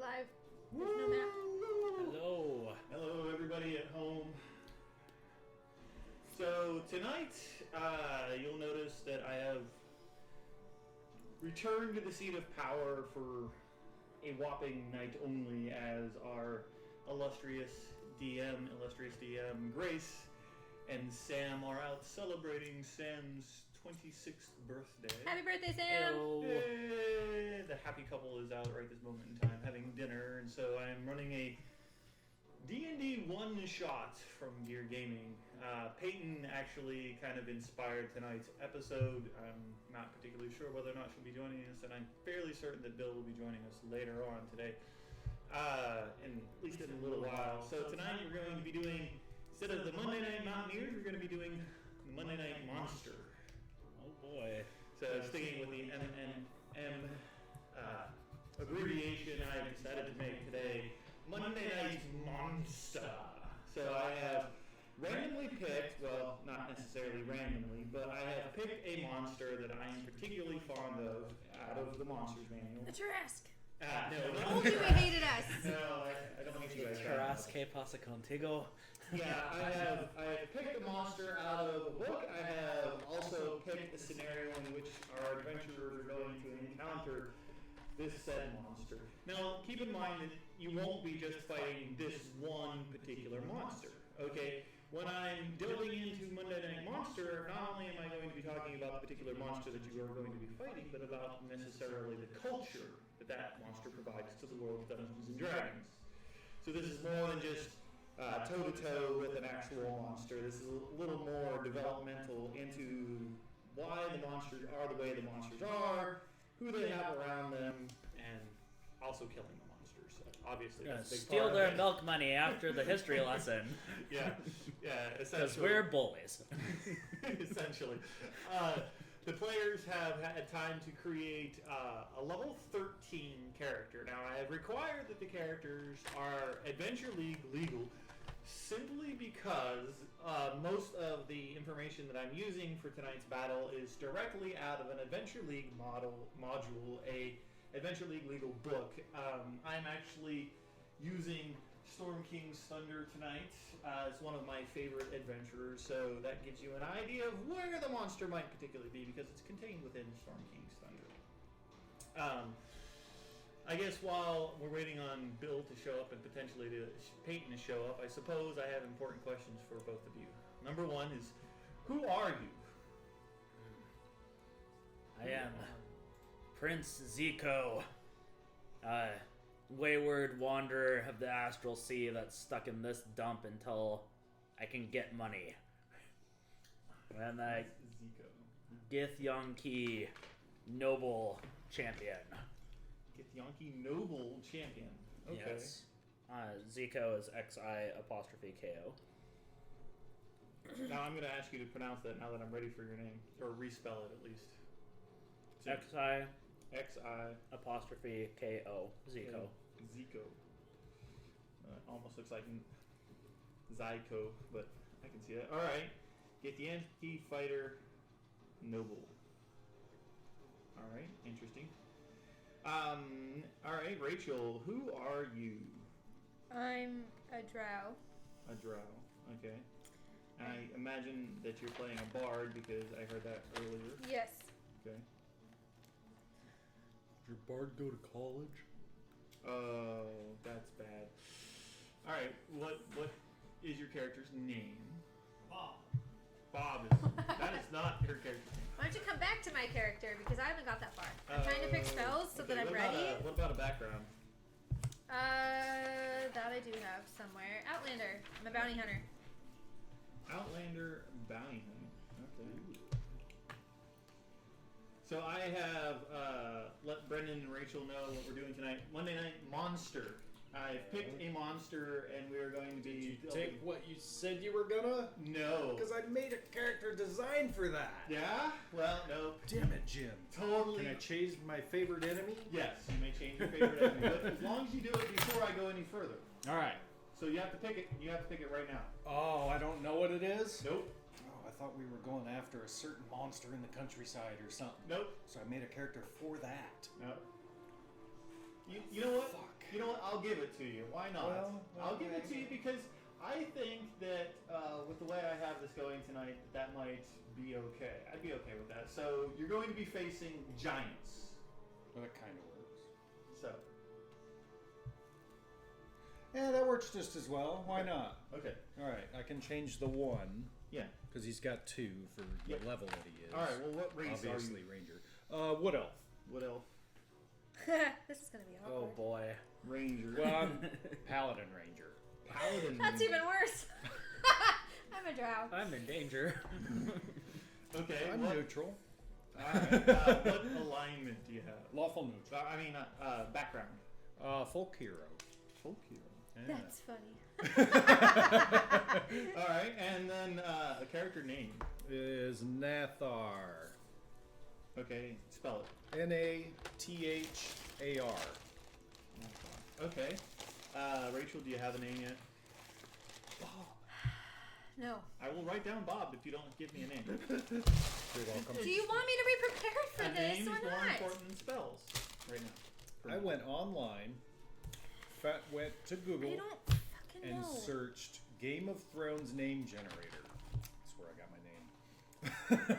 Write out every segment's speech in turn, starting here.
live. There's no map. Hello. Hello, everybody at home. So tonight, you'll notice that I have returned to the seat of power for a whopping night only, as our illustrious DM Grayce and Sam are out celebrating Sam's 26th birthday. Happy birthday, Sam! Hello. Yay! The happy couple is out right this moment in time having dinner, and so I'm running a D&D one-shot from Gear Gaming. Peyton actually kind of inspired tonight's episode. I'm not particularly sure whether or not she'll be joining us, and I'm fairly certain that Bill will be joining us later on today, at least in a little while. So tonight we're going to be doing, instead of the Monday Night Mountaineers, we're going to be doing the Monday Night Monster. Oh boy. So sticking with the MNM abbreviation I decided to make today, Monday Night Monster. So I have randomly picked, well, not necessarily randomly, but I have picked a monster that I am particularly fond of out of the Monsters Manual. The Tarrasque. No, Told you he hated us. No, I don't think you guys Tarrasque que pasa contigo. Yeah, I have picked a monster out of a book. I have also picked a scenario in which our adventurers are going to encounter this said monster. Now, keep in mind that you won't be just fighting this one particular monster, okay? When I'm delving into Monday Night Monster, not only am I going to be talking about the particular monster that you are going to be fighting, but about necessarily the culture that that monster provides to the world of Dungeons and Dragons. So this is more than just toe-to-toe with an actual monster. This is a little more developmental into why the monsters are the way the monsters are, who they have around them, and also killing the monsters. So obviously, that's a big Steal part their of it. milk money after the history lesson. Yeah, Because essentially. we're bullies. Essentially. The players have had time to create a level 13 character. Now, I have required that the characters are Adventure League legal simply because most of the information that I'm using for tonight's battle is directly out of an Adventure League module, a Adventure League legal book. I'm actually using Storm King's Thunder tonight as one of my favorite adventurers, so that gives you an idea of where the monster might particularly be because it's contained within Storm King's Thunder. I guess while we're waiting on Bill to show up and potentially to Peyton to show up, I suppose I have important questions for both of you. Number one is, who are you? I am Prince Zico, wayward wanderer of the astral sea that's stuck in this dump until I can get money. And I Zico. Githyanki, noble champion. Githyanki Noble Champion. Okay. Yes. Zico is XI''KO. Now I'm going to ask you to pronounce that now that I'm ready for your name, or respell it at least. XI''KO. Zico. Zico. Almost looks like Zyko, but I can see that. All right. Githyanki Fighter Noble. All right. Interesting. All right, Rachel, who are you? I'm a drow. A drow. Okay. I imagine that you're playing a bard because I heard that earlier. Yes. Okay. Did your bard go to college? Oh, that's bad. All right. What is your character's name? Bob. Bob is. That is not her character's name. Why don't you come back to my character because I haven't got that far. I'm trying to pick spells so Okay, that I'm what about ready. what about a background? That I do have somewhere. Outlander. I'm a bounty hunter. Outlander bounty hunter. Okay. So I have let Brendan and Rachel know what we're doing tonight. Monday Night Monster. I've picked a monster, and we are going to be. Take what you said you were gonna? No. Because I made a character design for that. Yeah? Well, no. Damn it, Jim. Totally. Can I change my favorite enemy? Yes, you may change your favorite enemy, but as long as you do it before I go any further. All right. So you have to pick it. You have to pick it right now. Oh, I don't know what it is? Nope. Oh, I thought we were going after a certain monster in the countryside or something. Nope. So I made a character for that. Nope. You know what? Fuck. You know what? I'll give it to you. Why not? Well, I'll give it to you because I think that with the way I have this going tonight, that might be okay. I'd be okay with that. So you're going to be facing giants. Well, that kind of works. So. Yeah, that works just as well. Why not? Okay. All right, I can change the 1. Yeah. Because he's got 2 for the level that he is. All right. Well, what race Obviously, are you? Ranger. Wood elf. What elf? This is gonna be awkward. Oh boy. Ranger. Well, I'm Paladin Ranger. Paladin. That's Ranger. even worse. I'm a drow. I'm in danger. Okay. I'm what, neutral. all right. What alignment do you have? Lawful neutral. I mean, background. Folk hero. Folk hero. Yeah. That's funny. All right, and then a character name. Is Nathar. Okay, spell it. Nathar. Okay. Rachel, do you have a name yet? No. I will write down Bob if you don't give me a name. You're welcome. Do you want me to be prepared for A this name or is more not? important than spells right now. I went online, went to I Google, don't fucking and know. searched Game of Thrones name generator. That's where I got my name.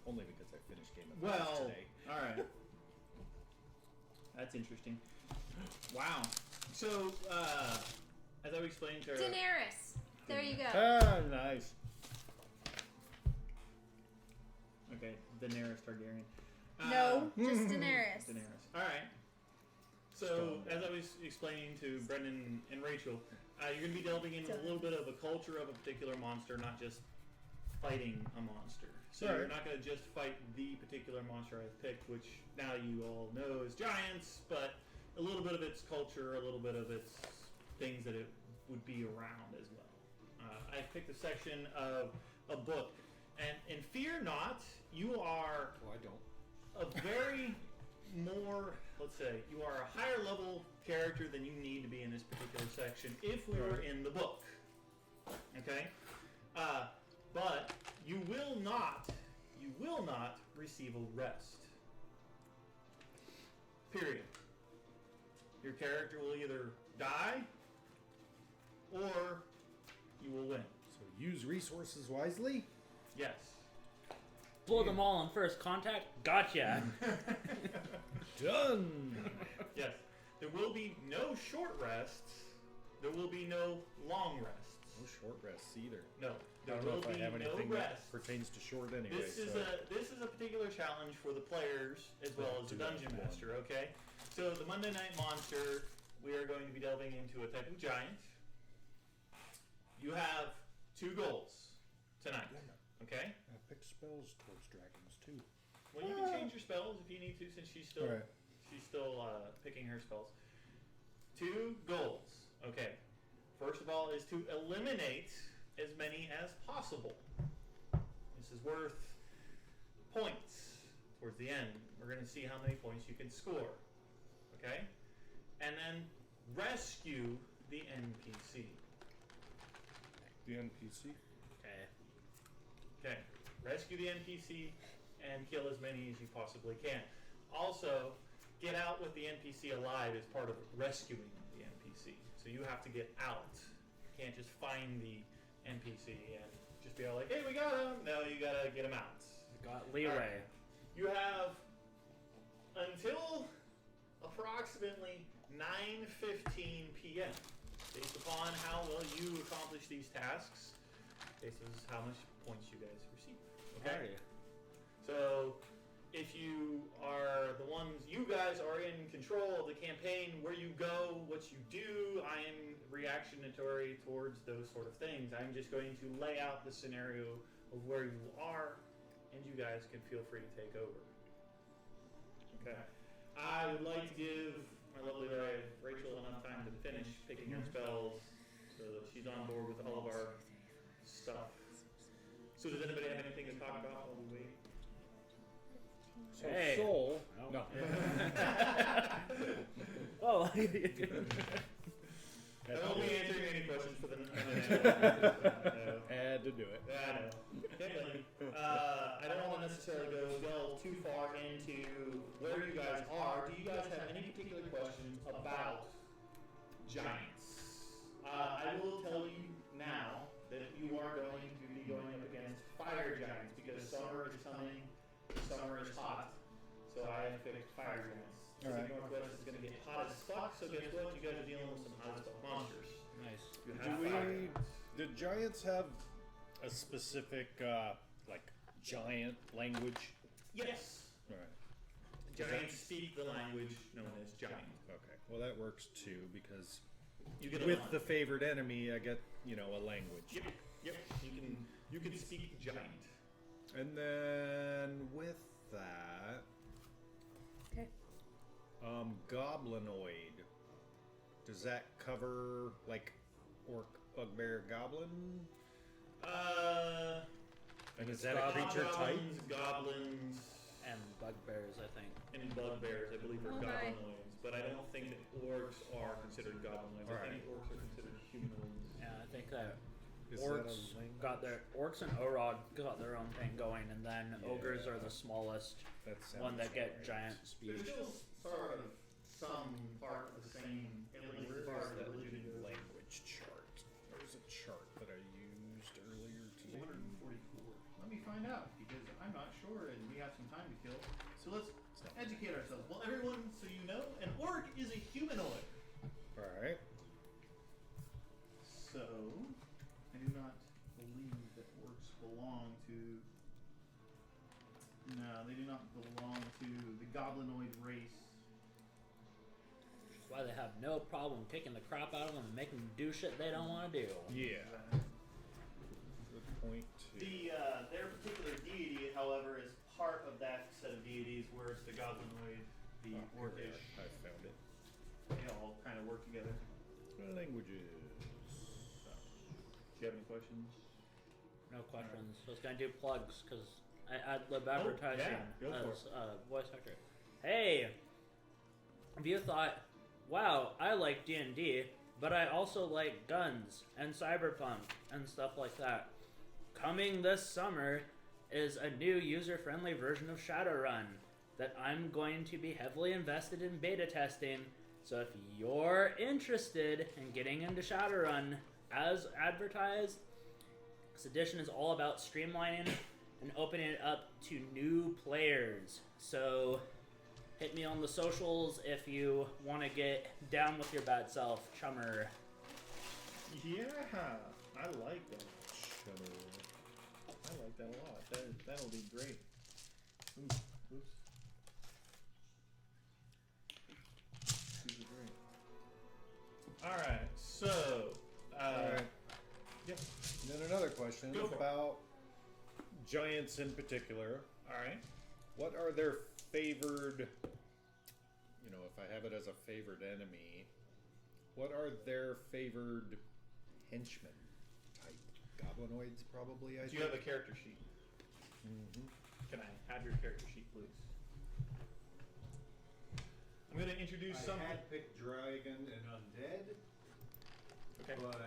Only because I finished Game of Thrones Well, today. all right. That's interesting. Wow. So, as I explained to her... Daenerys. There you go. Ah, nice. Okay, Daenerys Targaryen. No, just Daenerys. Daenerys. All right. So, as I was explaining to Brendan and Rachel, you're going to be delving into a little bit of a culture of a particular monster, not just fighting a monster. So Right. you're not going to just fight the particular monster I've picked, which now you all know is giants, but a little bit of its culture, a little bit of its things that it would be around as well. I picked a section of a book, and fear not, you are Oh, I don't. a very more, let's say, you are a higher level character than you need to be in this particular section if we were in the book. Okay? But you will not receive a rest. Period. Your character will either die or you will win. So use resources wisely. Yes. Blow them all on first contact. Gotcha. Done. Yes. There will be no short rests. There will be no long rests. No short rests either. No. I There don't know will if I be have no anything rest. that pertains to short anyway. This is a particular challenge for the players as well as the Do that dungeon one. master, okay? So the Monday Night Monster, we are going to be delving into a type of giant. You have 2 goals tonight, okay? I picked spells towards dragons too. Well, you can change your spells if you need to, since she's still Alright. picking her spells. 2 goals, okay? First of all, is to eliminate as many as possible. This is worth points towards the end. We're going to see how many points you can score, okay? And then rescue the NPC. The NPC. Okay. Okay, rescue the NPC and kill as many as you possibly can. Also, get out with the NPC alive is part of rescuing the NPC. So you have to get out. You can't just find the NPC and just be all like, hey, we got him. No, you gotta get him out. Got leeway. Alright. You have until approximately 9:15 p.m. Based upon how well you accomplish these tasks, this is how much points you guys receive. Okay? So, if you are the ones, you guys are in control of the campaign, where you go, what you do, I am reactionatory towards those sort of things. I'm just going to lay out the scenario of where you are, and you guys can feel free to take over. Okay. I would like to give my lovely wife Rachel enough time to finish picking her spells so that she's on board with all of our stuff. So does anybody have anything to talk about while we wait? So Hey. soul. No. No. Oh. I won't be answering any questions for the Had to do it. I know. I don't want to necessarily delve too far into where you guys are. Do you guys have giants. I will tell you now that you are going to be going up against fire giants because summer is coming. Summer is hot, so I have picked fire giants. Alright. Pacific Northwest is going to get hot as fuck. So guess what? You guys are dealing with some hot as fuck monsters. Nice. You Do have we? fire giants. Do giants have a specific like giant language? Yes. All right. Giants speak the language known as giant. Okay. Well, that works too because You get a with line. the favored enemy, I get a language. Yep. Yep. You can speak giant. And then with that, Okay. goblinoid. Does that cover like orc, bugbear, goblin? And is that a creature type? Goblins, And bugbears, I think. and bugbears, I believe, are Oh, my. goblinoids. But I don't think that orcs are considered goblinoids. I think orcs are considered humanoids. Yeah, I think that Is that a orcs language? got their orcs and Orog got their own thing going, and then ogres are the smallest That sounds one that get right. giant There's speech. still sort of some part of the same, at least Where as far is as that religion goes. language chart? There's a chart that I used earlier today. 244. Let me find out because I'm not sure and we have some time to kill. So let's It's not- educate ourselves. Well, everyone, so you know, an orc is a humanoid. All right. So I do not believe that orcs belong to. No, they do not belong to the goblinoid race. That's why they have no problem kicking the crap out of them and making them do shit they don't want to do. Yeah. Good point too. Their particular deity, however, is part of that set of deities, whereas the goblinoid, the Oh, orcish, I found it. they all kind of work together. Languages. Do you have any questions? No questions. So I was gonna do plugs because I ad lib advertising go for as voice actor. Hey, have you thought, wow, I like D&D, but I also like guns and cyberpunk and stuff like that. Coming this summer is a new user-friendly version of Shadowrun that I'm going to be heavily invested in beta testing. So if you're interested in getting into Shadowrun as advertised, this edition is all about streamlining and opening it up to new players. So hit me on the socials if you want to get down with your bad self, chummer. Yeah, I like that. Shadow. I like that a lot. That'll be great. Ooh, oops. These are great. All right, so. All right. Yep. And then another question Go for it. about giants in particular. All right. What are their favored? If I have it as a favored enemy, what are their favored henchmen type? Goblinoids, probably. I Do you have a character sheet? Mm-hmm. Can I have your character sheet, please? I'm going to introduce some. I had picked dragon and undead, Okay. but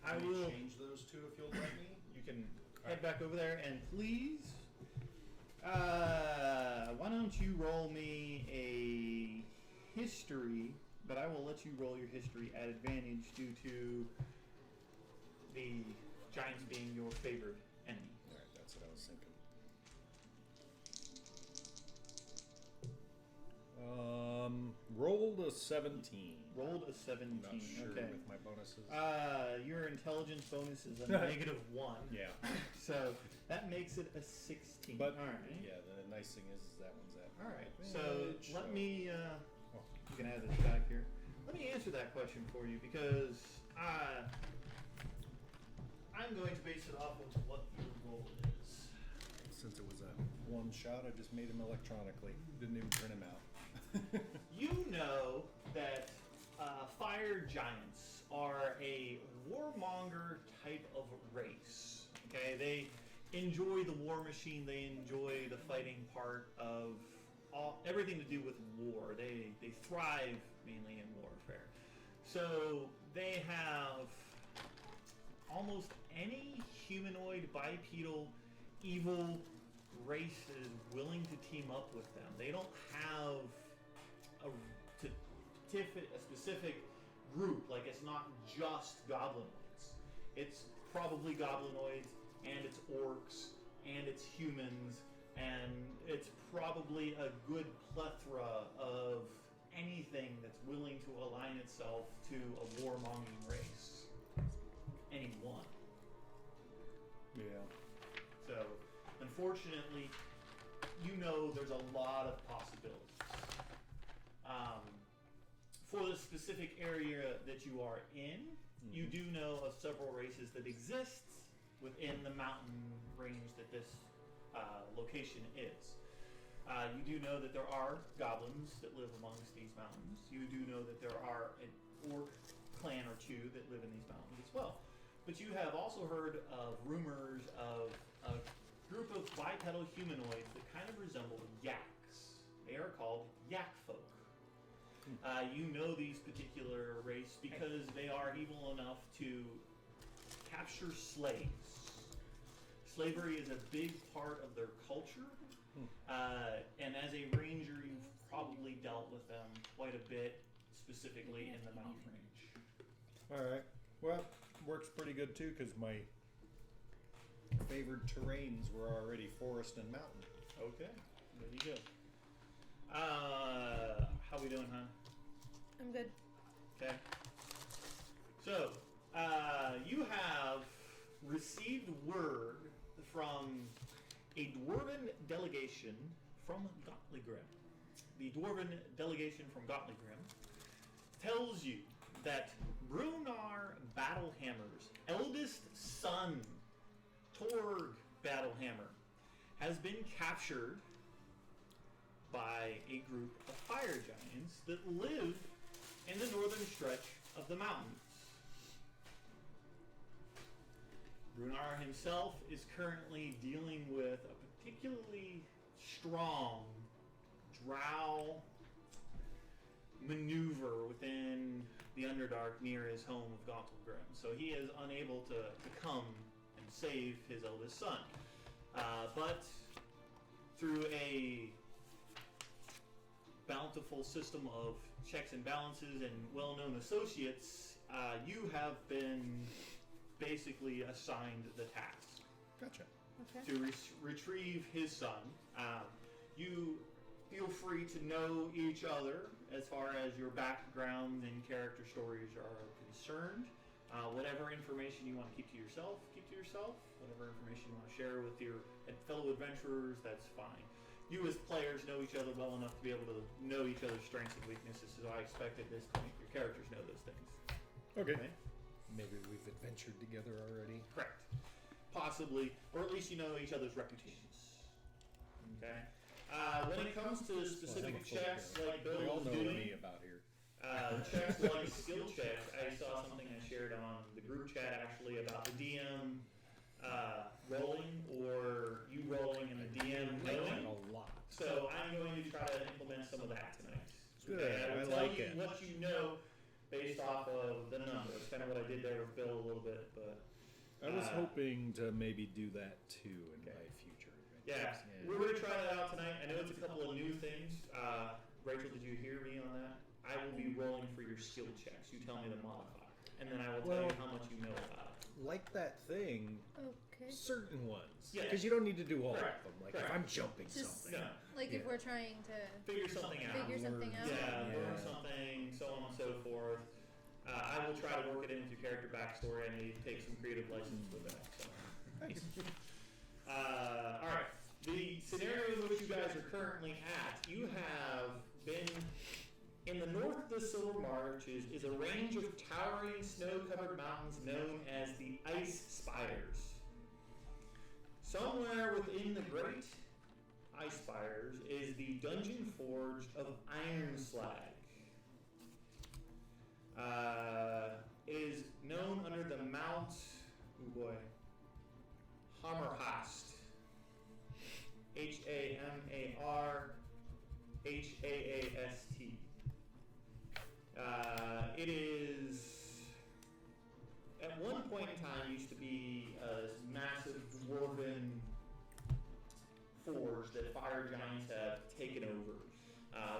I can will. change those two if you'll let me. You can head back over there and please. Why don't you roll me a history? But I will let you roll your history at advantage due to the giants being your favored enemy. All right, that's what I was thinking. Rolled a 17. Rolled a 17. I'm not sure Okay. with my bonuses. Your intelligence bonus is a -1. Yeah. So that makes it a 16. But all right. yeah, the nice thing is that one's at. All right. So advantage, let so- me. You can add this back here. Let me answer that question for you because I'm going to base it off of what your role is. Since it was a one shot, I just made him electronically. Didn't even print him out. You know that fire giants are a warmonger type of race. Okay, they enjoy the war machine. They enjoy the fighting part of everything to do with war. They thrive mainly in warfare. So they have almost any humanoid, bipedal, evil race that is willing to team up with them. They don't have a specific group. Like, it's not just goblinoids. It's probably goblinoids, and it's orcs, and it's humans, and it's probably a good plethora of anything that's willing to align itself to a warmonging race. Any one. Yeah. So, unfortunately, you know there's a lot of possibilities. For the specific area that you are in, you do know of several races that exist within the mountain range that this location is. You do know that there are goblins that live amongst these mountains. You do know that there are an orc clan or two that live in these mountains as well. But you have also heard of rumors of a group of bipedal humanoids that kind of resemble yaks. They are called yak folk. You know these particular race because they are evil enough to capture slaves. Slavery is a big part of their culture, and as a ranger, you've probably dealt with them quite a bit, specifically in the mountain range. All right. Well, works pretty good too because my favored terrains were already forest and mountain. Okay, there you go. How we doing, hon? I'm good. Okay. So, you have received word from a dwarven delegation from Gottligrim. The dwarven delegation from Gottligrim tells you that Brunar Battlehammer's eldest son, Torg Battlehammer, has been captured by a group of fire giants that live in the northern stretch of the mountains. Brunar himself is currently dealing with a particularly strong drow maneuver within the Underdark near his home of Gauntlgrim. So he is unable to come and save his eldest son. But through a bountiful system of checks and balances and well-known associates, you have been basically assigned the task. Gotcha. Okay. To retrieve his son. You feel free to know each other as far as your background and character stories are concerned. Whatever information you want to keep to yourself, keep to yourself. Whatever information you want to share with your fellow adventurers, that's fine. You as players know each other well enough to be able to know each other's strengths and weaknesses, so I expect at this point your characters know those things. Okay. Maybe we've adventured together already. Correct. Possibly, or at least you know each other's reputations. Okay. When it comes to specific checks like Bill They all was know doing, me about here. checks like skill checks, I saw something I shared on the group chat actually about the DM rolling, or you rolling and the DM knowing. A lot. So I'm going to try to implement some of that tonight. Good, Okay, I will I tell like you it. what you know based off of the numbers. Kind of what I did there with Bill a little bit, but I was hoping to maybe do that too in Okay. my future yeah, adventures. we're going to try that out tonight. I know it's a couple of new things. Rachel, did you hear me on that? I will be rolling for your skill checks. You tell me the modifier, and then I will tell you how much you know about it. Like that thing, Okay. certain ones. Yeah. Because you don't need to do all Correct. of them. Like Correct. if I'm jumping Just something. No. like if Yeah. we're trying to Figure something out. figure something out. Yeah, learn Yeah. something, so on and so forth. I will try to work it into your character backstory. I need to take some creative license with that. So. Nice. All right. The scenario in which you guys are currently at, you have been in the north of the Silver March is a range of towering snow-covered mountains known as the Ice Spires. Somewhere within the Great Ice Spires is the Dungeon Forge of Iron Slag. It is known under the Mount, Hammerhast. Hamarhast. It is, at one point in time, used to be a massive dwarven forge that fire giants have taken over.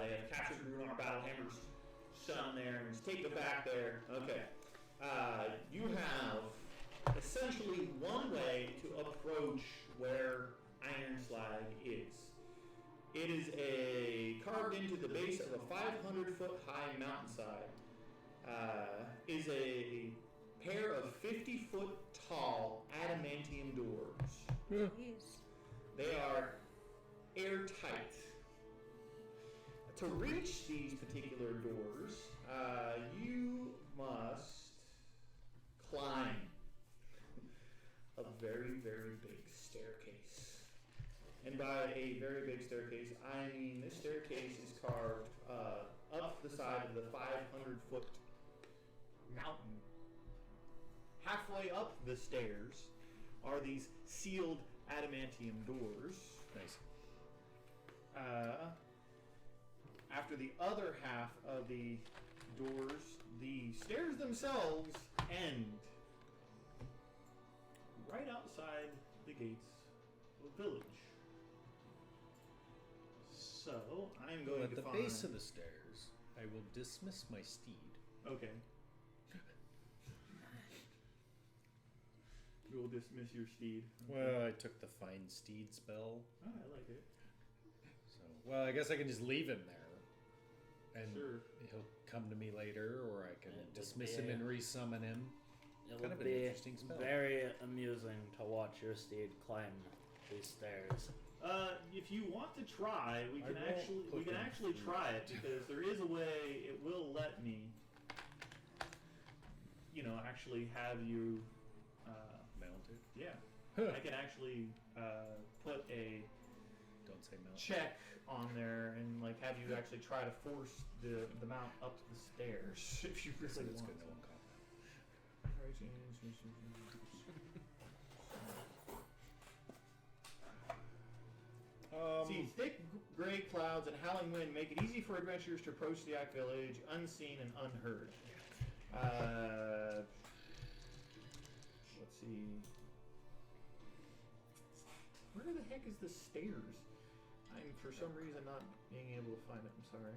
They have captured Brunar Battlehammer's sun there and just take it back there. Okay. You have essentially one way to approach where Iron Slag is. It is carved into the base of a 500-foot high mountainside. Is a pair of 50-foot tall adamantium doors. Jeez. They are airtight. To reach these particular doors, you must climb a very, very big staircase. And by a very big staircase, I mean this staircase is carved up the side of the 500-foot mountain. Halfway up the stairs are these sealed adamantium doors. Nice. After the other half of the doors, the stairs themselves end right outside the gates of the village. So, I'm going At to the find... base of the stairs, I will dismiss my steed. Okay. You will dismiss your steed. Well, I took the Find Steed spell. Oh, I like it. So, well, I guess I can just leave him there. And Sure. he'll come to me later, or I can It would dismiss be- him and resummon him. It Kind would of an be interesting spell. very amusing to watch your steed climb these stairs. If you want to try, we I can won't put them actually through try that. it because there is a way it will let me, actually have you. Mounted? Yeah, Huh. I can actually put a Don't say mounted. check on there and have you actually try to force the mount up the stairs if you So really it's want. good no one caught that. See, thick gray clouds and howling wind make it easy for adventurers to approach the Yak Village unseen and unheard. Let's see. Where the heck is the stairs? I'm for some reason not being able to find it. I'm sorry.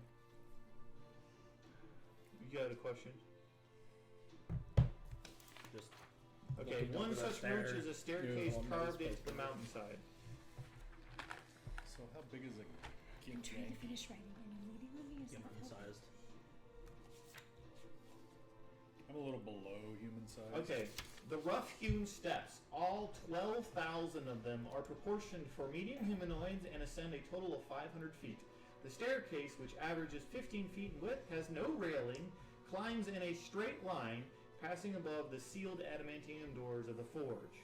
You got a question? Just Okay, looking one over that such route stair. is a staircase Yeah, on carved this into the mountainside. So how big is a I'm trying to finish writing and I'm leaving with me. Is that helpful? human-sized. I'm a little below human size. Okay, the rough-hewn steps, all 12,000 of them, are proportioned for medium humanoids and ascend a total of 500 feet. The staircase, which averages 15 feet in width, has no railing, climbs in a straight line, passing above the sealed adamantium doors of the forge.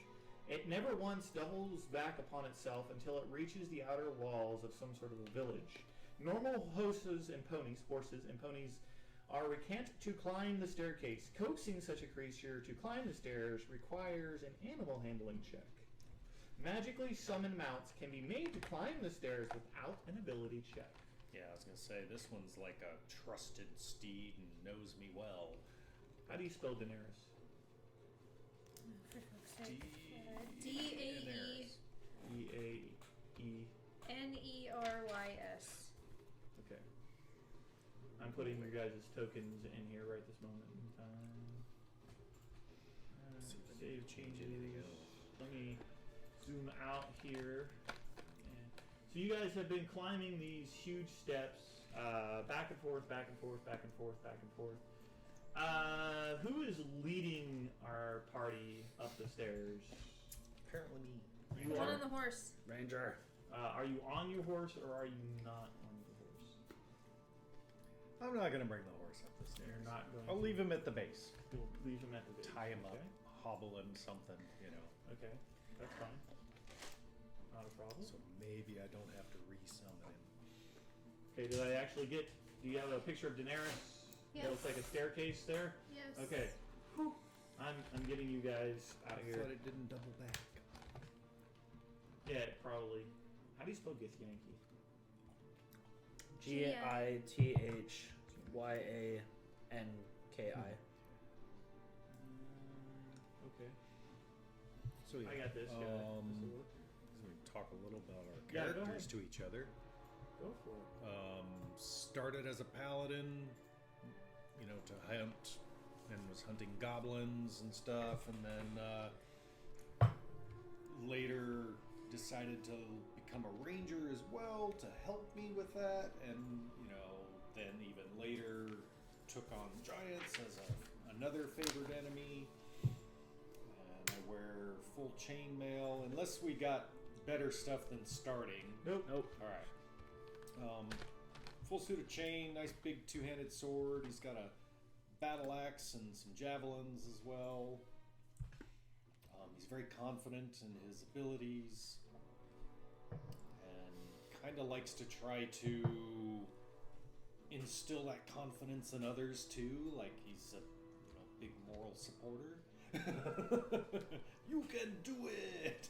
It never once doubles back upon itself until it reaches the outer walls of some sort of a village. Normal horses and ponies are recant to climb the staircase. Coaxing such a creature to climb the stairs requires an animal handling check. Magically summoned mounts can be made to climb the stairs without an ability check. Yeah, I was gonna say this one's like a trusted steed and knows me well. How do you spell Daenerys? For fuck's sake. E-A-E. D-A-E-N-E-R-Y-S. Okay. I'm putting your guys' tokens in here right this moment in time. See if I Save need to change anything else. Let me zoom out here. And so you guys have been climbing these huge steps, back and forth, back and forth, back and forth, back and forth. Who is leading our party up the stairs? Apparently me. You One are. on the horse. Ranger. Are you on your horse or are you not on your horse? I'm not gonna bring the horse up the stairs. You're not going. I'll to. leave him at the base. You'll leave him at the base. Tie him up, Okay. hobble him something, Okay, that's fine. Not a problem. So maybe I don't have to resummon him. Okay, did I actually get? Do you have a picture of Daenerys? Yes. That looks like a staircase there. Yes. Okay. I'm getting you guys out of I here. thought it didn't double back. Yeah, probably. How do you spell Githyanki? Githyanki. Okay. So yeah, I got this guy. This'll work. So we talk a little about our Yeah, go characters ahead. to each other. Go for it. Started as a paladin, to hunt, and was hunting goblins and stuff, and then later decided to become a ranger as well to help me with that, and then even later took on giants as another favored enemy. And I wear full chainmail, unless we got better stuff than starting. Nope. All right. Full suit of chain, nice big two-handed sword. He's got a battle axe and some javelins as well. He's very confident in his abilities, and kind of likes to try to instill that confidence in others too. Like he's a big moral supporter. You can do it.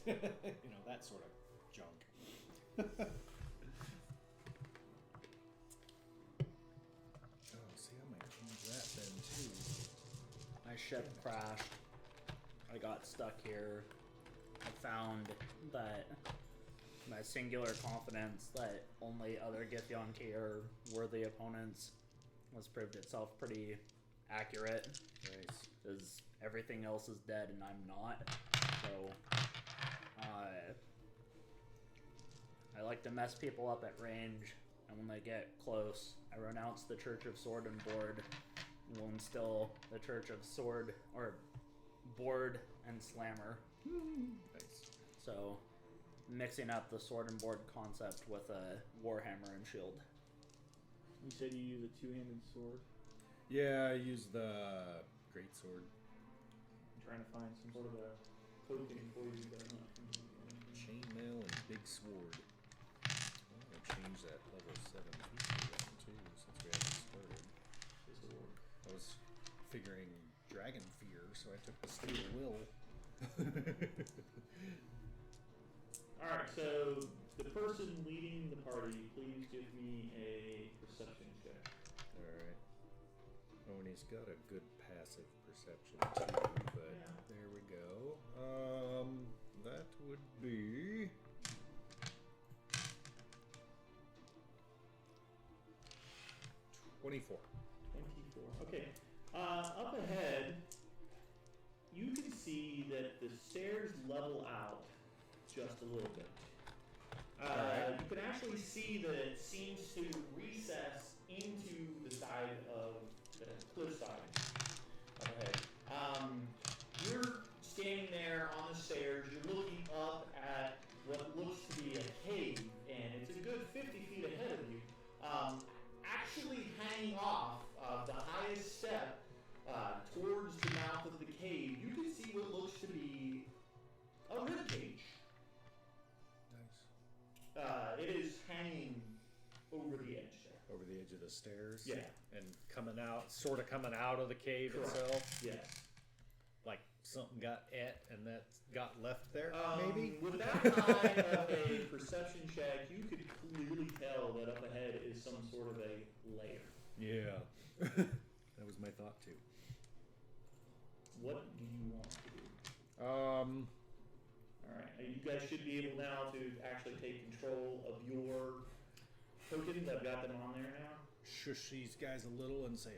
That sort of junk. See, I might change that then too. My ship crashed. I got stuck here. I found that my singular confidence that only other Githyanki are worthy opponents has proved itself pretty accurate. Nice. Because everything else is dead and I'm not. So, I like to mess people up at range, and when they get close, I renounce the Church of Sword and Board, and will instill the Church of Sword, or Board and Slammer. Nice. So, mixing up the sword and board concept with a warhammer and shield. You said you use a two-handed sword. Yeah, I use the great sword. I'm trying to find some sort of a token for you, but I'm not finding anything. Chainmail and big sword. I'm gonna change that level 7 feature one too, since we haven't started. Sword. I was figuring dragon fear, so I took the steel will. Alright, so the person leading the party, please give me a perception check. Alright. Oh, and he's got a good passive perception too, but there we go. That would be 24. 24. Okay. Up ahead, you can see that the stairs level out just a little bit. You can actually see that it seems to recess into the side of the cliffside up ahead. You're standing there on the stairs, you're looking up at what looks to be a cave, and it's a good 50 feet ahead of you. Actually hanging off the highest step towards the mouth of the cave, you can see what looks to be a ribcage. Nice. It is hanging over the edge there. Over the edge of the stairs? Yeah. And coming out of the cave Correct. itself? Yes. Like something got et and that got left there, maybe? With that kind of a perception check, you could clearly tell that up ahead is some sort of a lair. Yeah. That was my thought too. What do you want to do? Alright, you guys should be able now to actually take control of your tokens. I've got them on there now. Shush these guys a little and say,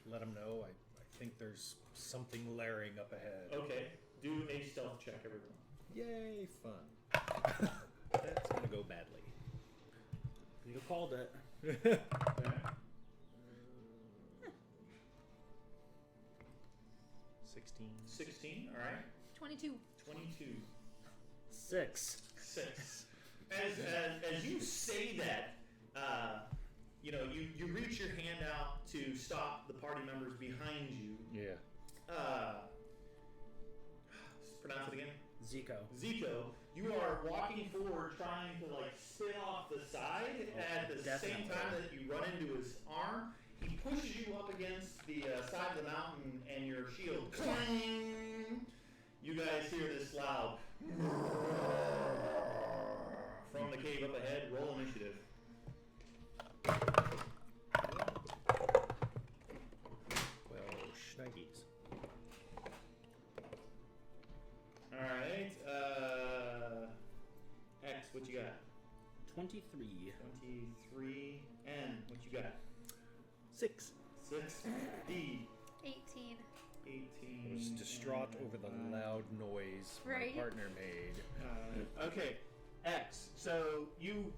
let them know I think there's something layering up ahead. Okay, do a stealth check, everyone. Yay, fun. That's gonna go badly. You called it. Okay. 16, alright. 22. 22. 6. 6. As you say that, you reach your hand out to stop the party members behind you. Yeah. Pronounce it again. Zico. You are walking forward, trying to spin off the side. At the same time that you run into his arm, he pushes you up against the side of the mountain, and your shield clang. You guys hear this loud from the cave up ahead. Roll initiative. Well, shnikes. Alright, X, what you got? 23. 23, N, what you got? 6. 6 feet. 18. 18. I was distraught over the loud noise Right. my partner made. Okay, X. So you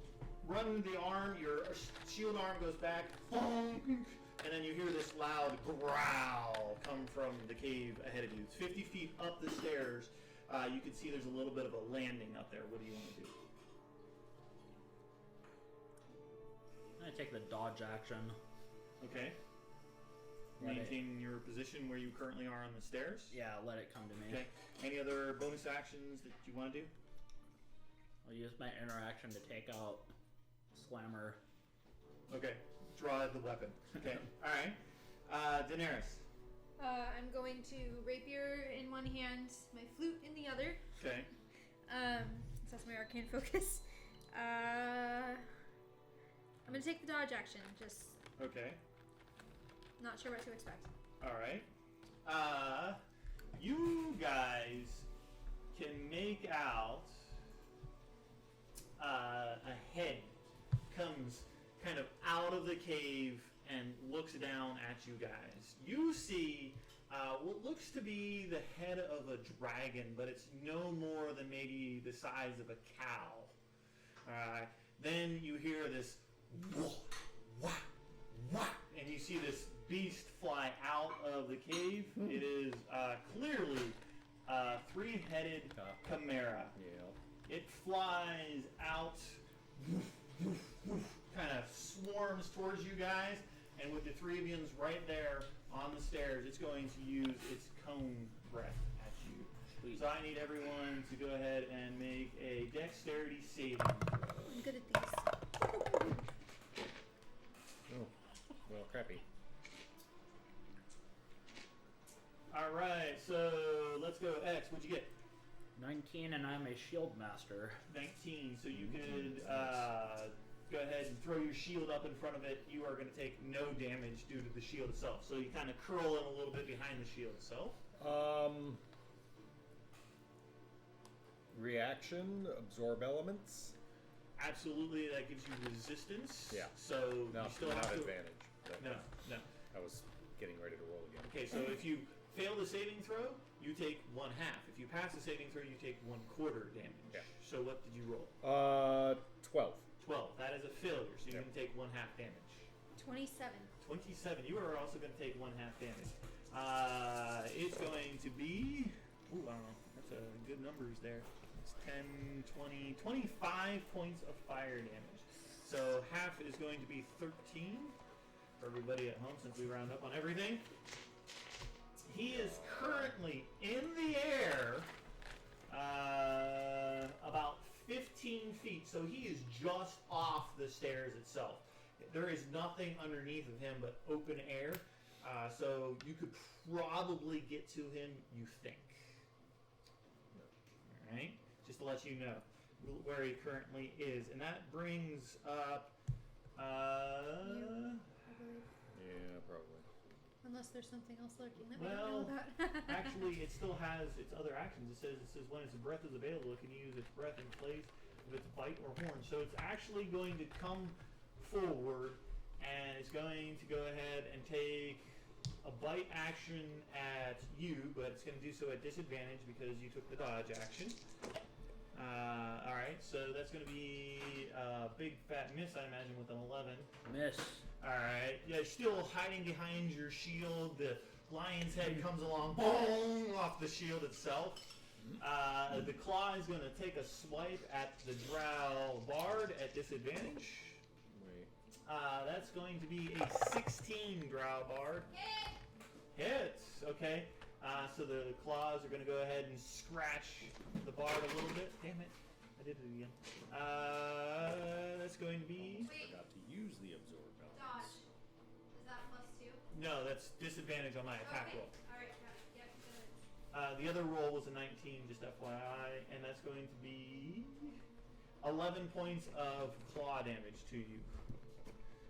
run the arm, your shield arm goes back, bonk, and then you hear this loud growl come from the cave ahead of you. It's 50 feet up the stairs. You can see there's a little bit of a landing up there. What do you want to do? I'm gonna take the dodge action. Okay. Let it- Maintain your position where you currently are on the stairs. Yeah, let it come to me. Okay. Any other bonus actions that you want to do? I'll use my interaction to take out Slammer. Okay. Draw the weapon. Okay. All right. Daenerys. I'm going to rapier in one hand, my flute in the other. Okay. So that's my arcane focus. I'm gonna take the dodge action. Just Okay. not sure what to expect. All right. You guys can make out a head comes kind of out of the cave and looks down at you guys. You see what looks to be the head of a dragon, but it's no more than maybe the size of a cow. Then you hear this wah, wah, wah, and you see this beast fly out of the cave. It is clearly a three-headed chimera. Yeah. It flies out, kind of swarms towards you guys, and with the three of yous right there on the stairs, it's going to use its cone breath at you. Sweet. So I need everyone to go ahead and make a dexterity saving. I'm good at these. Oh, well, crappy. All right, so let's go. X, what'd you get? 19, and I'm a shield master. 19. So you could go ahead and throw your shield up in front of it. You are going to take no damage due to the shield itself. So you kind of curl in a little bit behind the shield itself. Reaction, absorb elements. Absolutely, that gives you resistance. Yeah. So No, you still not have to. advantage. But No, no. I was getting ready to roll again. Okay, so if you fail the saving throw, you take 1/2. If you pass the saving throw, you take 1/4 damage. Yeah. So what did you roll? 12. 12. That is a failure. So you're Yep. going to take 1/2 damage. 27. 27. You are also going to take 1/2 damage. It's going to be. Ooh, that's a good numbers there. It's 10, 20, 25 points of fire damage. So half is going to be 13 for everybody at home since we round up on everything. He is currently in the air about 15 feet, so he is just off the stairs itself. There is nothing underneath of him but open air, so you could probably get to him, you think. Alright, just to let you know where he currently is. And that brings up, I believe. Yeah, probably. Unless there's something else lurking that we don't well, know about. actually, it still has its other actions. It says when its breath is available, it can use its breath in place of its bite or horn. So it's actually going to come forward, and it's going to go ahead and take a bite action at you, but it's going to do so at disadvantage because you took the dodge action. Alright, so that's going to be a big fat miss, I imagine, with an 11. Miss. Alright, yeah, still hiding behind your shield. The lion's head comes along, boom, off the shield itself. The claw is going to take a swipe at the drow bard at disadvantage. Wait. That's going to be a 16 drow bard. Hits, okay. So the claws are going to go ahead and scratch the bard a little bit. Damn it, I did it again. That's going to be... Forgot to use the absorb elements. Dodge. Is that +2? No, that's disadvantage on my attack roll. Alright, yep, good. The other roll was a 19, just FYI, and that's going to be 11 points of claw damage to you.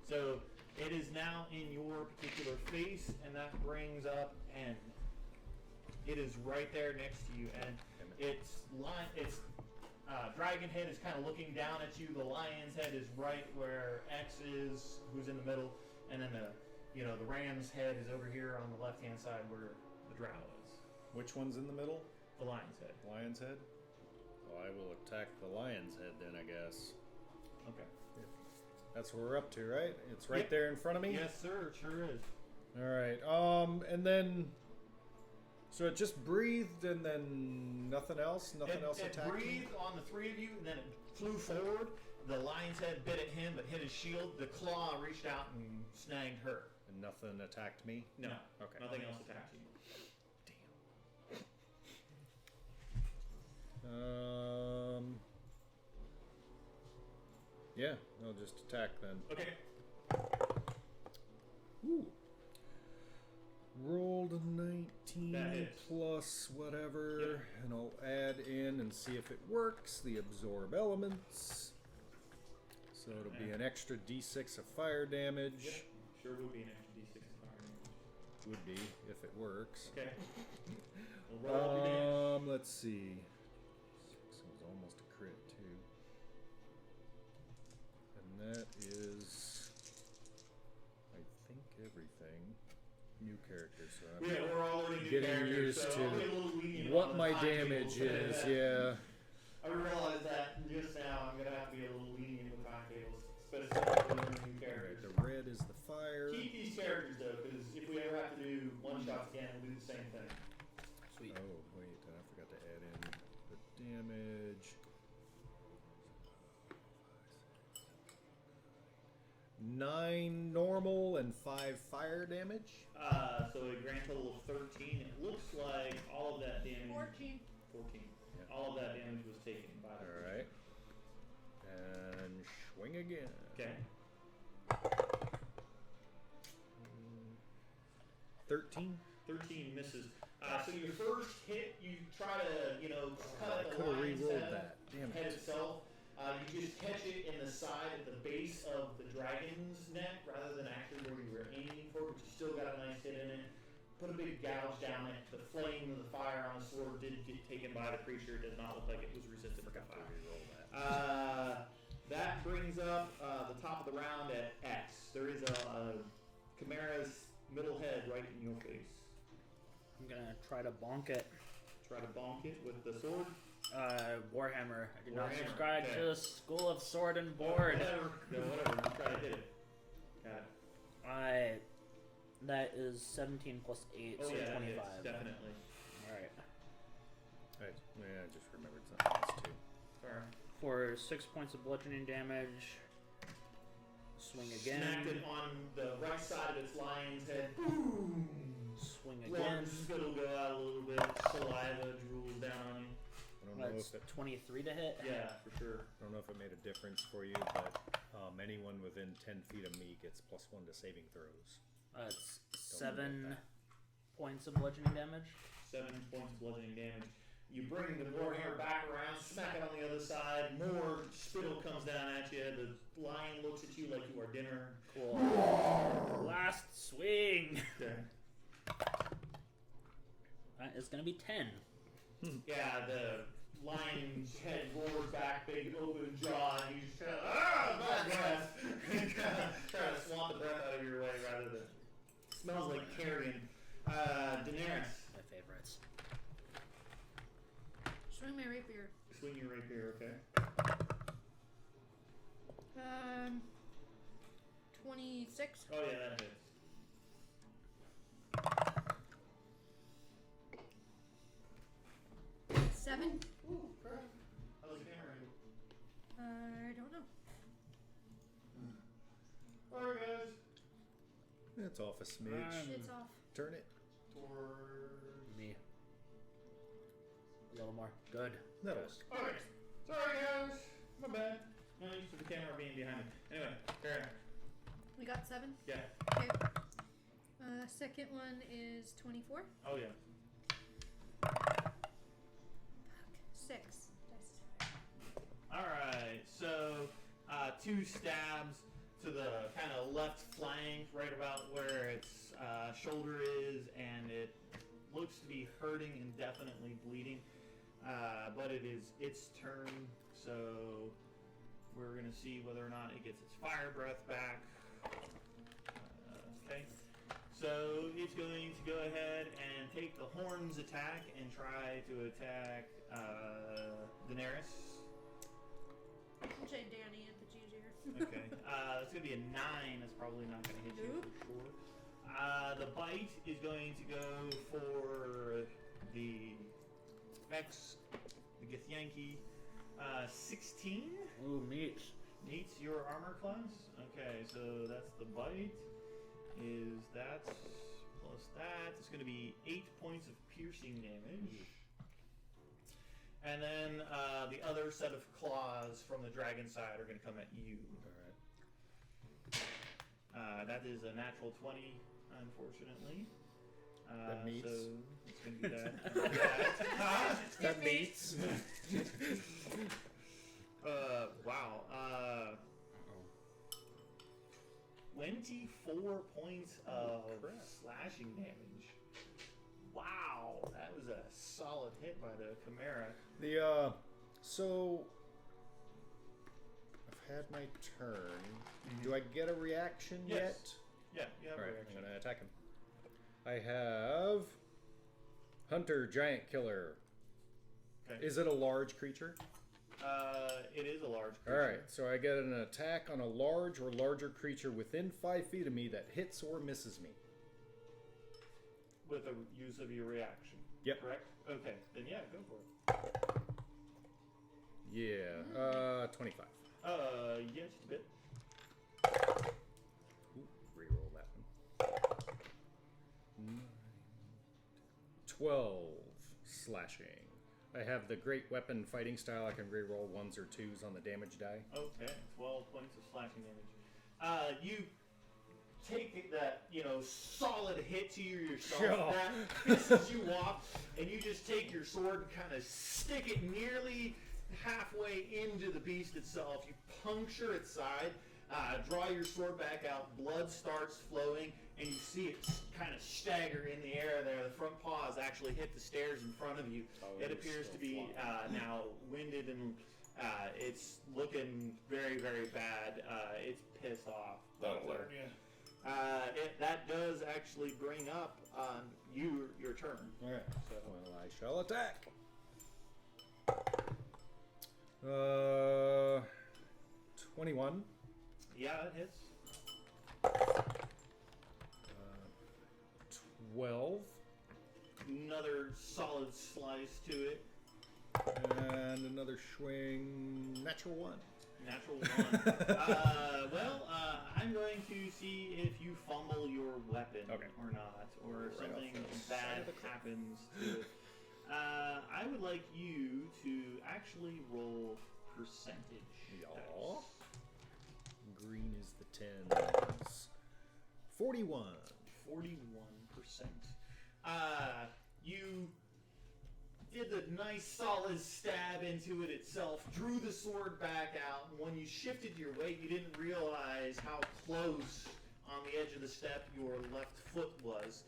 So it is now in your particular face, and that brings up N. It is right there next to you, and its dragon head is kind of looking down at you. The lion's head is right where X is, who's in the middle, and then the you know, the ram's head is over here on the left-hand side where the drow is. Which one's in the middle? The lion's head. Lion's head? Well, I will attack the lion's head then, I guess. Okay. That's what we're up to, right? It's right Yep. there in front of me? Yes, sir. It sure is. Alright, and then... So it just breathed and then nothing else? Nothing else It attacked me? breathed on the three of you, and then it flew forward. The lion's head bit at him, but hit his shield. The claw reached out and snagged her. And nothing attacked me? No. Okay. Nothing else attacked you. Yeah, I'll just attack then. Okay. Ooh. Rolled a 19 That hits. plus whatever, Yep. and I'll add in and see if it works. The absorb elements. So it'll be an extra d6 of fire damage. Yep. Sure would be an extra d6 of fire damage. Would be if it works. Okay. We'll roll up your damage. Let's see. It was almost a crit too. And that is, I think, everything. New character, so I'm Yeah, we're all learning new getting characters, used so to I'll be a little lenient what on my the time damage tables. is. Yeah. I realize that just now. I'm gonna have to be a little lenient with timetables, especially when we're learning new Alright, characters. the red is the fire. Keep these characters though, because if we ever have to do one shots again, we'll do the same thing. Sweet. Oh, wait, I forgot to add in the damage. 9 normal and 5 fire damage. So a grand total of 13. It looks like all of that damage. 14. 14. Yeah. All of that damage was taken by the Alright. And swing again. Okay. 13. 13 misses. So your first hit, you try to, you know, cut I the could have lion's re-rolled head, that. Damn head it. itself. You just catch it in the side at the base of the dragon's neck rather than actually where you were aiming for, but you still got a nice hit in it. Put a big gouge down it. The flame of the fire on the sword did get taken by the creature. It does not look like it was resistant to fire. Re-roll that. That brings up the top of the round at X. There is a Chimera's middle head right in your face. I'm gonna try to bonk it. Try to bonk it with the sword. Warhammer. I do not Warhammer, subscribe okay. to the School of Sword and Board. Whatever. No, whatever. Just try to hit it. Got it. That is 17 plus 8, Oh so yeah, 25. it is, definitely. Alright. I just remembered something else too. Sorry. For 6 points of bludgeoning damage. Swing again. Smacked it on the right side of its lion's head. Boom! Swing Blood again. and spit'll go out a little bit. Saliva drools down on you. I don't know That's if it, 23 to hit. Yeah, for sure. I don't know if it made a difference for you, but anyone within 10 feet of me gets +1 to saving throws. That's Don't forget 7 that. points of bludgeoning damage. 7 points of bludgeoning damage. You bring the warhammer back around, smack it on the other side. More spittle comes down at you. The lion looks at you like you are dinner. Cool. Last swing. Okay. That is gonna be 10. Yeah, the lion's head roars back, big open jaw, and you just kind of bad breath, and kind of try to swat the breath out of your way rather than. Smells like carrion. Daenerys, My favorites. Swing my rapier. swing your rapier, okay? 26. Oh yeah, that hits. Seven. Ooh, crap. How's the camera angle? I don't know. Alright, guys. It's off a smidge. Shit's off. Turn it. Towards. Me. A little more. Good. That'll Yes. Alright. Sorry, guys. My bad. Not used to the camera being behind me. Anyway, Karen. We got 7. Yeah. Okay. Second one is 24. Oh yeah. Fuck. 6. Alright, so 2 stabs to the kind of left flank, right about where its shoulder is, and it looks to be hurting and definitely bleeding. But it is its turn, so we're going to see whether or not it gets its fire breath back. Okay. is going to go ahead and take the horns attack and try to attack Daenerys. I'll say Danny at the easier. Okay. It's going to be a 9. That's probably not going to hit you for sure. The bite is going to go for the Vex, the Githyanki. 16 Ooh, meats. meets your armor class. Okay, so that's the bite. Is that plus that? It's going to be 8 points of piercing damage. And then the other set of claws from the dragon side are going to come at you. Alright. That is a natural 20, unfortunately. That meets. So it's going to be that. That meets. Wow. 24 points of slashing damage. Wow, that was a solid hit by the Chimera. So I've had my turn. Do I get a reaction yet? Yeah, you have a Alright, reaction. I'm gonna attack him. I have Hunter Giant Killer. Okay. Is it a large creature? It is a large creature. Alright, so I get an attack on a large or larger creature within 5 feet of me that hits or misses me. With the use of your reaction. Yep. Correct? Okay, then yeah, go for it. Yeah, 25. Yeah, just a bit. Ooh, reroll that one. 12 slashing. I have the great weapon fighting style. I can reroll 1s or 2s on the damage die. Okay, 12 points of slashing damage. You take that, solid hit to you yourself. Sure. That pisses you off, and you just take your sword and kind of stick it nearly halfway into the beast itself. You puncture its side, draw your sword back out, blood starts flowing, and you see it kind of stagger in the air there. The front paws actually hit the stairs in front of you. Oh, It it's appears still to be now winded, and it's looking very, very bad. It's pissed off. That'll learn That does actually bring up your turn. Alright, So, well, I shall attack. 21. yeah, it hits. 12. Another solid slice to it. And another swing. Natural 1. Natural 1. I'm going to see if you fumble your weapon Okay. or not, or Right something off the side bad of the cliff. happens to it. I would like you to actually roll percentage. Yaw. dice. Green is the 10s. 41. 41%. You did the nice solid stab into it itself, drew the sword back out, and when you shifted your weight, you didn't realize how close on the edge of the step your left foot was.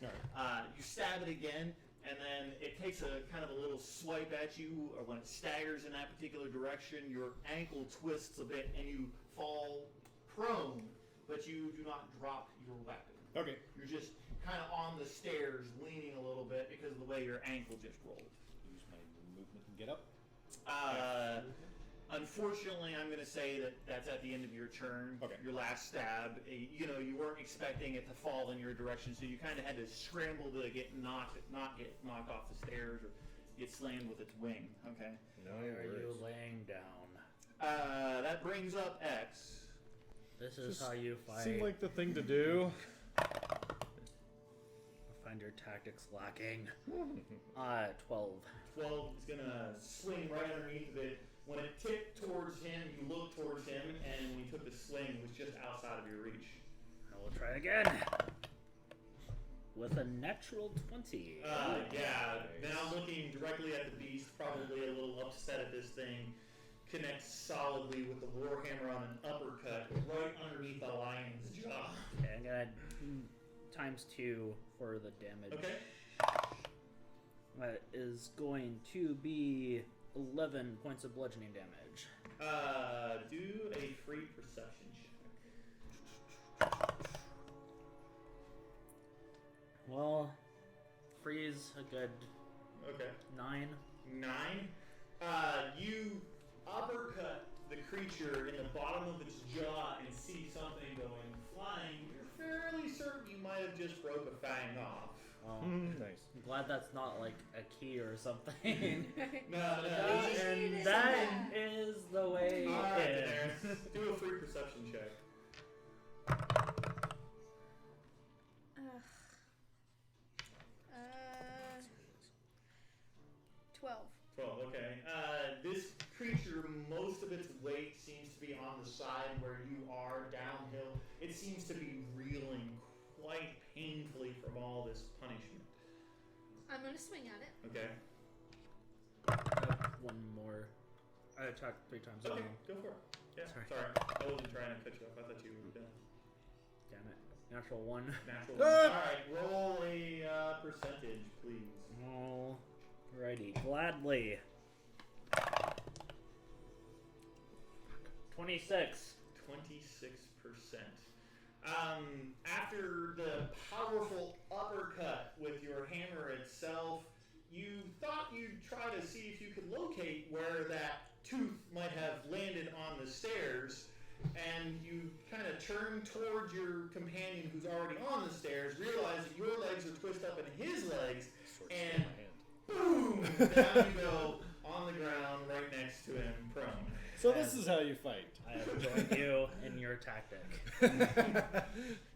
You stab it again, and then it takes a kind of a little swipe at you, or when it staggers in that particular direction, your ankle twists a bit, and you fall prone, but you do not drop your weapon. Okay. You're just kind of on the stairs, leaning a little bit because of the way your ankle just rolled. Use my movement and get up. Unfortunately, I'm going to say that that's at the end of your turn. Okay. Your last stab. You weren't expecting it to fall in your direction, so you kind of had to scramble to not get knocked off the stairs or get slammed with its wing. Okay. No Why are you worries. laying down? That brings up X. This is how you fight. Seemed like the thing to do. I find your tactics lacking. 12. 12 is going to swing right underneath of it. When it tipped towards him, you looked towards him, and when you took the swing, it was just outside of your reach. I will try again. With a natural 20. Yeah, now looking directly at the beast, probably a little upset at this thing, connects solidly with the warhammer on an uppercut right underneath the lion's jaw. Okay, I'm gonna times 2 for the damage. Okay. That is going to be 11 points of bludgeoning damage. Do a free perception check. Well, freeze a good Okay. 9. 9. You uppercut the creature in the bottom of its jaw and see something going flying. You're fairly certain you might have just broke a fang off. Oh, Nice. I'm glad that's not like a key or something. No. And that is the way Alright, it Daenerys. is. Do a free perception check. Ugh. 12. 12, okay. This creature, most of its weight seems to be on the side where you are downhill. It seems to be reeling quite painfully from all this punishment. I'm gonna swing at it. Okay. I have one more. I attacked 3 times. Okay, now. go for it. Yeah, Sorry. sorry. I wasn't trying to cut you off. I thought you were done. Damn it. Natural 1. Natural. Alright, roll a percentage, please. Alrighty. Gladly. 26. 26%. After the powerful uppercut with your hammer itself, you thought you'd try to see if you could locate where that tooth might have landed on the stairs, and you kind of turn towards your companion who's already on the stairs, realize that your legs are twisted up in his legs, Sword's and in my hand. boom! Down you go on the ground right next to him, prone. So this is how you fight. I have joined you in your tactic.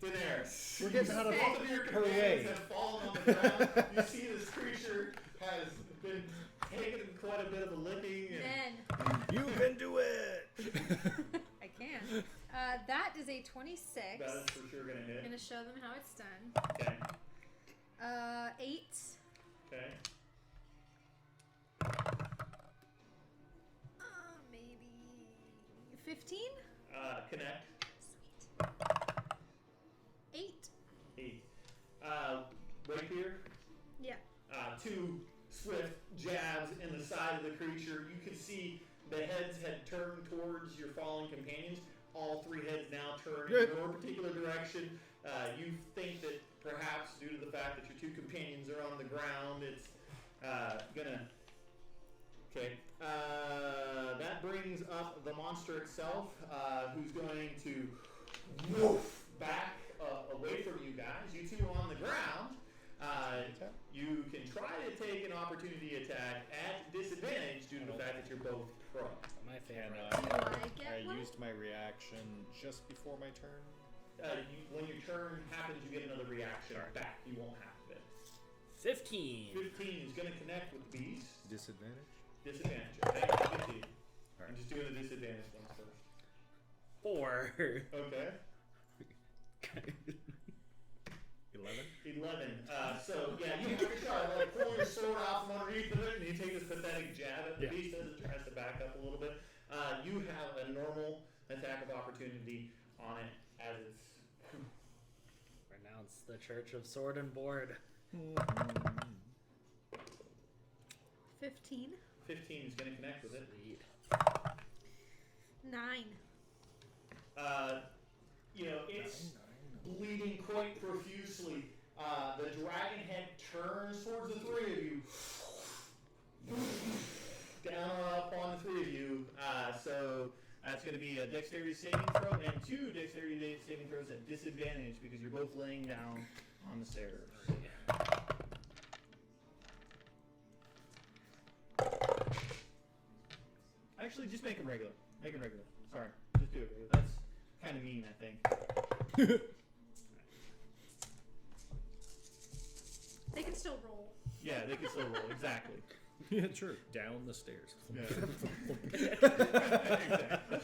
Daenerys. We're getting out of Both of your her way. companions have fallen on the ground. You see this creature has been taking quite a bit of a licking. And Then You can do it. I can. That is a 26. that is for sure going to I'm hit. gonna show them how it's done. Okay. 8. Okay. Maybe 15. Connect. Sweet. 8. 8. Rapier. Yeah. 2 swift jabs in the side of the creature. You can see the heads had turned towards your fallen companions. All 3 heads now turn in your particular direction. You think that perhaps due to the fact that your 2 companions are on the ground, it's gonna... Okay. That brings up the monster itself, who's going to woof back away from you guys. You 2 are on the ground. You can try to take an opportunity attack at disadvantage due to the fact that you're both prone. My And favorite. Do I get one? used my reaction just before my turn. When your turn happens, you get another reaction back. You won't have it. 15. 15 is going to connect with the beast. Disadvantage? Disadvantage. Okay, 15. Alright. I'm just doing the disadvantage ones first. 4. Okay. 11? 11. So, yeah, you have your shot. Like, pull your sword out from underneath of it, and you take this pathetic jab at the Yeah. beast as it tries to back up a little bit. You have a normal attack of opportunity on it as it's... Renounce the Church of Sword and Board. 15. 15 is going to connect with it. Sweet. 9. It's bleeding quite profusely. The dragon head turns towards the 3 of you. Down up on the 3 of you. So that's going to be a dexterity saving throw and 2 dexterity saving throws at disadvantage because you're both laying down on the stairs. Actually, just make them regular. Make them regular. Sorry. Just do it regular. That's kind of mean, I think. They can still roll. Yeah, they can still roll. Exactly. Yeah, sure. Down the stairs. Yeah.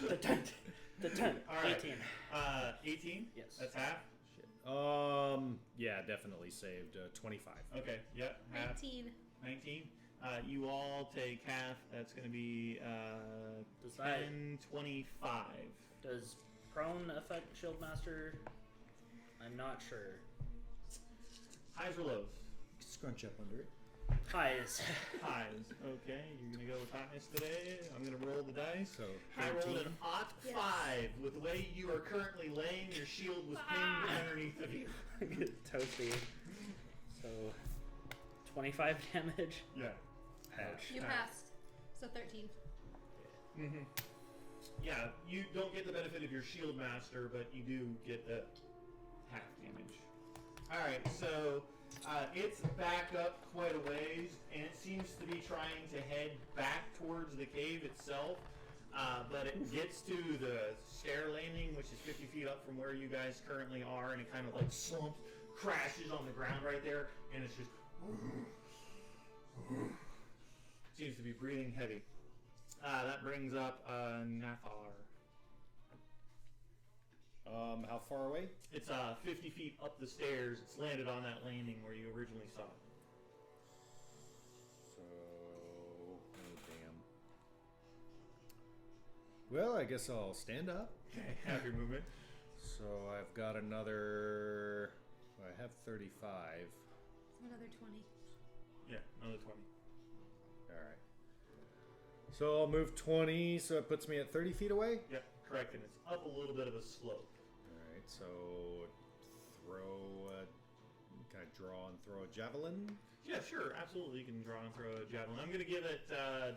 The tent. The tent. All right. 18. 18? Yes. That's half? Yeah, definitely saved. 25. Okay, yep. Half. 19. 19. You all take half. That's going to be Does that- 10, 25. Does prone affect Shieldmaster? I'm not sure. Highs or lows? Scrunch up under it. Highs. Highs. Okay, you're going to go with highs today. I'm going to roll the dice. So, I rolled 13. an odd Yes. 5. With the way you are currently laying, your shield was pinned underneath of you. Toasty. So 25 damage. Yeah. Ouch. You passed. So 13. Mm-hmm. Yeah, you don't get the benefit of your shield master, but you do get the half damage. Alright, so it's back up quite a ways, and it seems to be trying to head back towards the cave itself, but it gets to the stair landing, which is 50 feet up from where you guys currently are, and it kind of like slumps, crashes on the ground right there, and it's just seems to be breathing heavy. That brings up Nathar. How far away? It's 50 feet up the stairs. It's landed on that landing where you originally saw it. So, oh damn. Well, I guess I'll stand up. Okay, have your movement. So I've got another. I have 35. So another 20. Yeah, another 20. All right. So I'll move 20, so it puts me at 30 feet away. Yep, correct, and it's up a little bit of a slope. All right. So throw. Can I draw and throw a javelin? Yeah, sure, absolutely. You can draw and throw a javelin. I'm going to give it,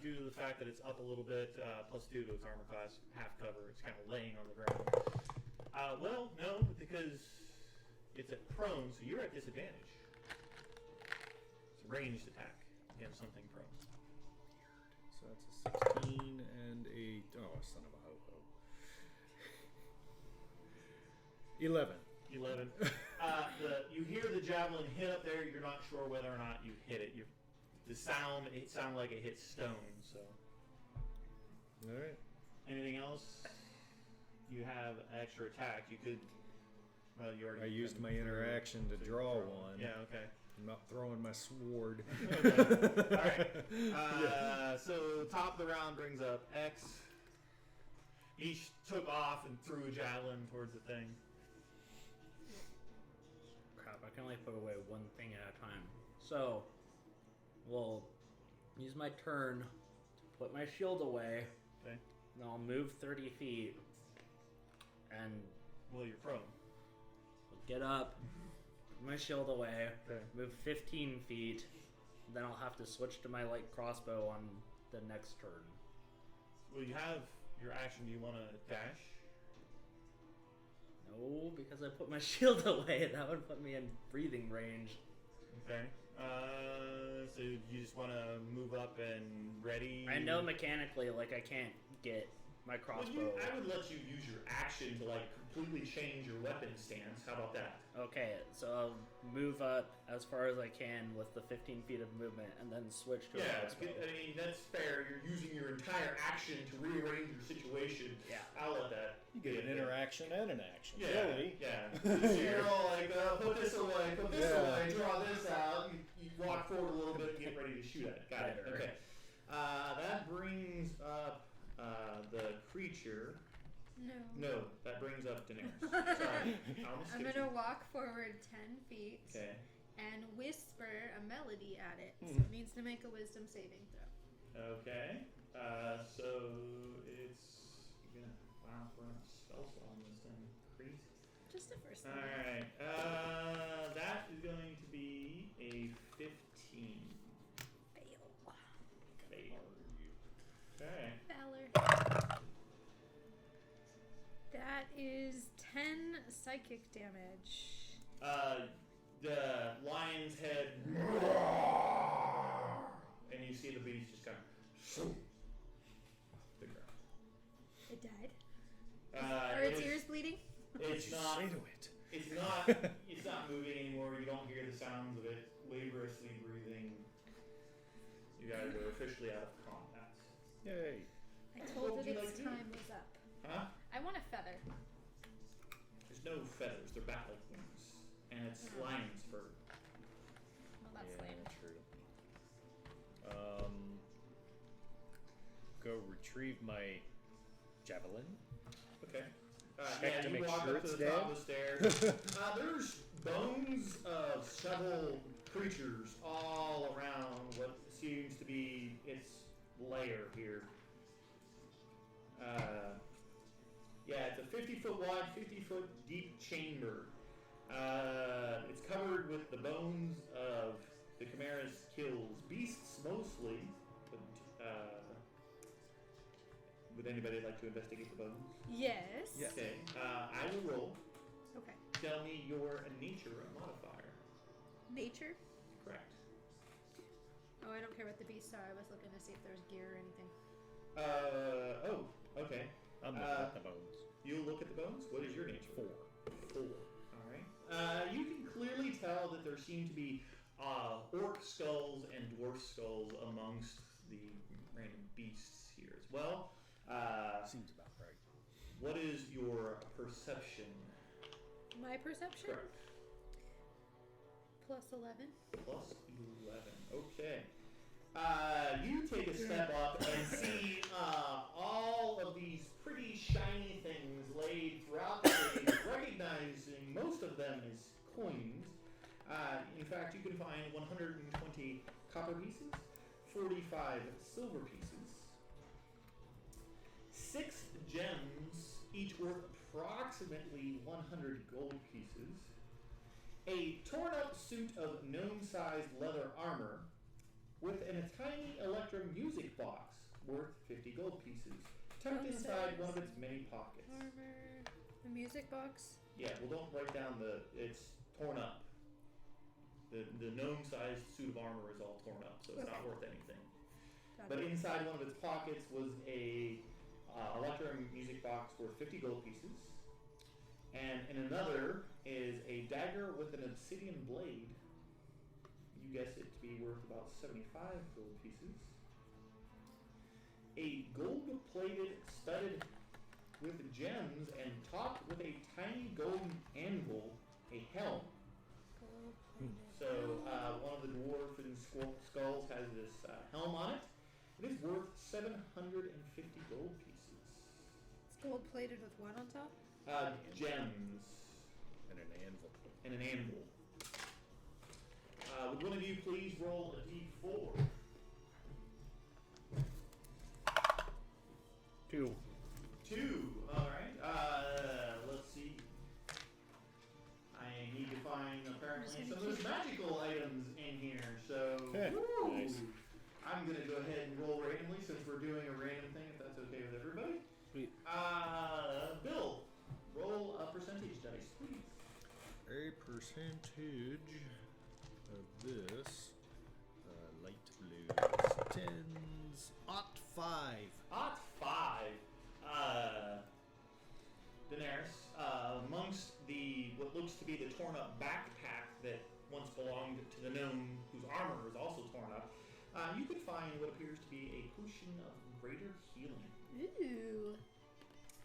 due to the fact that it's up a little bit, +2 to its armor class, half cover. It's kind of laying on the ground. Well, no, because it's at prone, so you're at disadvantage. It's a ranged attack against something prone. So that's a 16 and a. Oh, son of a ho-ho. 11. 11. You hear the javelin hit up there. You're not sure whether or not you hit it. It sounded like it hit stone. So, All right. anything else? You have extra attack. You could. Well, you already. I used my interaction to draw one. Yeah. Okay. I'm not throwing my sword. Okay. All right. So top of the round brings up X. He took off and threw a javelin towards the thing. Crap, I can only put away one thing at a time. So, we'll use my turn to put my shield away. Okay. And I'll move 30 feet. And Well, you're prone. get up, put my shield away, Okay. move 15 feet. Then I'll have to switch to my light crossbow on the next turn. Well, you have your action. Do you want to dash? No, because I put my shield away. That would put me in breathing range. Okay. So you just want to move up and ready? I know mechanically, like, I can't get my crossbow. I would let you use your action to like completely change your weapon stance. How about that? Okay, so I'll move up as far as I can with the 15 feet of movement and then switch to a Yeah, crossbow. I mean that's fair. You're using your entire action to rearrange your situation. Yeah. I'll let that. You get an interaction and an action. Yeah, Really? yeah. So you're all like, put this away, put this Yeah. away, draw this out. You walk forward a little bit and get ready to shoot at it. Got it. Better. Okay. That brings up the creature. No, that brings up Daenerys. Sorry. I'm gonna walk forward 10 feet Okay. and whisper a melody at it. So it needs to make a wisdom saving throw. Okay. So it's wow, we're on spell on this thing. Crazy. Just the first All one. right. That is going to be a 15. Fail. Fail. Okay. Valor. That is 10 psychic damage. The lion's head, and you see the beast just kind of the ground. It died. Uh, Are its it's- ears bleeding? It's not. Say to it. It's not. It's not moving anymore. You don't hear the sounds of it laboriously breathing. You guys are officially out of combat. Yay. I What told would it you its like to do? time was up. Huh? I want a feather. There's no feathers. They're bat-like wings, and it's Oh. lion's fur. Well, that's Yeah, lame. true. Go retrieve my javelin. Okay. Check to you make walk sure up to it's the top dead. of the stairs. There's bones of several creatures all around what seems to be its lair here. Yeah, it's a 50-foot wide, 50-foot deep chamber. It's covered with the bones of the Chimera's mostly, but would anybody like to investigate the bones? Yes. Yes. Okay, I will roll. Okay. Tell me your nature modifier. Nature. Correct. Oh, I don't care what the beasts are. I was looking to see if there's gear or anything. Oh, okay. I'm looking at the bones. You'll look at the bones. What is your nature? 4. 4. All right. You can clearly tell that there seem to be orc skulls and dwarf skulls amongst the random beasts here as well. Seems about right. What is your perception? My perception? Correct. Plus 11. Plus 11. Okay. You take a step up and see all of these pretty shiny things laid throughout the cave, recognizing most of them as coins. In fact, you can find 120 copper pieces, 45 silver pieces, 6 gems, each worth approximately 100 gold pieces, a torn-up suit of gnome-sized leather armor, with a tiny electro music box worth 50 gold pieces, tucked inside one of its many pockets. Armor. The music box. Yeah, well, don't write down it's torn up. The gnome-sized suit of armor is all torn up, so it's not worth anything. But inside one of its pockets was a electro music box worth 50 gold pieces, and in another is a dagger with an obsidian blade. You guess it to be worth about 75 gold pieces. A gold-plated, studded with gems and topped with a tiny golden anvil, a helm. So one of the dwarven skulls has this helm on it. It is worth 750 gold pieces. It's gold plated with what on top? Gems. And an anvil. And an anvil. Would one of you please roll a d4? 2. 2. Alright. Let's see. I need to find apparently some of those magical items in here. So, woo! Nice. I'm going to go ahead and roll randomly since we're doing a random thing, if that's okay with everybody. Sweet. Bill, roll a percentage dice, please. A percentage of this light blue 10s, 5. Ot 5. Daenerys, amongst what looks to be the torn up backpack that once belonged to the gnome whose armor is also torn up, you can find what appears to be a potion of greater healing. Ooh.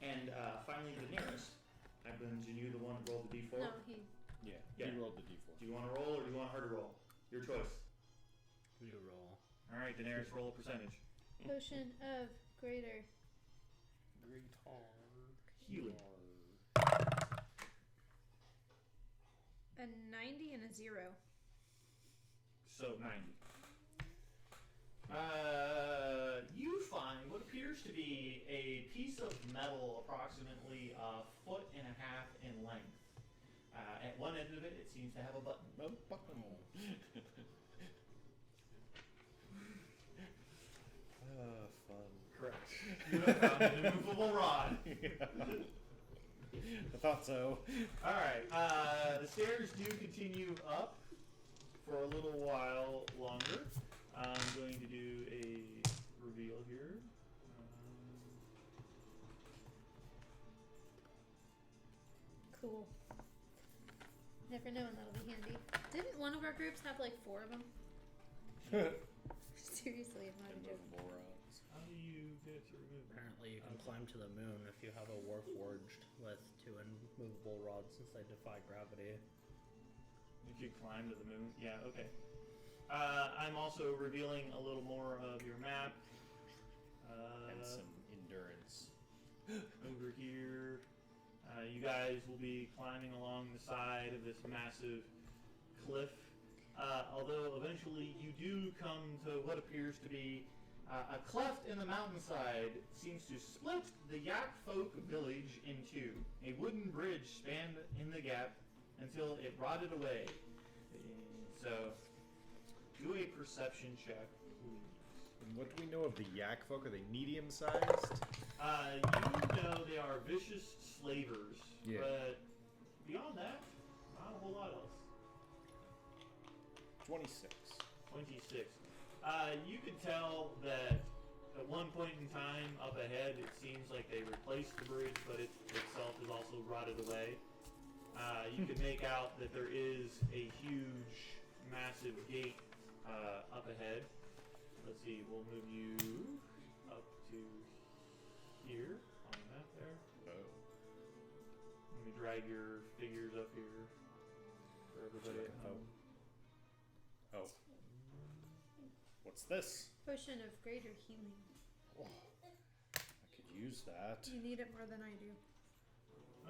And finally, Daenerys, I believe you the one to roll the d4. No, he. Yeah, Yeah. you rolled the d4. Do you want to roll or do you want her to roll? Your choice. You roll. All right, Daenerys, roll a percentage. Potion of greater. Healing. A 90 and a 0. So 90. You find what appears to be a piece of metal approximately a foot and a half in length. At one end of it, it seems to have a button. No button. Fun. Correct. You have found an immovable rod. I thought so. All right. The stairs do continue up for a little while longer. I'm going to do a reveal here. Cool. Never known, that'll be handy. Didn't one of our groups have like 4 of them? Seriously, I'm not even joking. Morons. How do you get to remove them? Apparently, you can climb to the moon if you have a warforged with 2 immovable rods since they defy gravity. If you climb to the moon? Yeah, okay. I'm also revealing a little more of your map. And some endurance. Over here. You guys will be climbing along the side of this massive cliff. Although eventually you do come to what appears to be a cleft in the mountainside seems to split the Yak folk village in 2. A wooden bridge spanned in the gap until it rotted away. So Do a perception check, please. And what do we know of the yak folk? Are they medium-sized? You know they are vicious slavers, Yeah. but beyond that, not a whole lot else. 26. 26. You can tell that at one point in time up ahead, it seems like they replaced the bridge, but it itself is also rotted away. You can make out that there is a huge, massive gate up ahead. Let's see, we'll move you up to here on the map there. Oh. Let me drag your figures up here for everybody at home. Oh. What's this? Potion of greater healing. Oh, I could use that. You need it more than I do.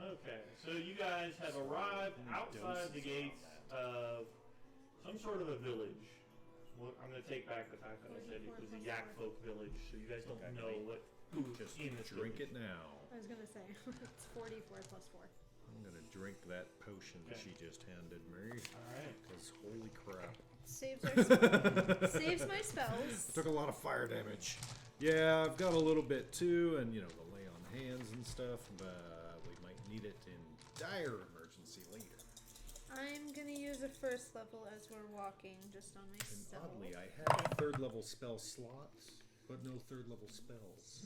Okay, so you guys have arrived outside the gates of some sort of a village. Well, I'm going to take back the fact that I said it was a yak folk village, so you guys don't Okay. know what who's Just in this drink village. it now. I was gonna say it's 44 plus 4. I'm gonna drink that potion Okay. she just handed me. Alright. Because holy crap. Saves our saves my spells. I took a lot of fire damage. Yeah, I've got a little bit too, and you know, the lay on hands and stuff, but we might need it in dire emergency later. I'm gonna use a first level as we're walking, just on And myself. oddly, I had third level spell slots, but no third level spells.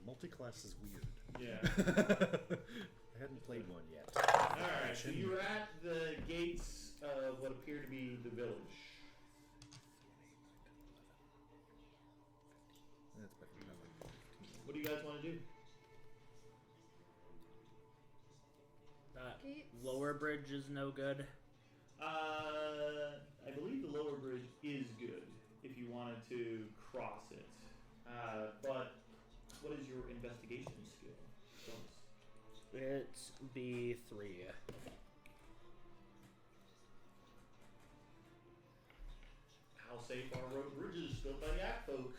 Multi-class is weird. Yeah. I hadn't played one yet. Alright, so you're at the gates of what appear to be the village. That's better than nothing. What do you guys want to do? That Gates. lower bridge is no good. I believe the lower bridge is good if you wanted to cross it. But what is your investigation skill? Bonus? It's B3. How safe are road bridges built by yak folk?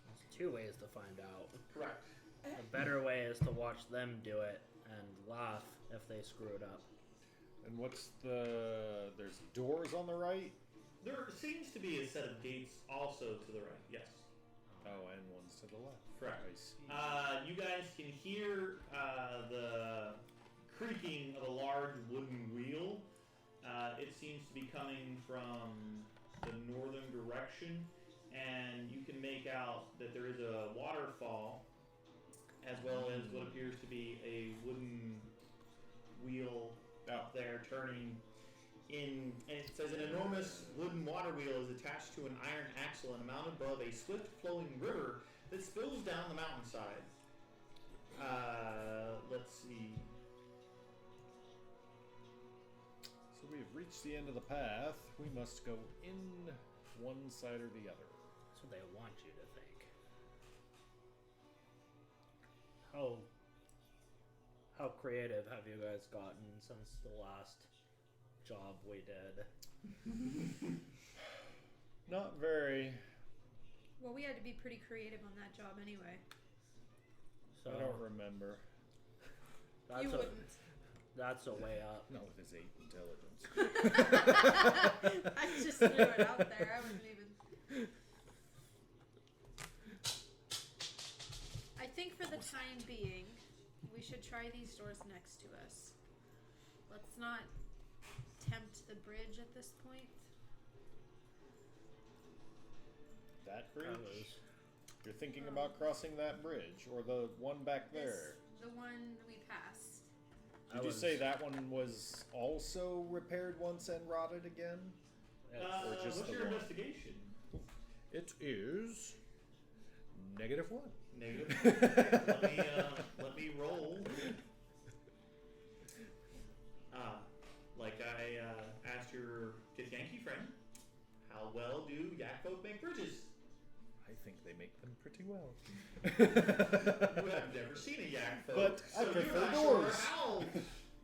There's 2 ways to find out. Correct. The better way is to watch them do it and laugh if they screw it up. And what's the... There's doors on the right? There seems to be a set of gates also to the right, yes. Oh, and one's to the left. Correct. I see. You guys can hear the creaking of a large wooden wheel. It seems to be coming from the northern direction, and you can make out that there is a waterfall, as well as what appears to be a wooden wheel up there turning in, and it says an enormous wooden water wheel is attached to an iron axle and mounted above a swift flowing river that spills down the mountainside. Let's see. So we have reached the end of the path. We must go in one side or the other. That's what they want you to think. How creative have you guys gotten since the last job we did? Not very. Well, we had to be pretty creative on that job anyway. So I don't remember. that's You a wouldn't. that's a way up. Not with his 8 intelligence. I just threw it out there. I wasn't even. I think for the time being, we should try these doors next to us. Let's not tempt the bridge at this point. That bridge? That was- You're thinking about crossing that bridge, or the one back there? The one we passed. I Did you was- say that one was also repaired once and rotted again? it's- Or just What's the your one? investigation? It is -1. Negative. Let me roll. Like I asked your Githyanki friend, how well do yak folk make bridges? I think they make them pretty well. You have never seen a yak folk, But I so prefer you're not doors. sure how.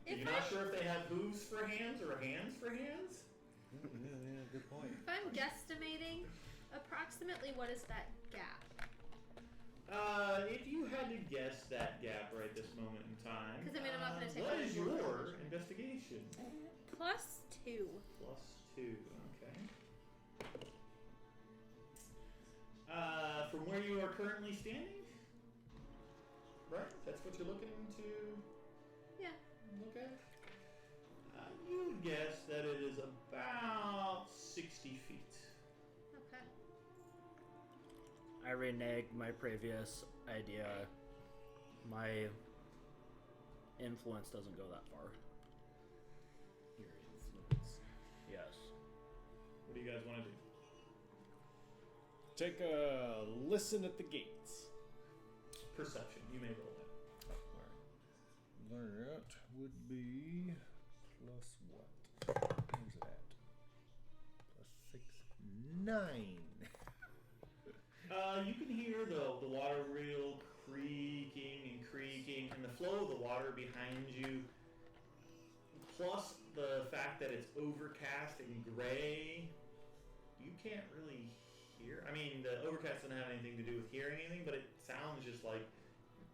If You're not sure if they have hooves for hands or hands for hands? Yeah, good point. If I'm guesstimating, approximately what is that gap? If you had to guess that gap right this moment in time, 'Cause, I mean, I'm not gonna take what one is of yours. your investigation? +2. +2. 2. Okay. From where you are currently standing? Right? That's what you're looking to Yeah. look at? You would guess that it is about 60 feet. Okay. I renege my previous idea. My influence doesn't go that far. Your influence. Yes. What do you guys want to do? Take a listen at the gates. Perception. You may roll that. That would be plus what? Where's it at? Plus 6, 9. You can hear the water wheel creaking, and the flow of the water behind you, plus the fact that it's overcast and gray, you can't really hear. I mean, the overcast doesn't have anything to do with hearing anything, but it sounds just like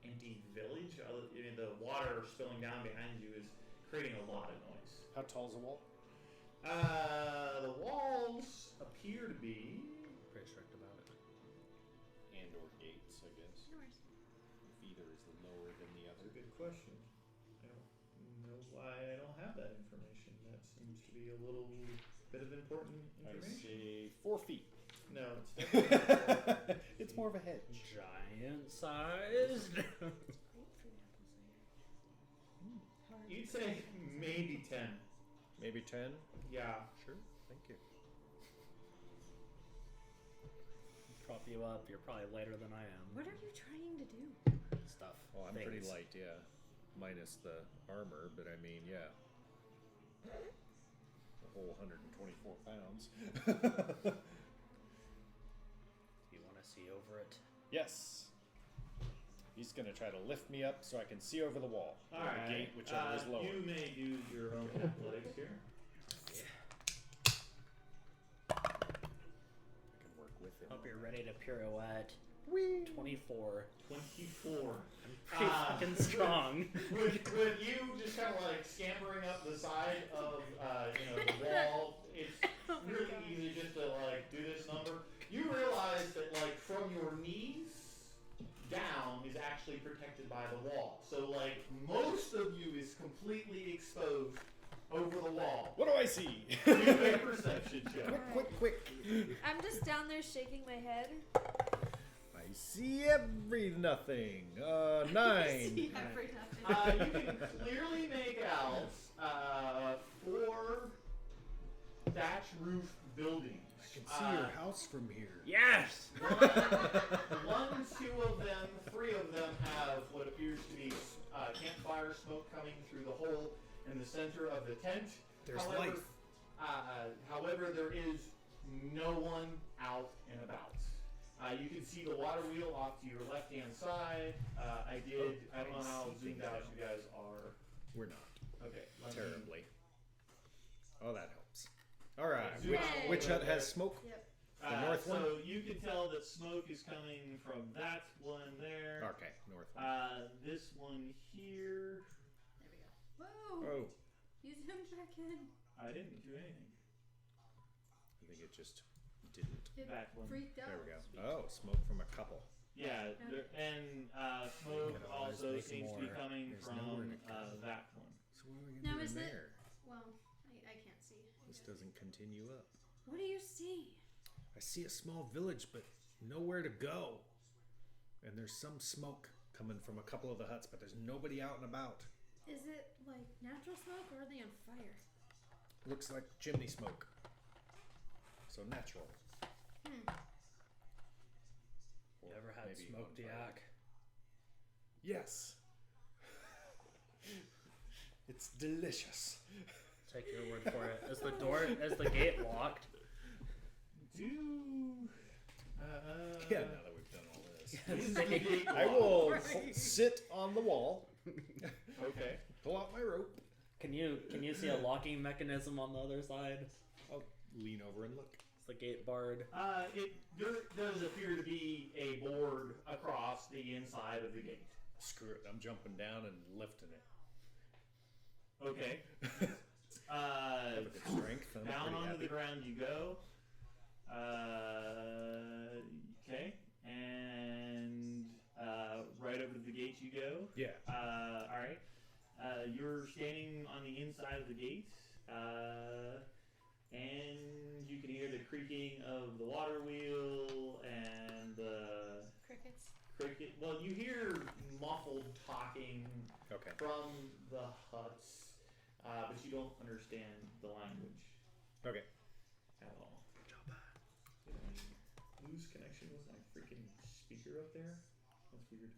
an empty village. I mean, the water spilling down behind you is creating a lot of noise. How tall's the wall? The walls appear to be... Pretty strict about it. And or gates, I guess. No worries. If either is lower than the That's other. a good question. I don't know why I don't have that information. That seems to be a little bit of important I information. say 4 feet. No, it's definitely It's more of a hedge. Giant sized. Grapefruit apple cider. Hard. You'd say maybe 10. Maybe 10? Yeah. Sure. Thank you. Prop you up. You're probably lighter than I am. What are you trying to do? Stuff. Oh, I'm pretty Things. light, yeah. Minus the armor, but I mean, yeah. A whole 124 pounds. You want to see over it? Yes. He's gonna try to lift me up so I can see over the wall. All Or right. the gate, whichever is lower. You may use your own athletics here. I can work with him. Hope you're ready to pirouette. 24. 24. Pretty fucking strong. With you just kind of like scampering up the side of the wall, it's really easy just to like do this number. You realize that like from your knees down is actually protected by the wall. So like most of you is completely exposed over the wall. What do I see? Do a perception check. Quick. I'm just down there shaking my head. I see every nothing. 9. See every nothing. You can clearly make out 4 thatch roof buildings. I can see your house from here. Yes! 1, 2 of them, 3 of them have what appears to be campfire smoke coming through the hole in the center of the tent. There's however, life. However, there is no one out and about. You can see the water wheel off to your left-hand side. I don't know how zoomed out you guys are. We're not. Okay. let me- Terribly. Oh, that helps. All right. Zoom Which, out a which little hut bit. has smoke? Yep. The north one? So you can tell that smoke is coming from that one there. Okay, north one. This one here. There we go. Whoa! Oh, You zoomed back in. I didn't do anything. I think it just didn't. It Back one. freaked out. There we go. Oh, smoke from a couple. Yeah, and smoke could always also make seems to be more. coming There's nowhere from to go. that one. So what are we Now gonna is do in it- there? Well, I can't see. This doesn't continue up. What do you see? I see a small village, but nowhere to go. And there's some smoke coming from a couple of the huts, but there's nobody out and about. Is it like natural smoke or are they on fire? Looks like chimney smoke. So natural. You ever had Maybe smoked on fire. yak? Yes. It's delicious. Take your word for it. Is the gate locked? Yeah, now that we've done all this. Is the gate I locked? will Right. sit on the wall, Okay. pull out my rope. Can you see a locking mechanism on the other side? I'll lean over and look. Is the gate barred? There does appear to be a board across the inside of the gate. Screw it, I'm jumping down and lifting it. Okay. I have a good strength, huh? down pretty onto happy. the ground you go. Okay, and right over to the gate you go. Yeah. All right. You're standing on the inside of the gate, and you can hear the creaking of the water wheel and the Crickets. cricket. Well, you hear muffled talking Okay. from the huts, but you don't understand the language Okay. at all. Did I lose connection with my freaking speaker up there? That's weird.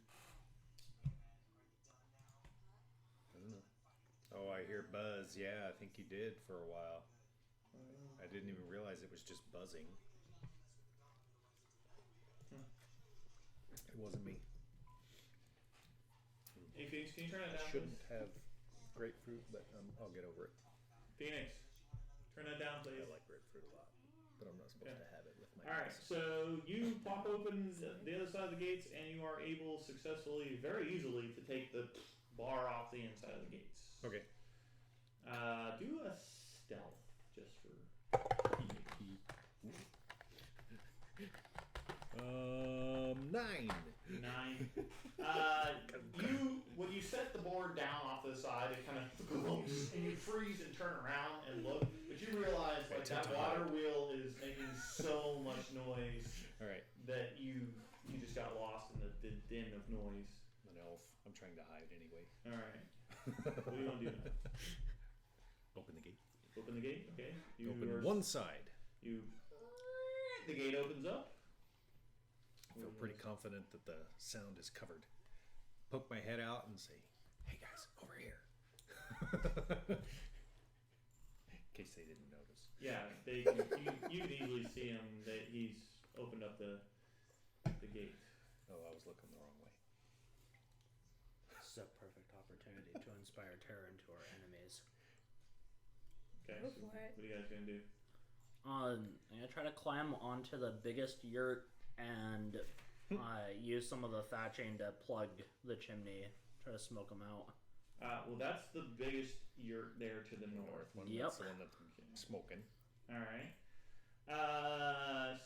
I don't know. Oh, I hear buzz. Yeah, I think you did for a while. I didn't even realize it was just buzzing. It wasn't me. Hey Phoenix, can you turn that I down, shouldn't please? have grapefruit, but I'll get over it. Phoenix, turn that down, please. I like grapefruit a lot, but I'm not supposed to have it with my. Alright, so you pop open the other side of the gates, and you are able successfully, very easily, to take the bar off the inside of the gates. Okay. Do a stealth, just for... 9. 9. When you set the board down off to the side, it kind of glumps, and you freeze and turn around and look, but you realize like that water wheel is making so much noise All right. that you just got lost in the din of noise. I'm an elf. I'm trying to hide anyway. All right, what do you want to do now? Open the gate. Open the gate. Okay. You Open are- one side. The gate opens up. I feel pretty confident that the sound is covered. Poke my head out and say, "Hey guys, over here." In case they didn't notice. Yeah, you can easily see him. That he's opened up the gate. Oh, I was looking the wrong way. This is a perfect opportunity to inspire terror into our enemies. Okay. Go So for it. what are you guys gonna do? I'm gonna try to climb onto the biggest yurt and use some of the thatching to plug the chimney. Try to smoke them out. Well, that's the biggest yurt there to the north. One. Yep. That's the one that's smoking. All right.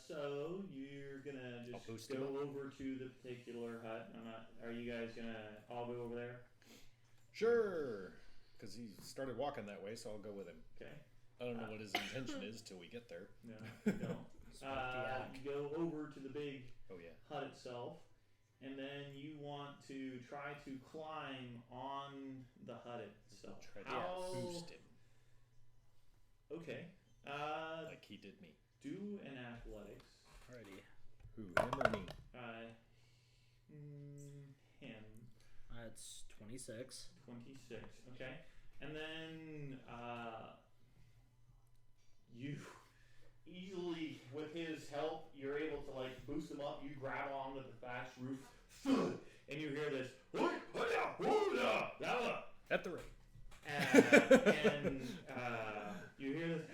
So you're gonna I'll just boost go him up. over to the particular hut. Are you guys gonna all go over there? Sure. Because he started walking that way, so I'll go with him. Okay. I don't know what his intention is till we get there. No, you don't. Smoke the yak. You go over to the big Oh yeah. hut itself, and then you want to try to climb on the hut itself. Try to How? boost him Okay. like he did me. Do an athletics. Alrighty. Who, him or me? Him. That's 26. 26. Okay. And then you easily, with his help, you're able to like boost him up. You grab onto the thatched roof, and you hear this. At the rate. And you hear this.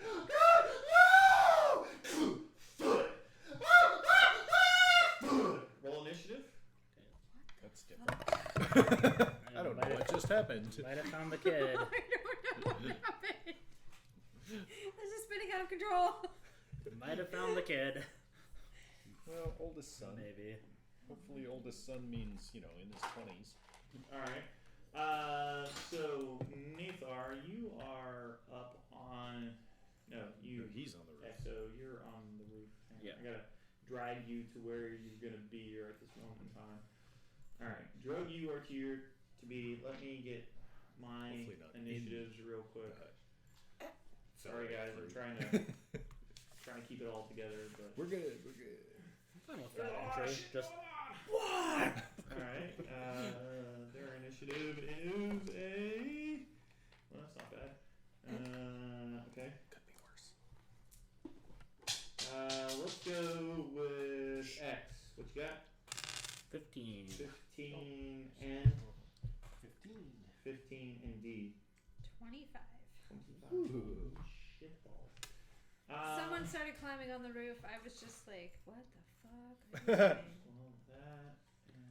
Roll initiative. That's different. I don't know what just happened. Might have found the kid. I don't know what happened. This is spinning out of control. Might have found the kid. Well, oldest son. Maybe. Hopefully oldest son means, in his 20s. Alright. So, Nathar, you are up on... No, you... He's on the Yeah, roof. so you're on the roof. Yeah. I gotta drag you to where you're gonna be here at this moment in time. Alright, drug you are here to be... Let me get my Hopefully not in initiatives real quick. Sorry guys, I'm trying to keep it all together, but... We're good. We're good. Fine with that entry. Just Alright, their initiative is a... Well, that's not bad. Okay. Could be worse. Let's go with X. What you got? 15. 15 and... 15 and D. 25. 25. Shitball. Someone started climbing on the roof. I was just like, what the fuck are you doing? Well, that and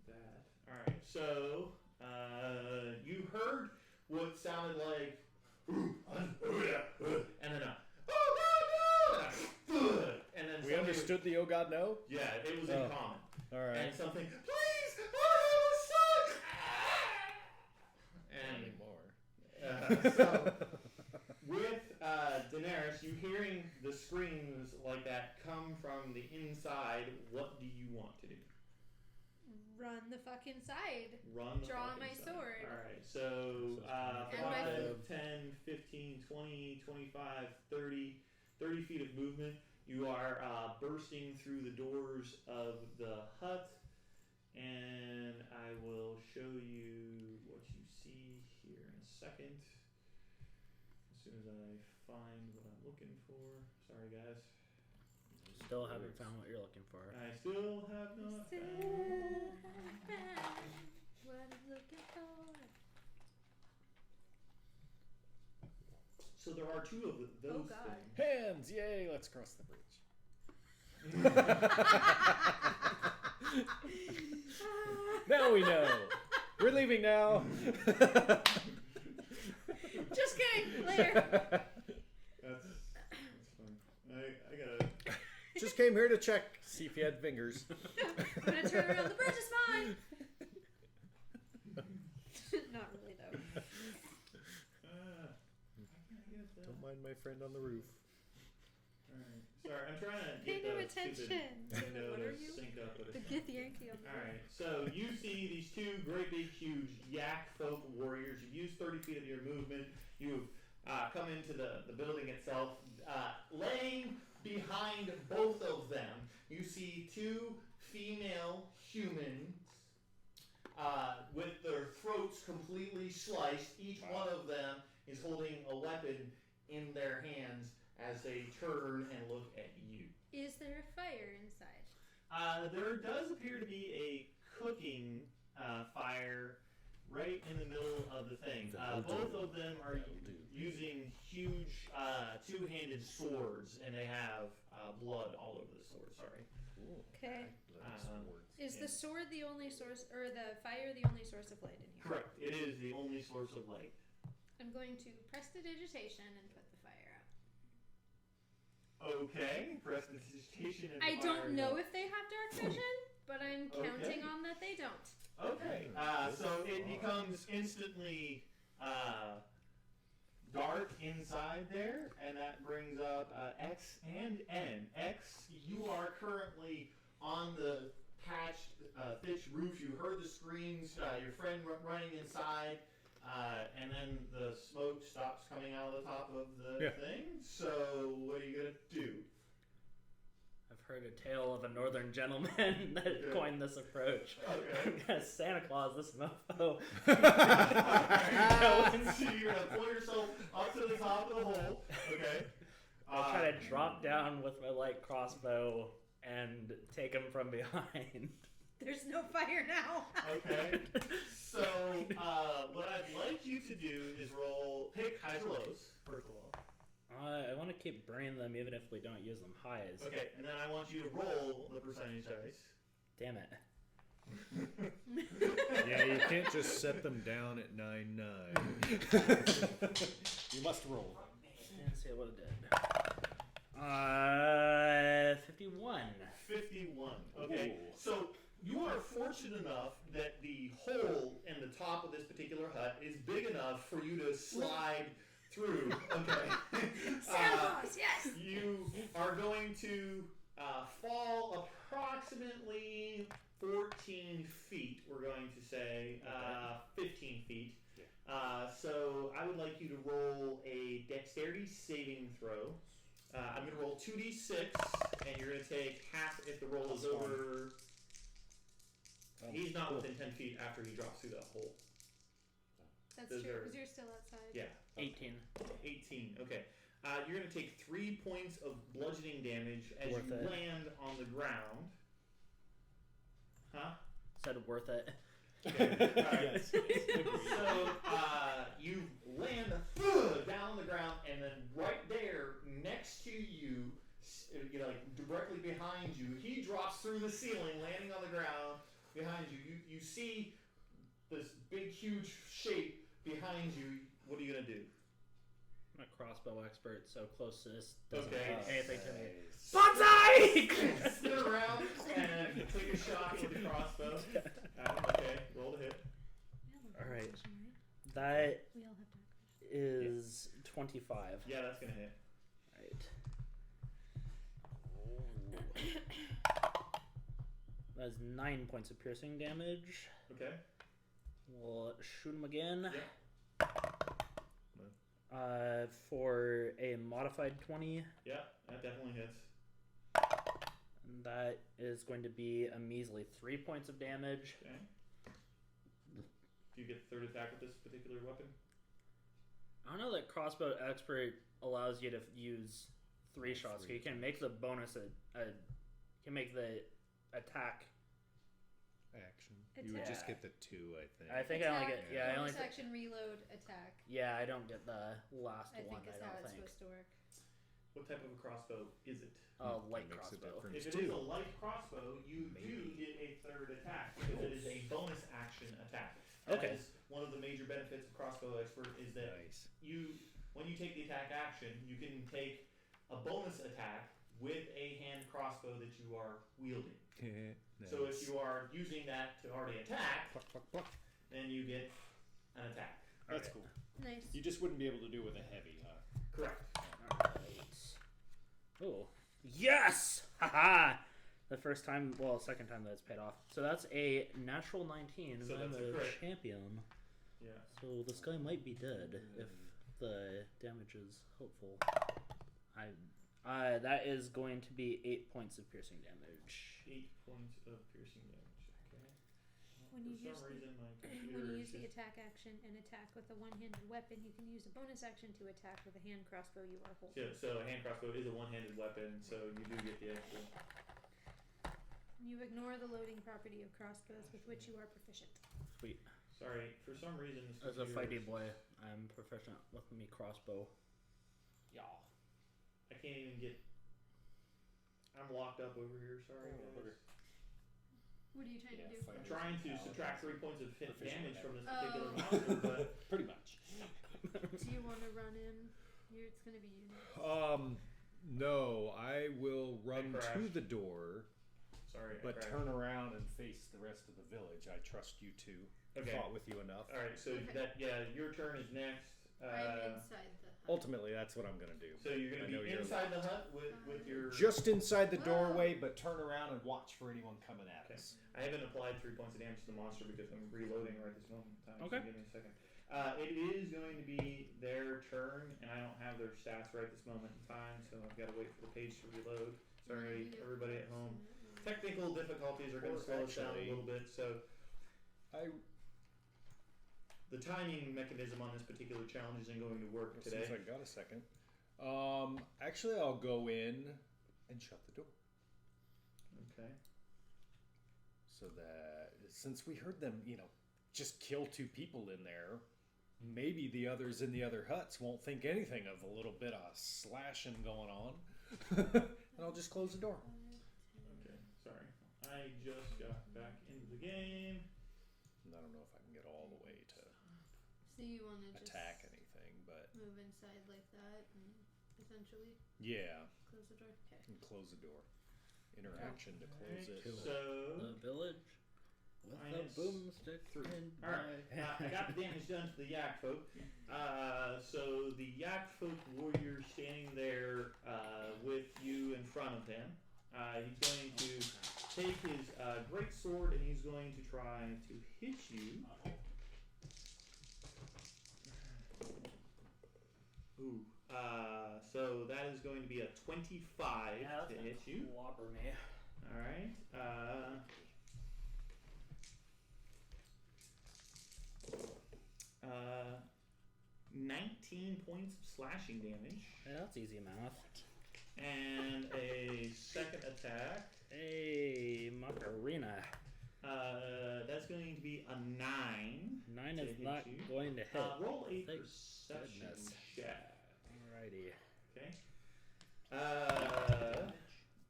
that. Alright, so, you heard what sounded like... should the oh god know? Yeah, it was Oh. in common. All right. And something, please, I have a son! And so, with Daenerys, you hearing the screams like that come from the inside, what do you want to do? Run the fuck inside. Run the Draw fuck my inside. sword. Alright, so And my 5, 10, 15, 20, 25, 30 feet of movement. You are bursting through the doors of the hut, and I will show you what you see here in a second. As soon as I find what I'm looking for. Sorry, guys. Still haven't found what you're looking for. I still have not Still found. haven't found what I'm looking for. So there are two of those Oh, God. things. Hands! Yay! Let's cross the bridge. Now we know. We're leaving now. Just kidding. Later. That's fun. I gotta. Just came here to check, see if you had fingers. I'm gonna turn around. The bridge is fine. Not really though. How can I get that? Don't mind my friend on the roof. Alright. Sorry, I'm trying to Pay get no the attention. stupid window What to are you? sync up with The it. Gith Yankee on the Alright, so you see these two great big huge yak folk warriors. You've used 30 feet of your movement. You've come into the building itself. Laying behind both of them, you see two female humans with their throats completely sliced. Each one of them is holding a weapon in their hands as they turn and look at you. Is there a fire inside? There does appear to be a cooking fire right in the middle of the thing. Both of them are using huge two-handed swords, and they have blood all over the sword. Sorry. Okay. Is Yeah. the sword the only source, or the fire the only source of light in here? Correct. It is the only source of light. I'm going to prestidigitation and put the fire out. Okay. Prestidigitation and I fire don't know out. if they have dark vision, but I'm counting on that they don't. Okay. So it becomes instantly dark inside there, and that brings up X and N. X, you are currently on the patched, pitched roof. You heard the screams, your friend running inside, and then the smoke stops coming out of the top of the thing. So what are you going to do? I've heard a tale of a northern gentleman that coined this approach. Okay. Santa Claus, this mofo. Alright, so you're going to pull yourself up to the top of the hole. Okay. I'll try to drop down with my light crossbow and take him from behind. There's no fire now. Okay. So, what I'd like you to do is pick highs or lows, first of all. I want to keep burning them even if we don't use them highs. Okay, and then I want you to roll the percentage dice. Damn it. Yeah, you can't just set them down at 9-9. You must roll. Let's see what it did. 51. 51. Okay. Ooh. So, you are fortunate enough that the hole in the top of this particular hut is big enough for you to slide through. Okay. Santa Claus, yes. You are going to fall approximately 14 feet, we're going to say, 15 feet. So I would like you to roll a dexterity saving throw. I'm going to roll 2d6, and you're going to take half if the roll is over. He's not within 10 feet after he drops through that hole. That's Those true, are- because you're still outside. Yeah. 18. 18. Okay. You're going to take 3 points of bludgeoning damage as Worth you it. land on the ground. Huh? Said worth it. Okay. Alright. So you land down on the ground, and then right there next to you, like directly behind you, he drops through the ceiling, landing on the ground behind you. You see this big, huge shape behind you. What are you gonna do? I'm a crossbow expert, so close to this doesn't Okay. mean anything to me. Nice. Bonsai! Spin around and take a shot with the crossbow. Okay, roll to hit. We all have All right. action, right? That We all have to action. is 25. Yeah, that's gonna hit. Right. That's 9 points of piercing damage. Okay. We'll shoot him again. Yeah. For a modified 20. Yeah, that definitely hits. And that is going to be a measly 3 points of damage. Okay. Do you get the third attack with this particular weapon? I don't know that crossbow expert allows you to use 3 shots. You can make the bonus you can make the attack. Action. You would just get the 2, I think. I think I only get I only bonus action reload attack. yeah, I don't get the last I one. think is I how don't it's think. supposed to work. What type of a crossbow is it? Light That makes a crossbow. difference. If it is a light crossbow, you do get a third attack because it is a bonus action attack. That Okay. is one of the major benefits of crossbow expert is that Nice. when you take the attack action, you can take a bonus attack with a hand crossbow that you are wielding. Nice. So if you are using that to already attack, Pluck, pluck, pluck. then you get an attack. That's Okay. cool. Nice. You just wouldn't be able to do it with a heavy, huh? Correct. Alright. Oh. Yes! Haha! The second time that it's paid off. So that's a natural 19, and So I'm that's a a crit. champion. Yeah. So this guy might be dead if the damage is hopeful. That is going to be 8 points of piercing damage. 8 points of piercing damage. Okay. When you For use some the- reason, my When computer you is use the just attack action and attack with a one-handed weapon, you can use a bonus action to attack with a hand crossbow you are holding. so a hand crossbow is a one-handed weapon, so you do get the extra. You ignore the loading property of crossbows with which you are proficient. Sweet. Sorry, for some reason this As a computer fighty is- boy, I'm proficient with me crossbow. Y'all. I can't even get. I'm locked up over here. Sorry, Oh, guys. bugger. What are you trying Yeah, to do? fight. I'm trying to subtract 3 points of hit Proficient damage from this Oh. particular monster, but Pretty much. Do you want to run in? It's going to be you next. No, I will run to crashed. the door, sorry. I but crashed. turn around and face the rest of the village. I trust you two. Okay. Fought with you enough. All right, so Okay. your turn is next. I'm inside the hut. Ultimately, that's what I'm gonna do. So you're I gonna know be you're inside the hut with your. Just inside the Whoa. doorway, but turn around and watch for anyone coming at Okay. us. I haven't applied 3 points of damage to the monster because I'm reloading right this moment in time. Okay. So give me a second. It is going to be their turn, and I don't have their stats right this moment in time, so I've got to wait for the page to reload. Sorry, everybody at home. Technical difficulties are going Or to slow us down a actually- little bit, so I the timing mechanism on this particular challenge isn't going to work today. Since I got a second. Actually, I'll go in and shut the door Okay. so that since we heard them, just kill 2 people in there, maybe the others in the other huts won't think anything of a little bit of slashing going on, and I'll just close the door. Okay. Sorry. I just got back into the game. And I don't know if I can get all the way to So you want to just attack anything, but move inside like that and essentially yeah, close the door? Okay. and close the door. Interaction to close Alright, it. so The village with Minus the boomstick. 3. and Alright, my- I got the damage done to the yak folk. So the yak folk warrior standing there with you in front of him. He's going to take his great sword and he's going to try to hit you. Ooh. So that is going to be a 25 Yeah, that's to gonna hit you. clobber me. Alright. 19 points of slashing damage. Yeah, that's easy math. And a second attack. Hey, Macarena. That's going to be a 9. 9 to is hit not you. going to hit. Roll a Thank perception goodness. check. Alrighty. Okay.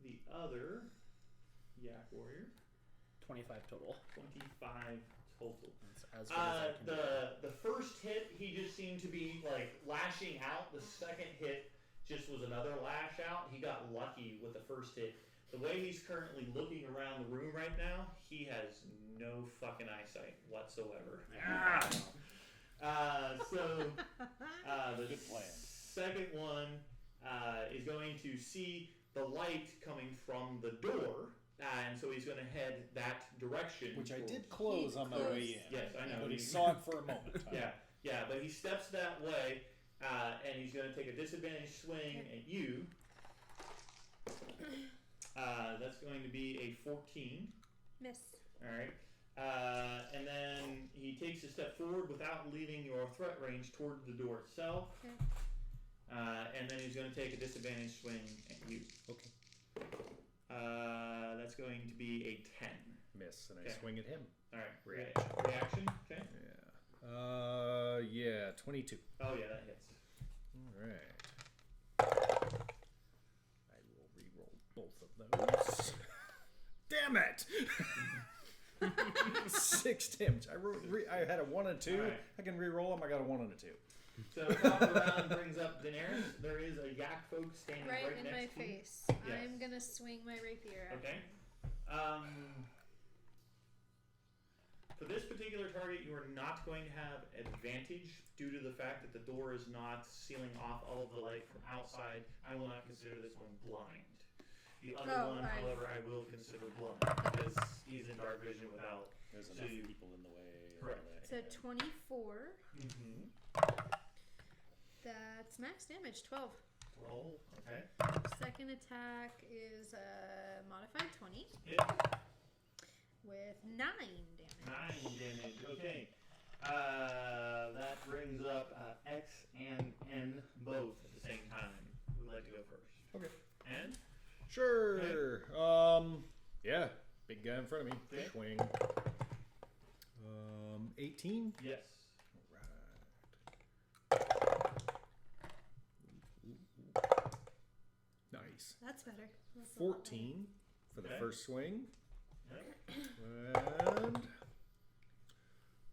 The other yak warrior. 25 total. 25 hopeful. That's as good as I can do. The first hit, he just seemed to be like lashing out. The second hit just was another lash out. He got lucky with the first hit. The way he's currently looking around the room right now, he has no fucking eyesight whatsoever. So the Good plan. second one is going to see the light coming from the door, and so he's going to head that direction. Which I towards- did close on my way in. Yes, I know. But he saw it for a moment. Yeah, but he steps that way, and he's going to take a disadvantage swing at you. That's going to be a 14. Miss. All right. And then he takes a step forward without leaving your threat range toward the door itself. Okay. And then he's going to take a disadvantage swing at you. Okay. That's going to be a 10. Miss, and I Okay. swing at him. All right. Reaction. Reaction. Okay. Yeah. 22. Oh yeah, that hits. All right. I will re-roll both of those. Damn it! 6 damage. I had a 1 and 2. All right. I can re-roll them. I got a 1 and a 2. So top of the round brings up Daenerys. There is a yak folk standing Right right in my next to you. face. Yes. I'm gonna swing my rapier at Okay. him. For this particular target, you are not going to have advantage due to the fact that the door is not sealing off all of the light from outside. I will not consider this one blind. The other one, however, I will consider blind because he's in dark vision without. There's So enough you- people in the way. Correct. So 24. Mm-hmm. That's max damage, 12. 12. Okay. Second attack is a modified 20 Hit. with 9 damage. 9 damage. Okay. That brings up X and N both at the same time. Who would like to go first? Okay. N? Sure. Yeah. Big guy in front of me. Okay. Swing. 18. Yes. Nice. That's better. That's a lot better. 14 for the Okay. first swing. Yep. And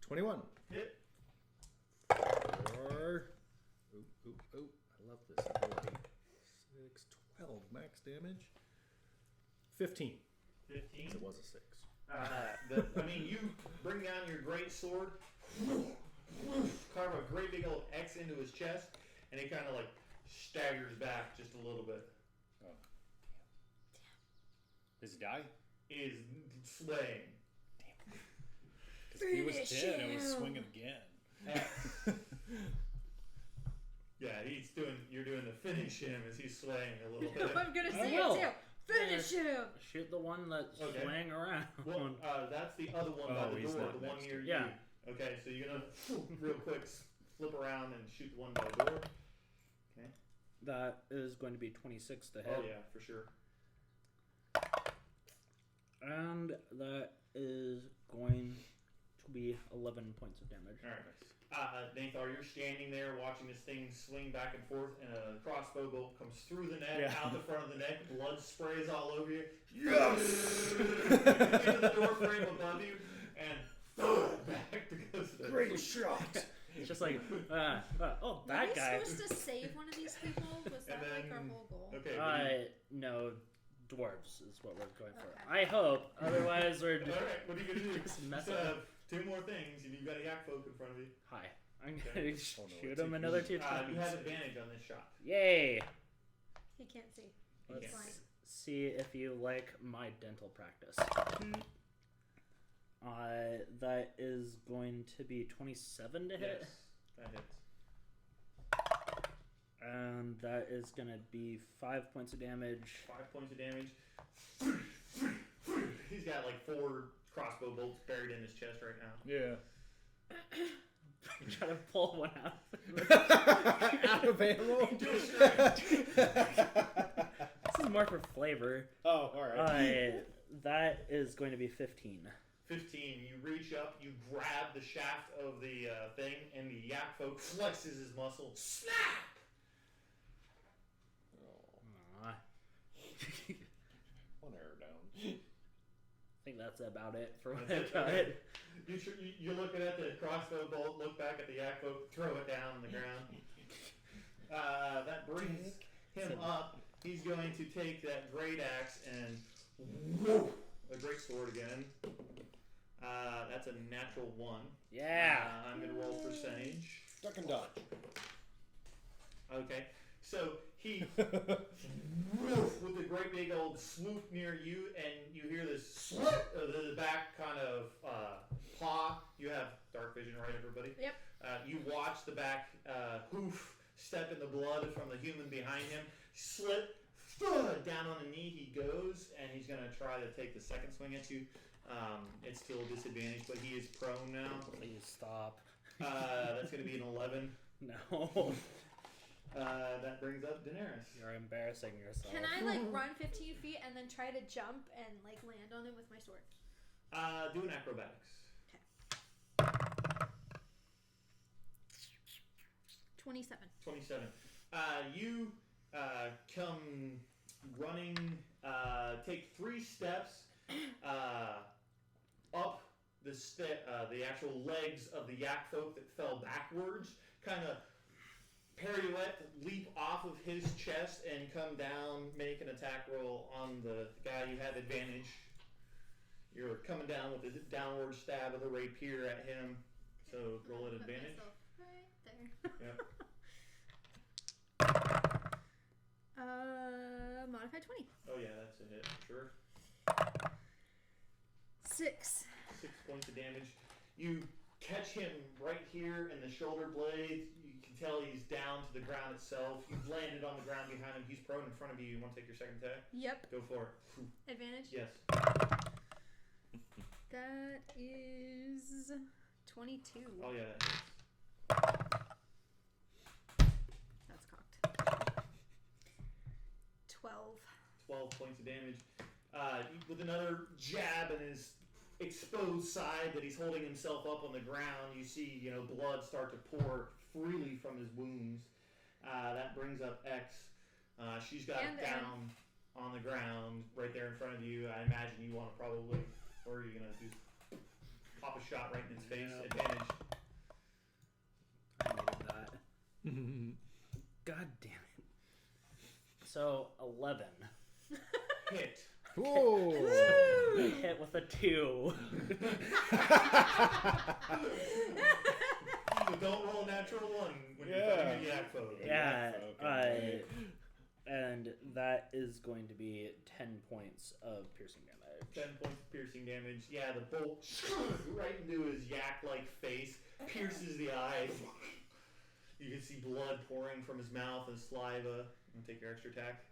21. Hit. For... Ooh. I love this ability. 6, 12 max damage. 15. 15. It was a 6. You bring down your great sword, carve a great big old X into his chest, and he kind of like staggers back just a little bit. Oh. Does he die? Is slaying. Because if he was Finish dead, I was him. swinging again. X. Yeah, you're doing the finish him as he's slaying a little bit. I'm gonna I say will. it too. Finish him. Shoot the one that's Okay. swaying around. Well, that's the other one by Oh, the he's door, not the one next near to you. Yeah. Okay, so you're gonna real quick flip around and shoot the one by the door. Okay. That is going to be 26 to hit. Oh yeah, for sure. And that is going to be 11 points of damage. All right. Nathar, you're standing there watching this thing swing back and forth, and a crossbow bolt comes through the neck, Yeah. out the front of the neck, blood sprays all over you. Yes! Into the door frame above you, and back because of the Great shot! It's just like, oh, Were that we guy. supposed to save one of these people? Was that like our then- whole goal? Okay. No, dwarves is what we're going for. Okay. I hope. Otherwise, we're All right. What are you gonna do? Just You mess still it have 2 more things, and you've got a yak folk in front of you. Hi. I'm Okay. gonna Oh, no, shoot it's him a another huge- 2 times. You have advantage on this shot. Yay! He can't see. Let's can't see. see if you like my dental practice. That is going to be 27 to hit. Yes, that hits. And that is going to be 5 points of damage. 5 points of damage. He's got like 4 crossbow bolts buried in his chest right now. Yeah. Try to pull one out. Out of ammo? This is more for flavor. Oh, alright. Uh, That is going to be 15. 15. You reach up, you grab the shaft of the thing, and the yak folk flexes his muscle. Snap! Aw. One arrow down. I think that's about it for what That's I it? got. Okay. You're looking at the crossbow bolt, look back at the yak boat, throw it down on the ground. That brings him up. He's going to take that great axe and whoop, a great sword again. That's a natural 1. Yeah. I'm going to roll percentage. Duck and dodge. Okay. So he woof, with a great big old swoop near you, and you hear this swoop of the back kind of paw. You have dark vision, right, everybody? Yep. You watch the back hoof step in the blood from the human behind him, slip down on a knee. He goes, and he's going to try to take the second swing at you. It's still a disadvantage, but he is prone now. Please stop. That's going to be an 11. No. That brings up Daenerys. You're embarrassing yourself. Can I run 15 feet and then try to jump and land on it with my sword? Do an acrobatics. 27. 27. You come running, take 3 steps up the actual legs of the yak folk that fell backwards, kind of pirouette, leap off of his chest and come down, make an attack roll on the guy. You have advantage. You're coming down with a downward stab of the rapier at him, so roll at Put advantage. myself right there. Yep. Modified 20. Oh yeah, that's a hit, sure. 6. 6 points of damage. You catch him right here in the shoulder blade. You can tell he's down to the ground itself. You've landed on the ground behind him. He's prone in front of you. You want to take your second attack? Yep. Go for it. Advantage? Yes. That is 22. Oh yeah. That's cocked. 12. 12 points of damage. With another jab in his exposed side that he's holding himself up on the ground, you see, blood start to pour freely from his wounds. That brings up X. She's got And down on the ground right there in front of you. I imagine you want to probably, or are you going to do pop a shot right in his face? Yeah. Advantage. I needed that. God damn it. So 11. Hit. Whoa! Hit with a 2. So don't roll a natural 1 when you're Yeah. fighting a yak folk. Yeah. Okay. And that is going to be 10 points of piercing damage. 10 points of piercing damage. Yeah, the bolt right into his yak-like face, pierces the eye. You can see blood pouring from his mouth and saliva. And take your extra attack.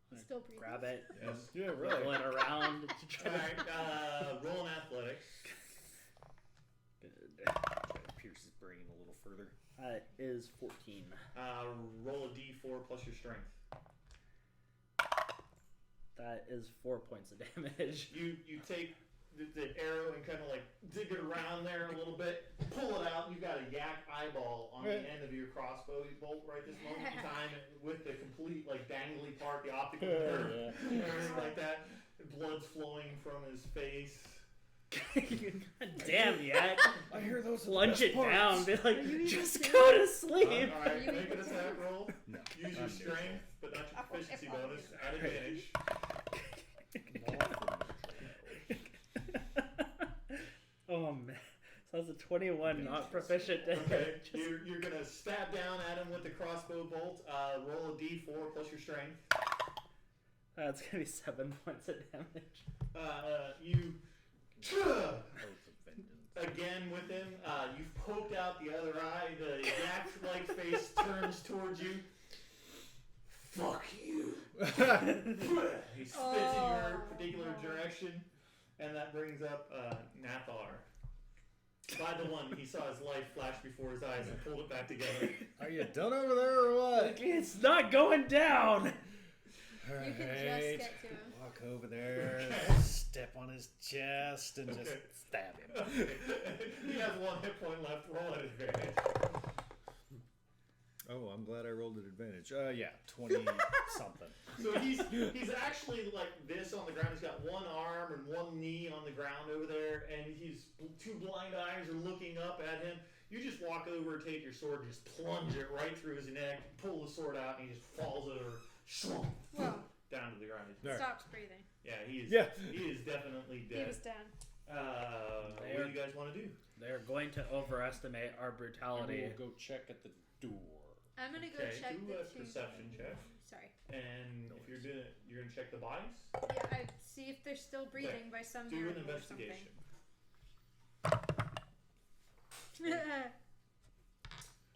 He's still breathing. Grab it. Yes. Yeah, Roll really. it around to try to Alright, roll an athletics. Good. Try to pierce his brain a little further. That is 14. Roll a d4 plus your strength. That is 4 points of damage. You take the arrow and kind of dig it around there a little bit, pull it out, you got a yak eyeball on the end of your crossbow bolt right this moment in time with the complete dangly part, the optical nerve, everything like that. Blood's flowing from his face. God damn, yak. I hear those. Plunge it down. Be like, you even just serious? go to sleep. Alright, you make an even attack roll. No, Use your I'm strength, but not your proficiency bonus. At advantage. Oh man. So that's a 21, not proficient damage. Okay, you're gonna stab down at him with the crossbow bolt. Roll a d4 plus your strength. That's gonna be 7 points of damage. You Oath of vengeance. again with him. You've poked out the other eye. The yak-like face turns towards you. Fuck you. He spits in your particular direction, and that brings up Nathar. By the one, he saw his life flash before his eyes and pulled it back together. Are you done over there or what? It's not going down. You can just Alright. get to him. Walk over there, Okay. step on his chest, and just Okay. stab him. He has 1 hit point left. Roll at advantage. Oh, I'm glad I rolled an advantage. Yeah, 20 something. So he's actually like this on the ground. He's got one arm and one knee on the ground over there, and his two blind eyes are looking up at him. You just walk over, take your sword, and just plunge it right through his neck, pull the sword out, and he just falls over, Whoa. down to the ground. Right. Stops breathing. Yeah, he is definitely He dead. was down. What do you guys want to do? They're going to overestimate our brutality. We'll go check at the door. I'm gonna go Okay, check do the a two. perception check, Sorry. and if you're gonna check the bodies. Yeah, I see if they're still breathing by some Do an miracle or investigation. something.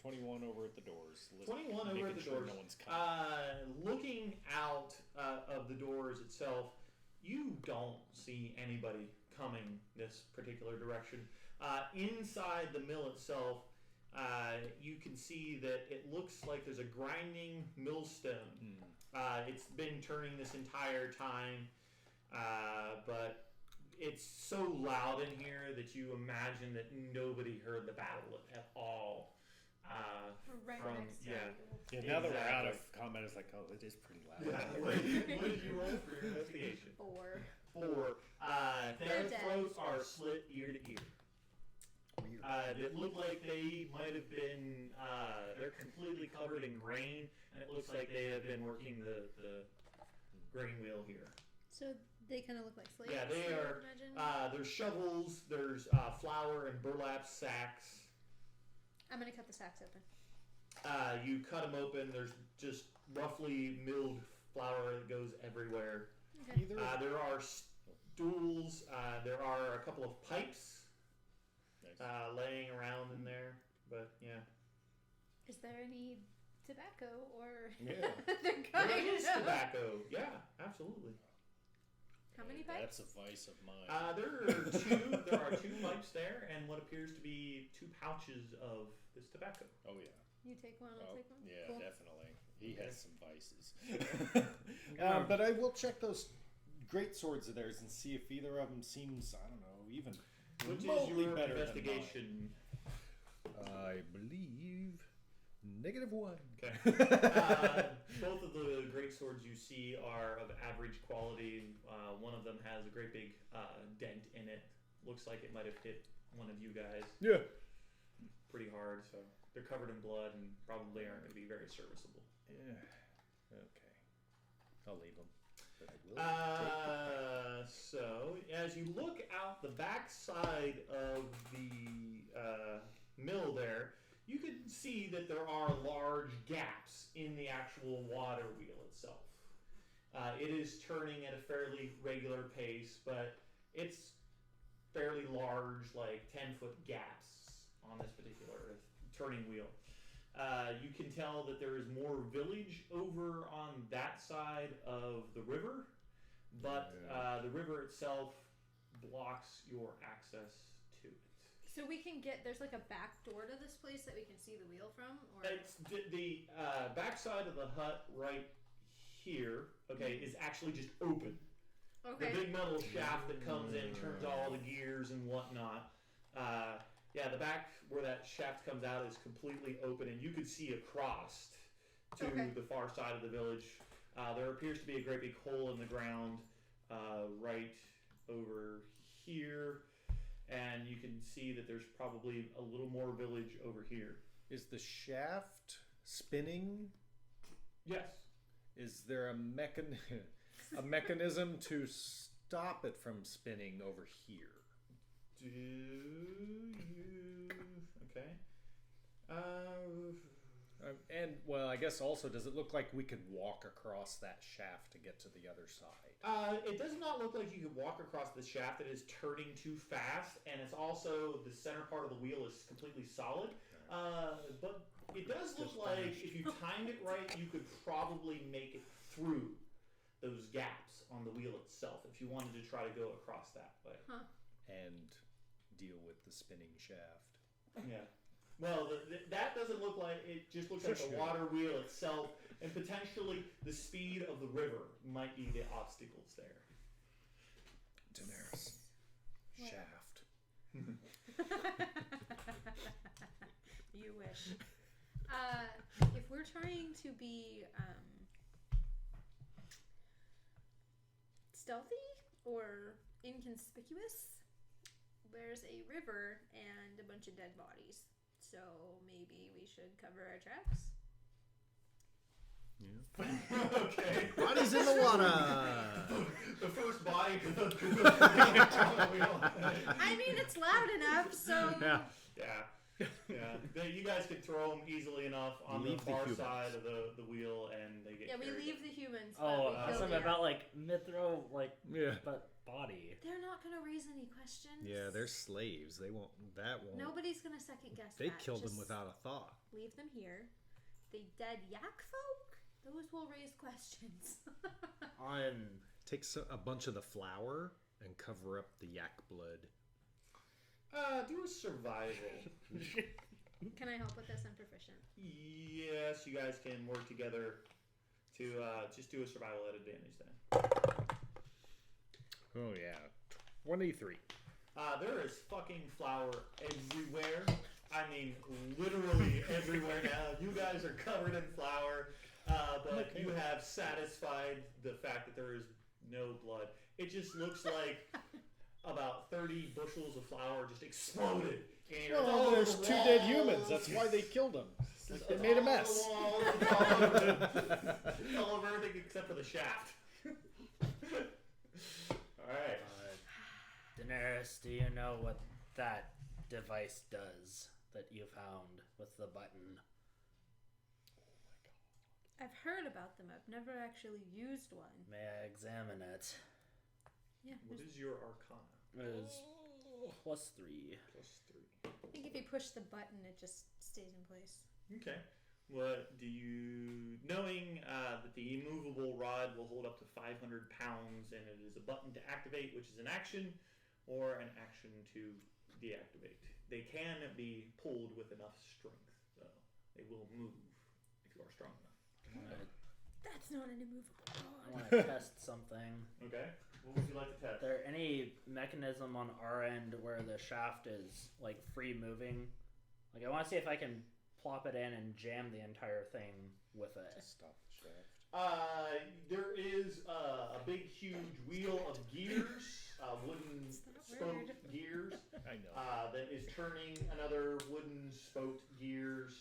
21 over at the doors. 21 over making at the sure doors. No one's coming. Looking out of the doors itself, you don't see anybody coming this particular direction. Inside the mill itself, you can see that it looks like there's a grinding millstone. It's been turning this entire time, but it's so loud in here that you imagine that nobody heard the battle at all. Right From- next to yeah. you. Yeah, now that we're out of exactly. combat, it's like, oh, it is pretty loud. What did you roll for your investigation? 4. 4. Their They're dead. throats are slit ear to ear. Weird. It looked like they might have been, they're completely covered in grain, and it looks like they have been working the grain wheel here. So they kind of look like slaves. Yeah, they I would are, imagine. there's shovels, there's flour and burlap sacks. I'm gonna cut the sacks open. You cut them open, there's just roughly milled flour that goes everywhere. Okay. Either There are stools, there are a couple of pipes laying around in there, but yeah. Is there any tobacco or? Yeah. They're There kind is of. tobacco, yeah, absolutely. How many That's pipes? a vice of mine. There are two pipes there, and what appears to be 2 pouches of this tobacco. Oh, yeah. You take one. I'll take one. Yeah, Cool. definitely. He Okay. has some vices. But I will check those great swords of theirs and see if either of them seems, I don't know, even Which is remotely your better investigation? than mine. I believe -1. Okay. Both of the great swords you see are of average quality. One of them has a great big dent in it. Looks like it might have hit one of you guys Yeah. pretty hard, so they're covered in blood and probably aren't going to be very serviceable. Yeah. Okay. I'll leave them. But I will. So as you look out the back side of the mill there, you can see that there are large gaps in the actual water wheel itself. It is turning at a fairly regular pace, but it's fairly large, like 10-foot gaps on this particular turning wheel. You can tell that there is more village over on that side of the river, but the river itself blocks your access to it. So we can get. There's like a back door to this place that we can see the wheel from, or. It's the backside of the hut right here, okay, is actually just open. Okay. The big metal shaft that comes in, turns all the gears and whatnot. Yeah, the back where that shaft comes out is completely open, and you could see across to Okay. the far side of the village. There appears to be a great big hole in the ground right over here, and you can see that there's probably a little more village over here. Is the shaft spinning? Yes. Is there a mechanism to stop it from spinning over here? Do you? Okay. And well, I guess also, does it look like we could walk across that shaft to get to the other side? It does not look like you could walk across the shaft. It is turning too fast, and it's also the center part of the wheel is completely solid. But it does look like if you timed it right, you could probably make it through those gaps on the wheel itself if you wanted to try to go across that way. Huh. And deal with the spinning shaft. Yeah. Well, that doesn't look like it. Just looks like the water wheel itself, and potentially the speed of the river might be the obstacles there. Daenerys. Shaft. You wish. If we're trying to be stealthy or inconspicuous, there's a river and a bunch of dead bodies. So maybe we should cover our tracks. Okay. Bodies in the water. The first body. I mean, it's loud enough, so. Yeah. Yeah. You guys could throw them easily enough on Leave the the far humans. side of the wheel, and they get. Yeah, we carried leave up. the humans. Oh, but we kill something the- about like Mithro, like Yeah. but body. They're not gonna raise any questions. Yeah, they're slaves. They won't. That won't. Nobody's gonna second guess. They that. killed them Just without a thought. leave them here. The dead yak folk. Those will raise questions. Take a bunch of the flour and cover up the yak blood. Do a survival. Can I help with this? I'm proficient. Yes, you guys can work together to just do a survival at advantage then. Oh yeah, 23. There is fucking flour everywhere. I mean, literally everywhere now. You guys are covered in flour, but you have satisfied the fact that there is no blood. It just looks like about 30 bushels of flour just exploded. And it's all Well, over there's the 2 dead walls. humans. That's why they killed them. It's They made a all mess. over the walls, it's all over it's all over everything except for the shaft. Alright. Daenerys, do you know what that device does that you found with the button? I've heard about them. I've never actually used one. May I examine it? Yeah. What is your arcana? It is +3. +3. I think if you push the button, it just stays in place. Okay. What do you, knowing that the immovable rod will hold up to 500 pounds and it is a button to activate, which is an action, or an action to deactivate. They can be pulled with enough strength, though. They will move if you are strong enough. That's not an immovable I rod. want to test something. Okay. What would you like to Is test? there any mechanism on our end where the shaft is like free moving? Like I want to see if I can plop it in and jam the entire thing with it. Stop the shaft. There is a big, huge wheel of gears, wooden It's not spoke weird. gears, I know. that is turning another wooden spoked gears.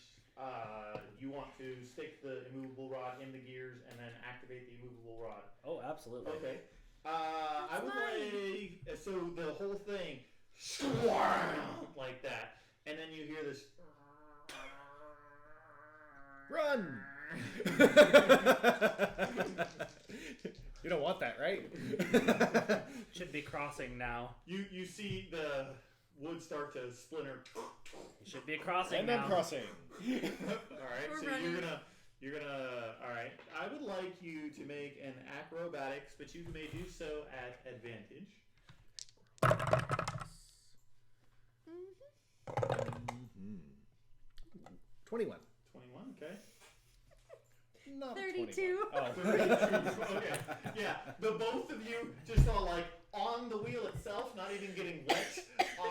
You want to stick the immovable rod in the gears and then activate the immovable rod. Oh, absolutely. Okay. I would mine. like, so the whole thing, like that, and then you hear this. Run! You don't want that, right? Should be crossing now. You see the wood start to splinter. You should be crossing And now. then crossing. All right, We're so running. you're gonna. All right, I would like you to make an acrobatics, but you may do so at advantage. 21. 21. Okay. Not 32. 21. Oh. 32. Okay. Yeah. The both of you just are like on the wheel itself, not even getting wet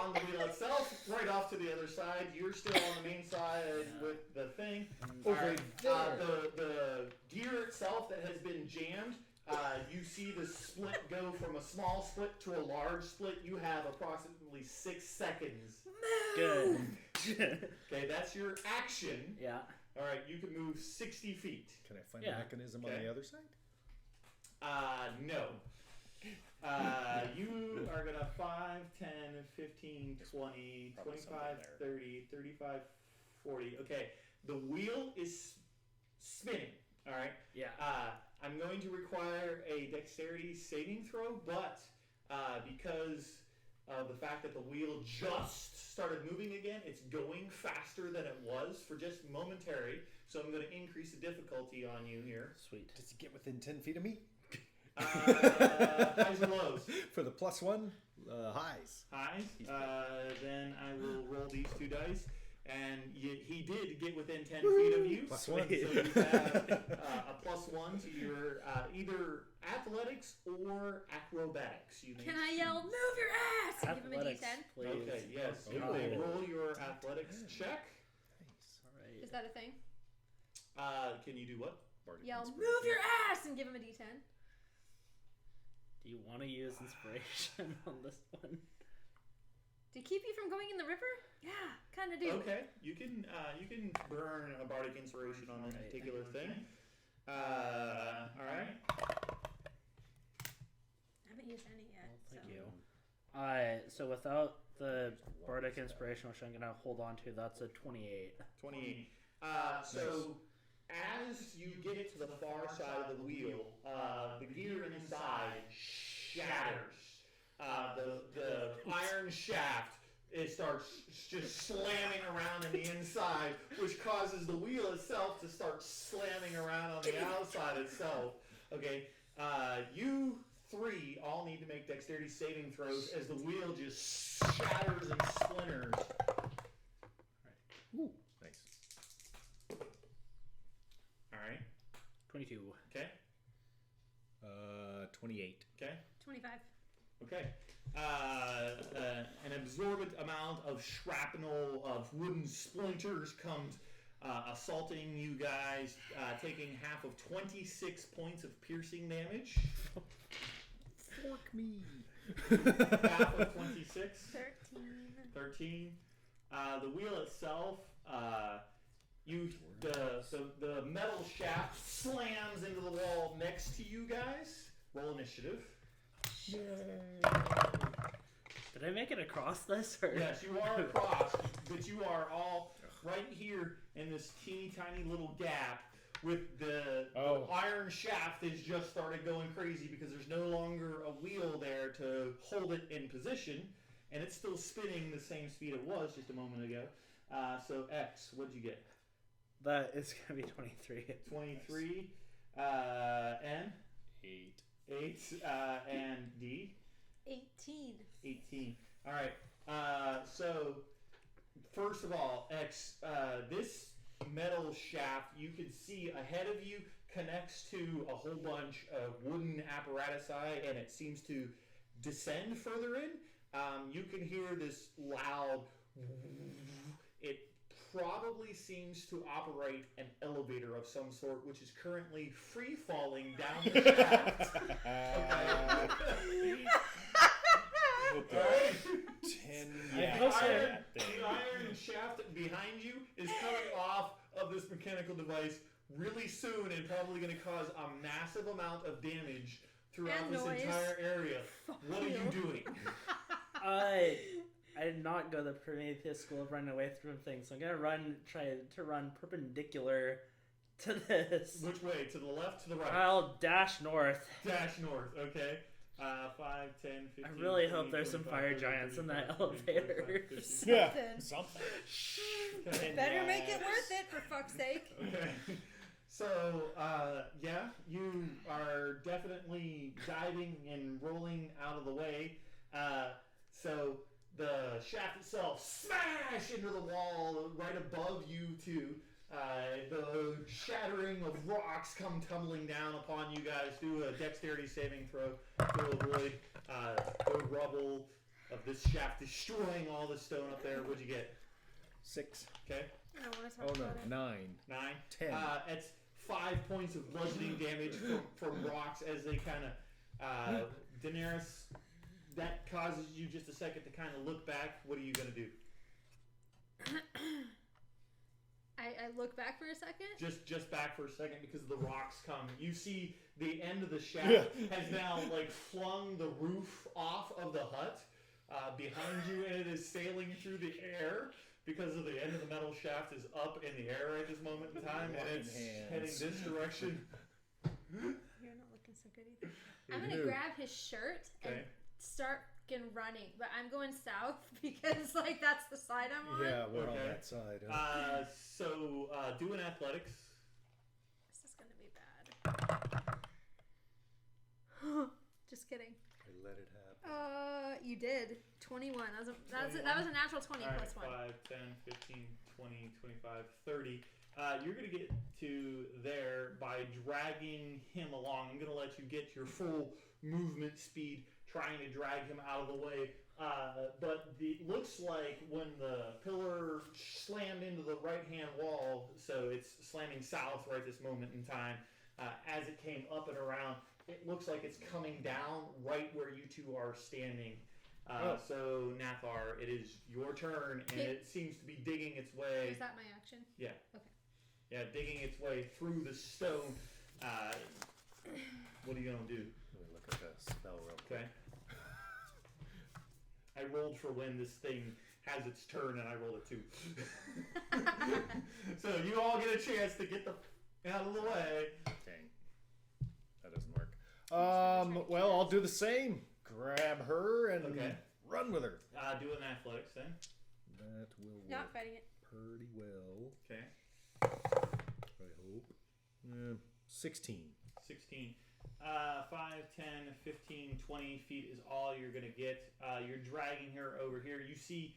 on the wheel itself, right off to the other side. You're still on the main side with the thing. Over All right, there. the gear itself that has been jammed, you see the split go from a small split to a large split. You have approximately 6 seconds. Good. Okay, that's your action. Yeah. All right, you can move 60 feet. Can I find Yeah. a mechanism on Okay. the other side? No. You are going to 5, 10, 15, 20, Probably 25, something there. 30, 35, 40. Okay, the wheel is spinning. All right. Yeah. I'm going to require a dexterity saving throw, but because of the fact that the wheel just started moving again, it's going faster than it was for just momentary. So I'm going to increase the difficulty on you here. Sweet. Does he get within 10 feet of me? Highs or lows? For the +1, highs. Highs. Then I will roll these 2 dice. And he did get within 10 feet of you. Plus so one. you have a +1 to your either athletics or acrobatics. You may Can I yell, move your ass? And give him a Athletics, D10? please. Okay, yes. Oh. You may roll your athletics check. Nice. All right. Is that a thing? Can you do what? Bardic Yell, inspiration. move your ass, and give him a D10. Do you want to use inspiration on this one? To keep you from going in the river? Yeah, kind of do. Okay, you can burn a bardic inspiration on this particular thing. All right. I haven't used any yet. Thank so. you. So without the bardic inspiration, which I'm gonna hold on to, that's a 28. 28. So as you get to the far side of the wheel, the gear inside shatters. The iron shaft, it starts just slamming around in the inside, which causes the wheel itself to start slamming around on the outside itself. Okay, you three all need to make dexterity saving throws as the wheel just shatters and splinters. Ooh, nice. All right. 22. Okay. 28. Okay. 25. Okay. An absorbent amount of shrapnel of wooden splinters comes assaulting you guys, taking half of 26 points of piercing damage. Fork me. Half of 26. 13. 13. The wheel itself, the metal shaft slams into the wall next to you guys. Roll initiative. Did I make it across this? Or? Yes, you are across, but you are all right here in this teeny tiny little gap with the iron shaft has just started going crazy because there's no longer a wheel there to hold it in position, and it's still spinning the same speed it was just a moment ago. So X, what'd you get? That is gonna be 23. 23. N? 8. 8. And D? 18. 18. All right. So first of all, X, this metal shaft you can see ahead of you connects to a whole bunch of wooden apparatusi, and it seems to descend further in. You can hear this loud. It probably seems to operate an elevator of some sort, which is currently free falling down the shaft. Okay. Alright. 10. I Yeah. hope so. The iron shaft behind you is coming off of this mechanical device really soon and probably going to cause a massive amount of damage throughout And this noise. entire area. What are you doing? I did not go the Prometheus school of running away from things, so I'm gonna try to run perpendicular to this. Which way? To the left, to the right? I'll dash north. Dash north, okay. 5, 10, 15. I really 20, hope there's some 25, fire 30, giants in that 35, 40, 45, elevator. 50. Yeah. Something. Something. Okay. Better make it worth it, for fuck's sake. Okay. So, yeah, you are definitely diving and rolling out of the way. So the shaft itself smash into the wall right above you two. The shattering of rocks come tumbling down upon you guys. Do a dexterity saving throw to avoid the rubble of this shaft destroying all the stone up there. What'd you get? 6. Okay. I don't want to talk Oh no, about it. 9. 9. 10. It's 5 points of bludgeoning damage from rocks as they kind of Daenerys. That causes you just a second to kind of look back. What are you gonna do? I look back for a second. Just back for a second because the rocks come. You see the end of the shaft has now like flung the roof off of the hut behind you, and it is sailing through the air because of the end of the metal shaft is up in the air at this moment in time, and it's heading this direction. You're not looking so good either. I'm gonna grab his shirt and Okay. start fucking running, but I'm going south because like that's the side I'm on. Yeah, we're on Okay. that side. Huh? So do an athletics. This is gonna be bad. Just kidding. I let it happen. You did 21. That was a natural 20 All right, plus 1. 5, 10, 15, 20, 25, 30. You're going to get to there by dragging him along. I'm going to let you get your full movement speed trying to drag him out of the way. But it looks like when the pillar slammed into the right-hand wall, so it's slamming south right this moment in time, as it came up and around, it looks like it's coming down right where you two are standing. So, Nathar, it is your turn, and it seems to be digging its way. Is that my action? Yeah. Okay. Yeah, digging its way through the stone. What are you going to do? Let me look at the spell real quick. Okay. I rolled for when this thing has its turn, and I rolled a 2. So you all get a chance to get the out of the way. Dang. That doesn't work. Well, I'll do the same. Grab her and run with her. Do an athletics then. That will work Not fighting it. pretty well. Okay. I hope. 16. 16. 5, 10, 15, 20 feet is all you're going to get. You're dragging her over here. You see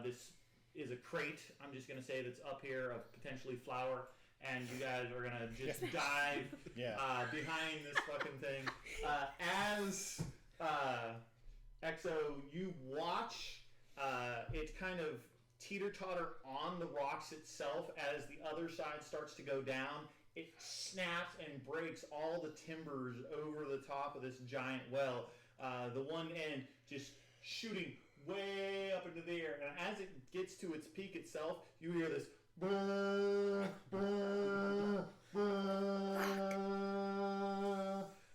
this is a crate, I'm just going to say, that's up here of potentially flour. And you guys are going to just dive behind this fucking thing. As Exo, you watch it kind of teeter-totter on the rocks itself as the other side starts to go down. It snaps and breaks all the timbers over the top of this giant well. The one end just shooting way up into the air. And as it gets to its peak itself, you hear this brrr, brrr, brrr.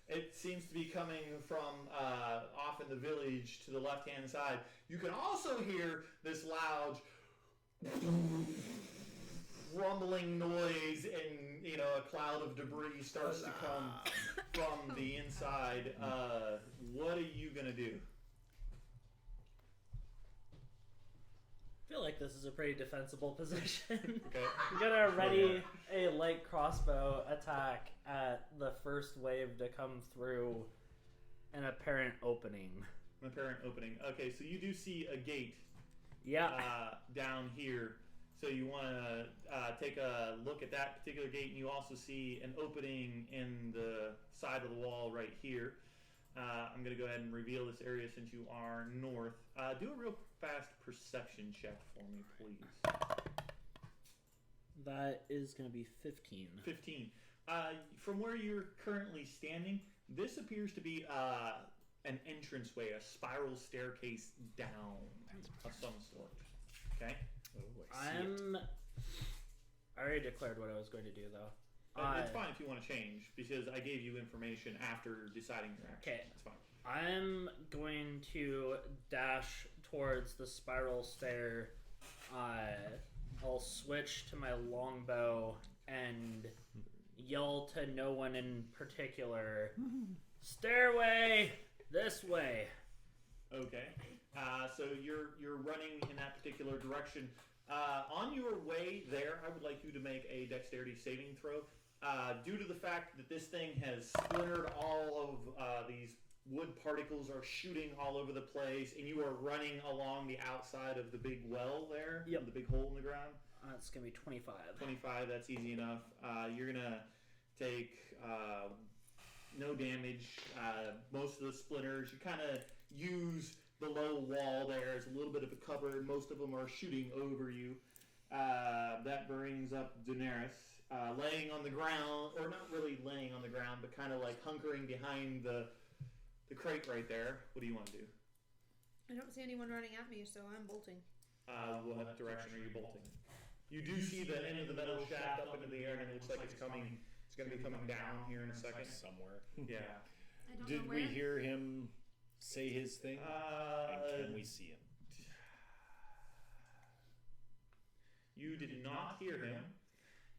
It seems to be coming from off in the village to the left-hand side. You can also hear this loud rumbling noise, and a cloud of debris starts to come from the inside. What are you gonna do? I feel like this is a pretty defensible position. Okay. I'm gonna ready a light crossbow attack at the first wave to come through an apparent opening. An apparent opening. Okay, so you do see a gate. Yeah. Down here. So you want to take a look at that particular gate, and you also see an opening in the side of the wall right here. I'm going to go ahead and reveal this area since you are north. Do a real fast perception check for me, please. That is going to be 15. 15. From where you're currently standing, this appears to be an entranceway, a spiral staircase down of some sort. Okay? Oh, I already declared what I was going to do, though. It's fine if you want to change, because I gave you information after deciding your action. Okay. That's fine. I'm going to dash towards the spiral stair. I'll switch to my longbow and yell to no one in particular, "Stairway, this way." Okay. So you're running in that particular direction. On your way there, I would like you to make a dexterity saving throw. Due to the fact that this thing has splintered, all of these wood particles are shooting all over the place, and you are running along the outside of the big well there, Yep. the big hole in the ground. It's going to be 25. 25, that's easy enough. You're going to take no damage. Most of the splinters, you kind of use the low wall there as a little bit of a cover. Most of them are shooting over you. That brings up Daenerys, laying on the ground, or not really laying on the ground, but kind of like hunkering behind the crate right there. What do you want to do? I don't see anyone running at me, so I'm bolting. What direction are you bolting? You do see the end of the metal shaft up into the air, and it looks like it's coming. It's going to be coming down here in a second. Somewhere. Yeah. I don't Did know we where. hear him say his thing? And can we see him? You did not hear him,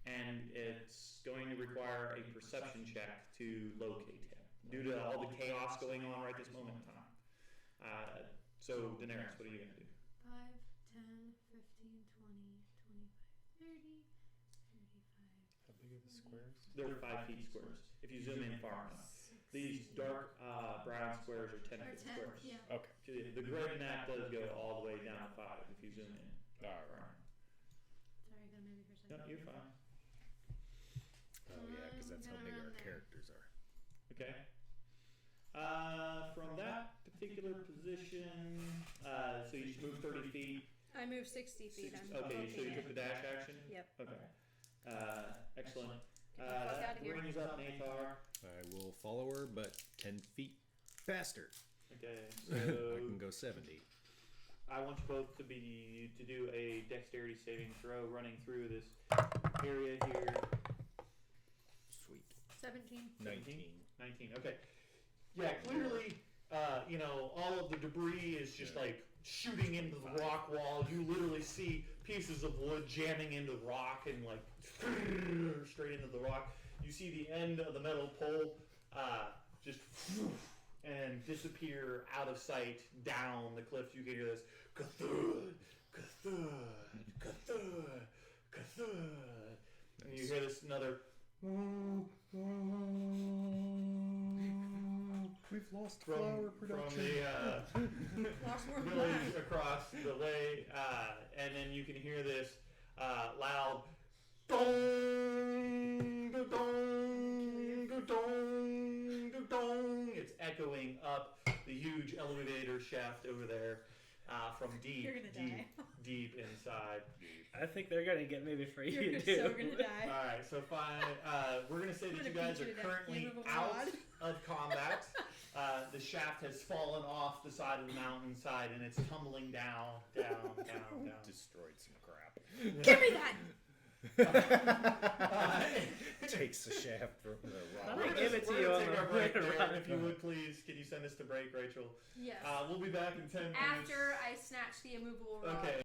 and it's going to require a perception check to locate him due to all the chaos going on right this moment in time. So, Daenerys, what are you going to do? 5, 10, 15, 20, 25, 30, 35. How big are the squares? They're 5 feet squares, if you zoom in far enough. These dark brown squares are 10 Or foot 10, squares. yeah. Okay. The grid map does go all the way down to 5 if you zoom in. All right. Sorry, I got maybe for a No, second. you're fine. Oh yeah, because that's how big our characters are. Okay. From that particular position. So you just move 30 feet. I move 60 feet. I'm Okay, so booking you took it. the dash action? Yep. Okay. Excellent. Get the fuck That outta here. brings up Nathar. I will follow her, but 10 feet faster. Okay, I so can go 70. I want you both to do a dexterity saving throw running through this area here. Sweet. 17. 19. 19. Okay. Yeah, clearly, all of the debris is just like shooting into the rock wall. You literally see pieces of wood jamming into the rock and like straight into the rock. You see the end of the metal pole just and disappear out of sight down the cliff. You can hear this Cthulhu, Cthulhu, Cthulhu, Cthulhu. And you hear this another. We've lost From the Lost more village blood. across the way, and then you can hear this loud dong, dong, dong, dong. It's echoing up the huge elevator shaft over there from deep, You're gonna die. deep inside. I think they're gonna get me before you You're do. so gonna die. All right, so fine. We're gonna say I'm that you gonna guys beat are you to death, currently game of a out rod. of combat. The shaft has fallen off the side of the mountainside and it's tumbling down. Destroyed some crap. Give me that! Takes the shaft from the rock. I give it to you We're on gonna take the our break way there. around. If you would please, can you send us to break, Rachel? Yes. We'll be back in 10 minutes. After I snatch the immovable rod. Okay.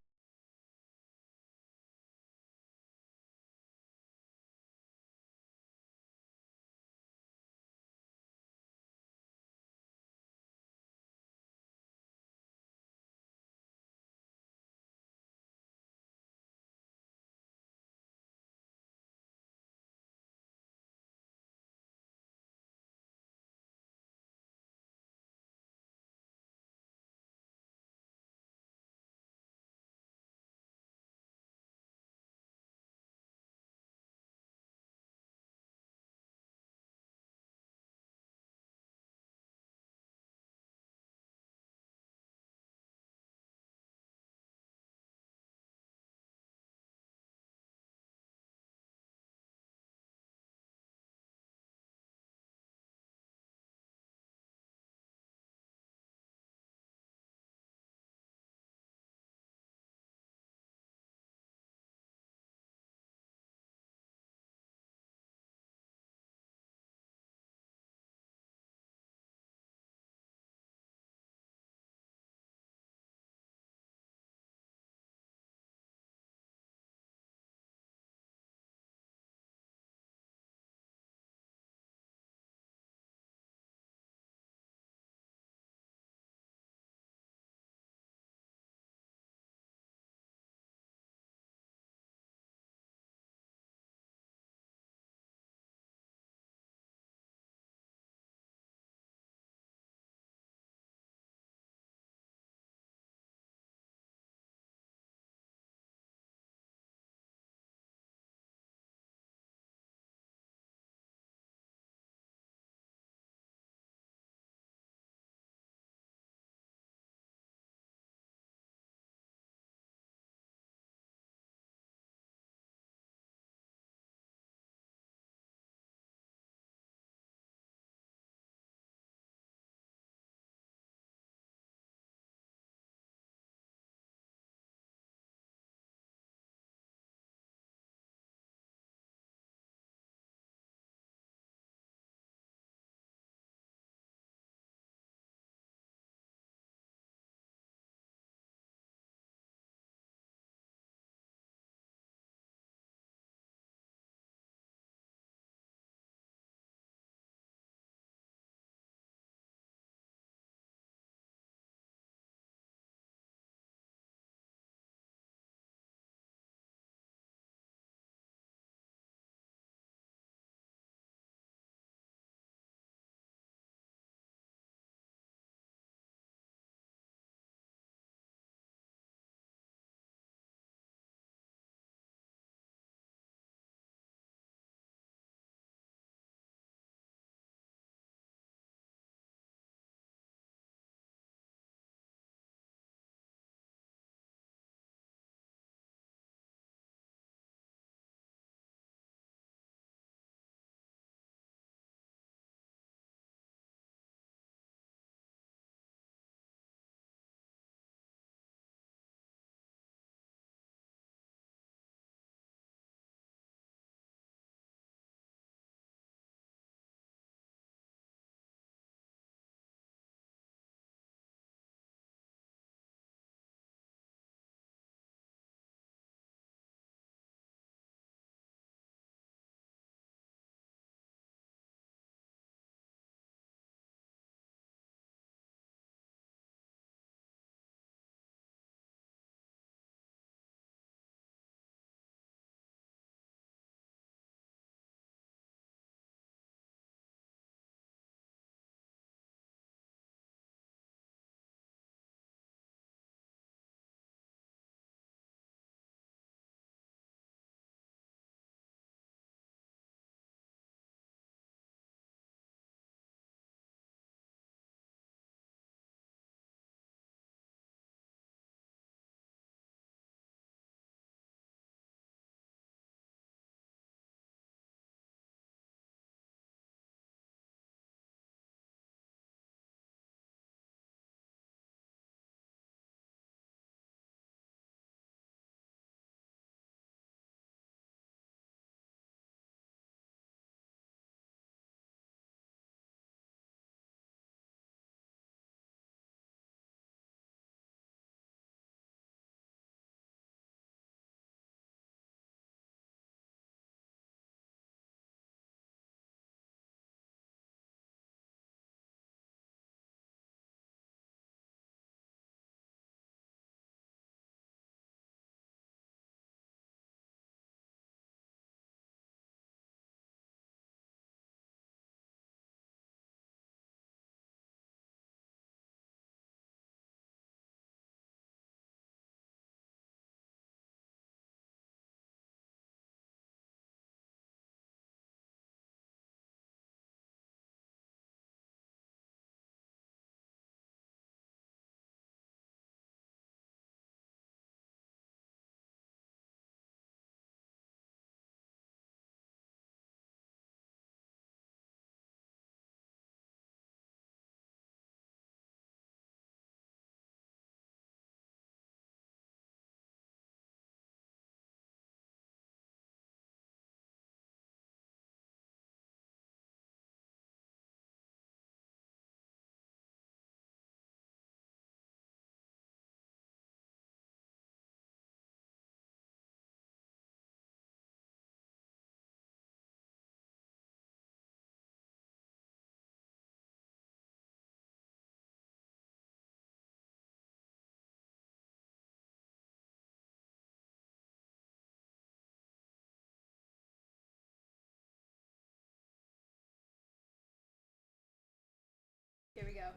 Here we go.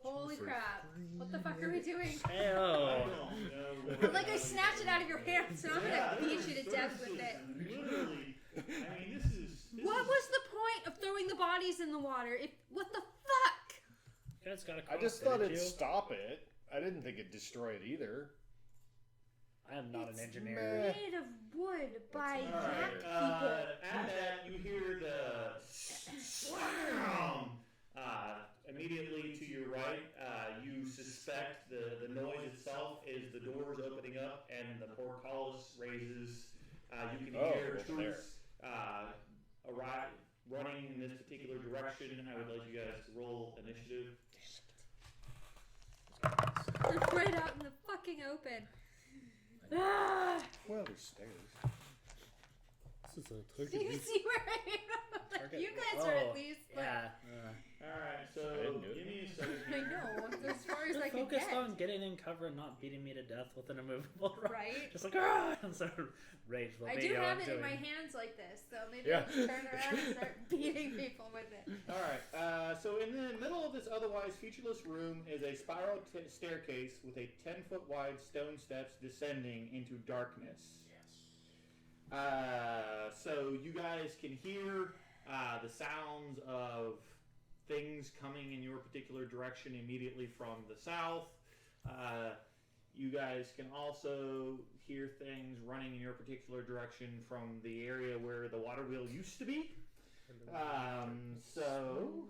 Holy crap. What the fuck are we doing? Heyo. Like I snatched it out of your hands, so I'm gonna beat you to death with it. Literally. I mean, this is. What was the point of throwing the bodies in the water? What the fuck? You guys got a I just cross, thought didn't it'd you? stop it. I didn't think it'd destroy it either. I am not It's an engineer. made of wood by All right. yak people. At that, you hear the slam. Immediately to your right, you suspect the noise itself is the doors opening up and the portcullis raises. You can hear over there. troops running in this particular direction. I would like you guys to roll initiative. Right out in the fucking open. Ah! Well, there's stairs. This is a Do target. you see where I am? Target- You guys are at least like, Yeah. Alright, so didn't do it. give me a second. I know, as far as I can Focused get. on getting in cover and not beating me to death with an immovable rock. Right? Just like, ah! Instead of rage will I be do how have I'm it in doing. my hands like this, so maybe Yeah. I can turn around and start beating people with it. Alright, so in the middle of this otherwise featureless room is a spiral staircase with a 10-foot wide stone steps descending into darkness. So you guys can hear the sounds of things coming in your particular direction immediately from the south. You guys can also hear things running in your particular direction from the area where the water wheel used to be. So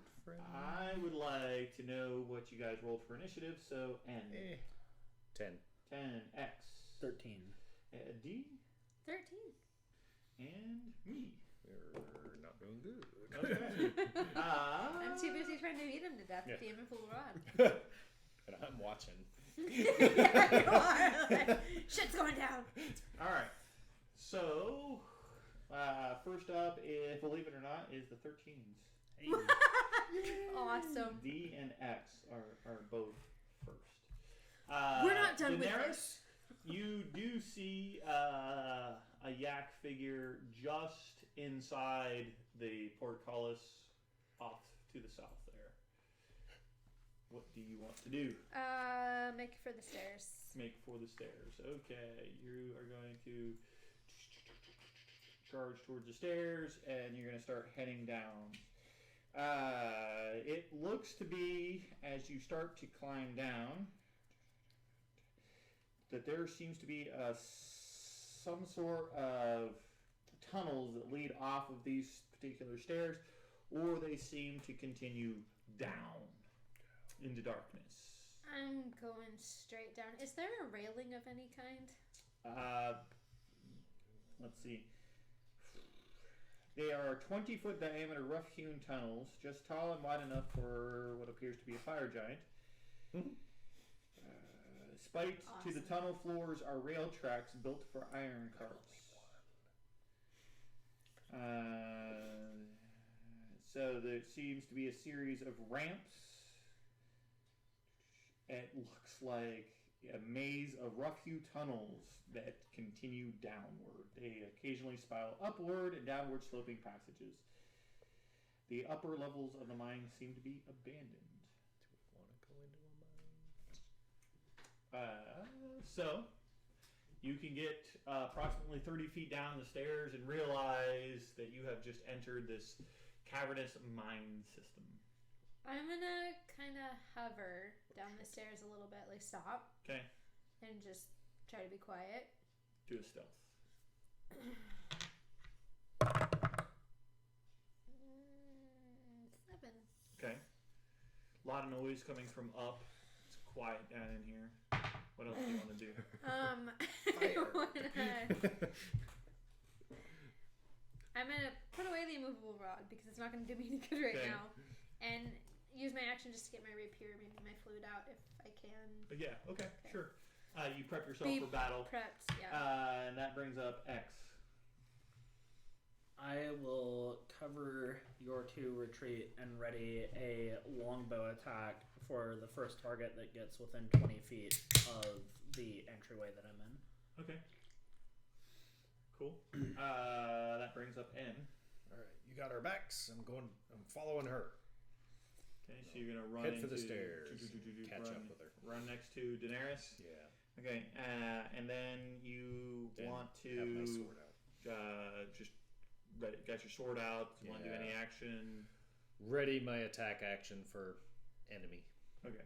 I would like to know what you guys rolled for initiative. So N. 10. 10, X, 13. D, 13. and me. We're not doing good. Okay. I'm too busy trying to beat him to death with the immovable rod. And I'm watching. Yeah, you are. Shit's going down. All right. So, first up, is, believe it or not, is the 13s. Hey. Awesome. D and X are both first. We're not done with Daenerys, this. You do see a yak figure just inside the portcullis off to the south there. What do you want to do? Make it for the stairs. Make for the stairs. Okay, you are going to charge towards the stairs and you're going to start heading down. It looks to be, as you start to climb down, that there seems to be some sort of tunnels that lead off of these particular stairs, or they seem to continue down into darkness. I'm going straight down. Is there a railing of any kind? Let's see. They are 20-foot diameter rough-hewn tunnels, just tall and wide enough for what appears to be a fire giant. Spiked to the tunnel floors are rail tracks built for iron carts. So there seems to be a series of ramps. It looks like a maze of rough-hewn tunnels that continue downward. They occasionally spiral upward and downward sloping passages. The upper levels of the mine seem to be abandoned. So, you can get approximately 30 feet down the stairs and realize that you have just entered this cavernous mine system. I'm gonna kind of hover down the stairs a little bit, like stop, Okay, and just try to be quiet. do a stealth. 7. Okay. A lot of noise coming from up. It's quiet down in here. What else do you want to do? I'm gonna put away the immovable rod because it's not gonna do me any good right Okay. now, and use my action just to get my rapier, maybe my flute out if I can. But yeah, okay, Okay. sure. You prep yourself Be for battle. Prepped, yeah. And that brings up X. I will cover your two retreat and ready a longbow attack for the first target that gets within 20 feet of the entryway that I'm in. Okay. Cool. That brings up N. All right, you got our backs. I'm following her. Okay, so you're gonna run Head for into the stairs. Catch run, up with her. Run next to Daenerys. Yeah. Okay, and then you Then want have my to sword out. just got your sword out. You want to do any Yeah. action? Ready my attack action for enemy. Okay.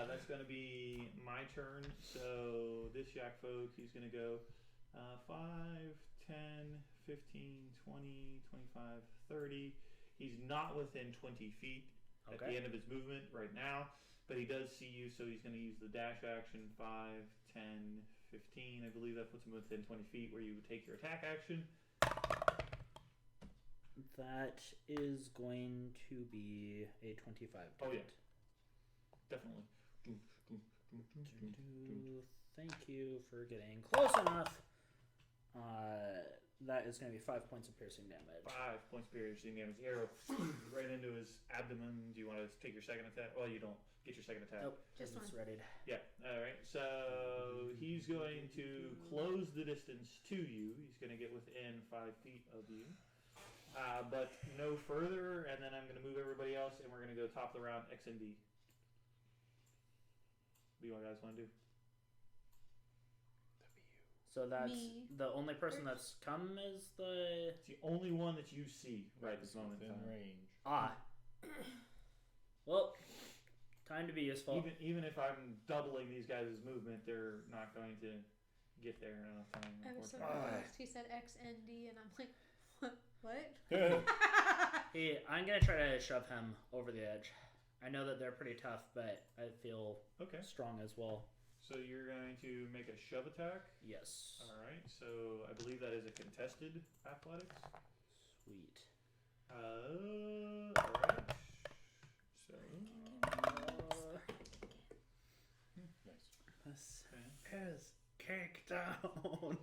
That's going to be my turn. So this yak folk, he's going to go 5, 10, 15, 20, 25, 30. He's not within 20 feet at the end of his movement right now, but he does see you, so he's going to use the dash action 5, 10, 15. I believe that puts him within 20 feet where you would take your attack action. That is going to be a 25. Oh, yeah. Definitely. Thank you for getting close enough. That is going to be 5 points of piercing damage. 5 points of piercing damage. The arrow right into his abdomen. Do you want to take your second attack? Well, you don't get your second attack. Nope, Just it's one. readied. Yeah. All right. So he's going to close the distance to you. He's going to get within 5 feet of you, but no further. And then I'm going to move everybody else, and we're going to go top of the round X and D. What do you guys want to do? So that's Me. the only person that's come is the... It's the only one that you see right at this moment in Within time. range. Well, time to be useful. Even if I'm doubling these guys' movement, they're not going to get there in enough time. I was so unfortunately. confused. He said XND, and I'm like, what? Hey, I'm going to try to shove him over the edge. I know that they're pretty tough, but I feel Okay. strong as well. So you're going to make a shove attack. Yes. All right. So I believe that is a contested athletics. Sweet. All right. So Nice. This is cake down.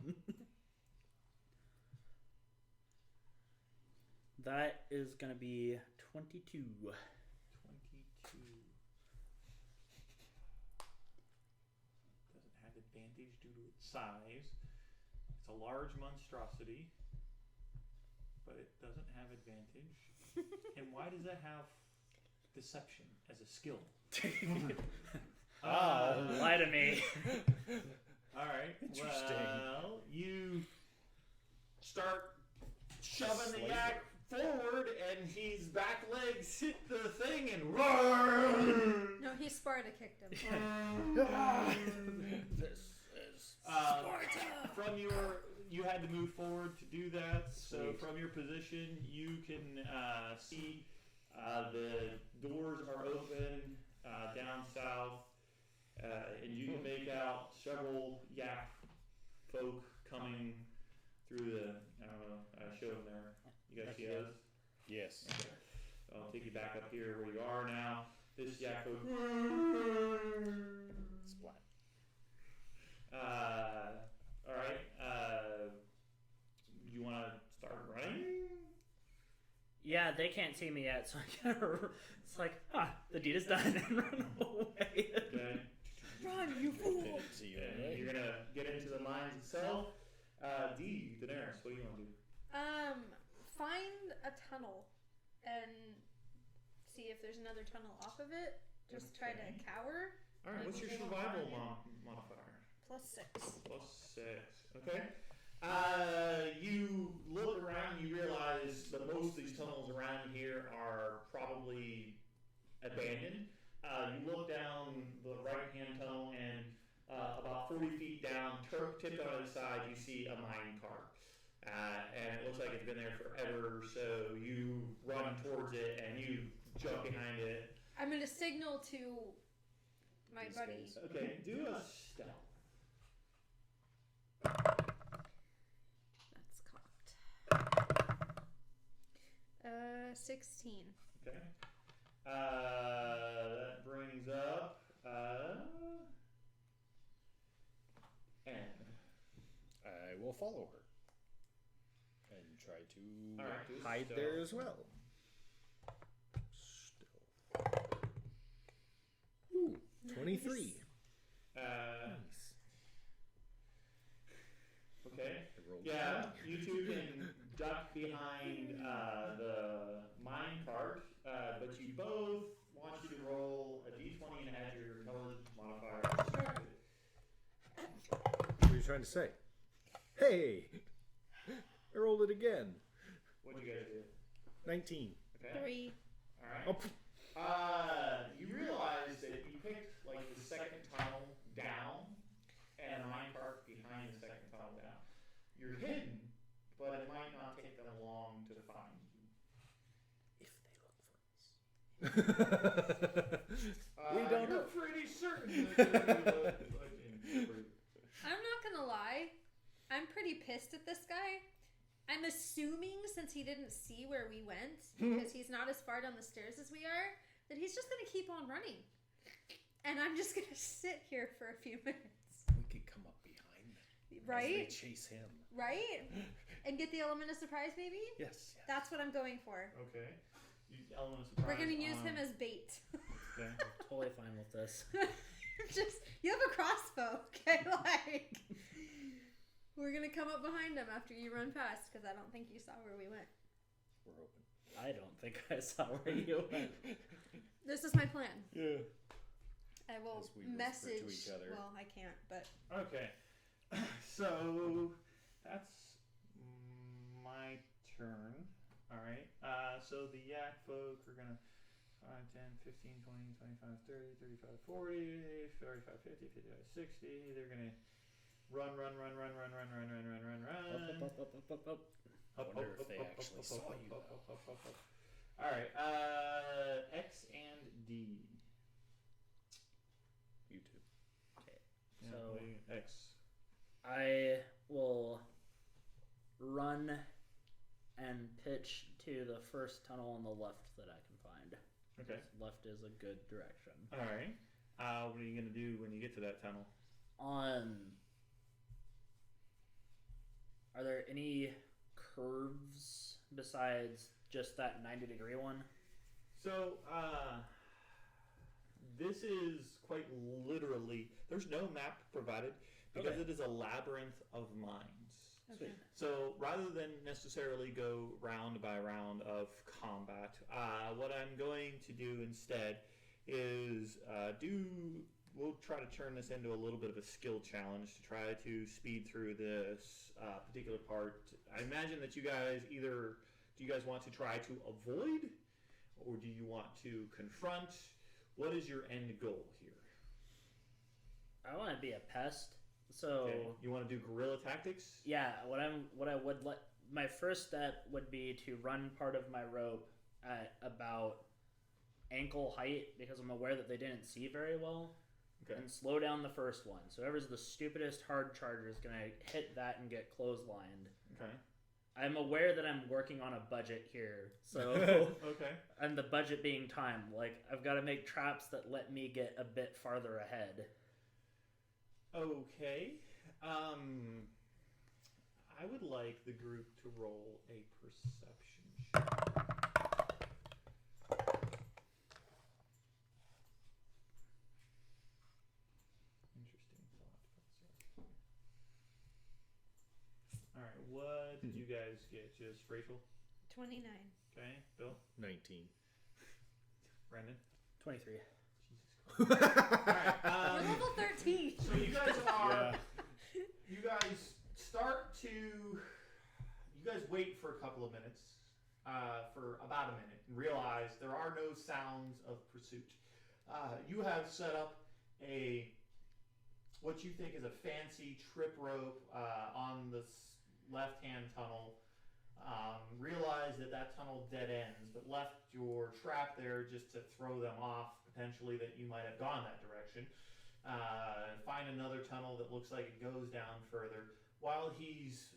That is going to be 22. 22. Doesn't have advantage due to its size. It's a large monstrosity, but it doesn't have advantage. And why does that have deception as a skill? Lie to me. All right. Interesting. Well, you start shoving the yak forward, and his back legs hit the thing, and roar! No, he Sparta kicked him. This is From you had to move forward to do that. So from your position, you can see the doors are open down south, and you can make out several yak folk coming through the. I don't know. Show them there. You guys see those? Yes. Okay. I'll take you back up here where you are now. This yak folk. Splat. All right. You want to start running? Yeah, they can't see me yet, so I gotta. It's like, the deed is done, and run away. Okay. Run, you fool! Didn't see you And anyway. you're gonna get into the lines itself. D, Daenerys, what do you want to do? Find a tunnel and see if there's another tunnel off of it. Just try to Okay. cower. All right. What's your survival modifier? +6. +6. Okay. You look around. You realize that most of these tunnels around here are probably abandoned. You look down the right-hand tunnel, and about 40 feet down, tipped on its side, you see a mine cart. And it looks like it's been there forever, so you run towards it and you jump behind it. I'm gonna signal to my These buddy. guys. Okay, do a stealth. That's cocked. 16. Okay. That brings up N. I will follow her and try to All right, do a hide stealth. there as well. Still. Ooh, 23. Nice. Okay. I rolled Yeah, one. you two can duck behind the mine cart, but but you both want you to roll a d20 and add your intelligence modifier. What are you trying to say? Hey! I rolled it again. What'd you guys do? 19. Okay. 3. Alright. Oh, You realize that you picked like the second tunnel down and a minecart behind the second tunnel down. You're hidden, but it might not take them long to find you. if they look for us. We don't You're know. pretty certain that they're looking for you. I'm not gonna lie. I'm pretty pissed at this guy. I'm assuming since he didn't see where we went, because he's not as far down the stairs as we are, that he's just gonna keep on running. And I'm just gonna sit here for a few minutes. We could come up behind them. Right? As they chase him. Right? And get the element of surprise, maybe? Yes. That's what I'm going for. Okay. Element of surprise. We're gonna use him as bait. Okay. Totally fine with this. Just, you have a crossbow, okay? Like, we're gonna come up behind him after you run past, because I don't think you saw where we went. We're open. I don't think I saw where you went. This is my plan. Yeah. I will As we whisper to message. each other. Well, I can't, but Okay. So that's my turn. Alright. So the yak folk are gonna 5, 10, 15, 20, 25, 30, 35, 40, 45, 50, 55, 60. They're gonna run. Up, up, up. I wonder if they actually saw you, though. Alright, X and D. You too. Okay. Yeah, So what do you- X. I will run and pitch to the first tunnel on the left that I can find. Okay. Left is a good direction. Alright. What are you gonna do when you get to that tunnel? Are there any curves besides just that 90-degree one? So, this is quite literally, there's no map provided because Okay. it is a labyrinth of mines. okay. So rather than necessarily go round by round of combat, what I'm going to do instead is we'll try to turn this into a little bit of a skill challenge to try to speed through this particular part. I imagine that you guys do you guys want to try to avoid, or do you want to confront? What is your end goal here? I want to be a pest. So Okay. You want to do guerrilla tactics? yeah, my first step would be to run part of my rope at about ankle height because I'm aware that they didn't see very well. Okay. And slow down the first one. So whoever's the stupidest hard charger is gonna hit that and get clotheslined. Okay. I'm aware that I'm working on a budget here, so Okay. and the budget being time. Like I've got to make traps that let me get a bit farther ahead. Okay. I would like the group to roll a perception check. Interesting thought. Alright, what did you guys get? Just Rachel? 29. Okay. Bill? 19. Brandon? 23. Alright, We're level 13. so you guys are Yeah. you guys wait for a couple of minutes, for about a minute, and realize there are no sounds of pursuit. You have set up what you think is a fancy trip rope on the left-hand tunnel. Realize that tunnel dead ends, but left your trap there just to throw them off, potentially that you might have gone that direction. Find another tunnel that looks like it goes down further. While he's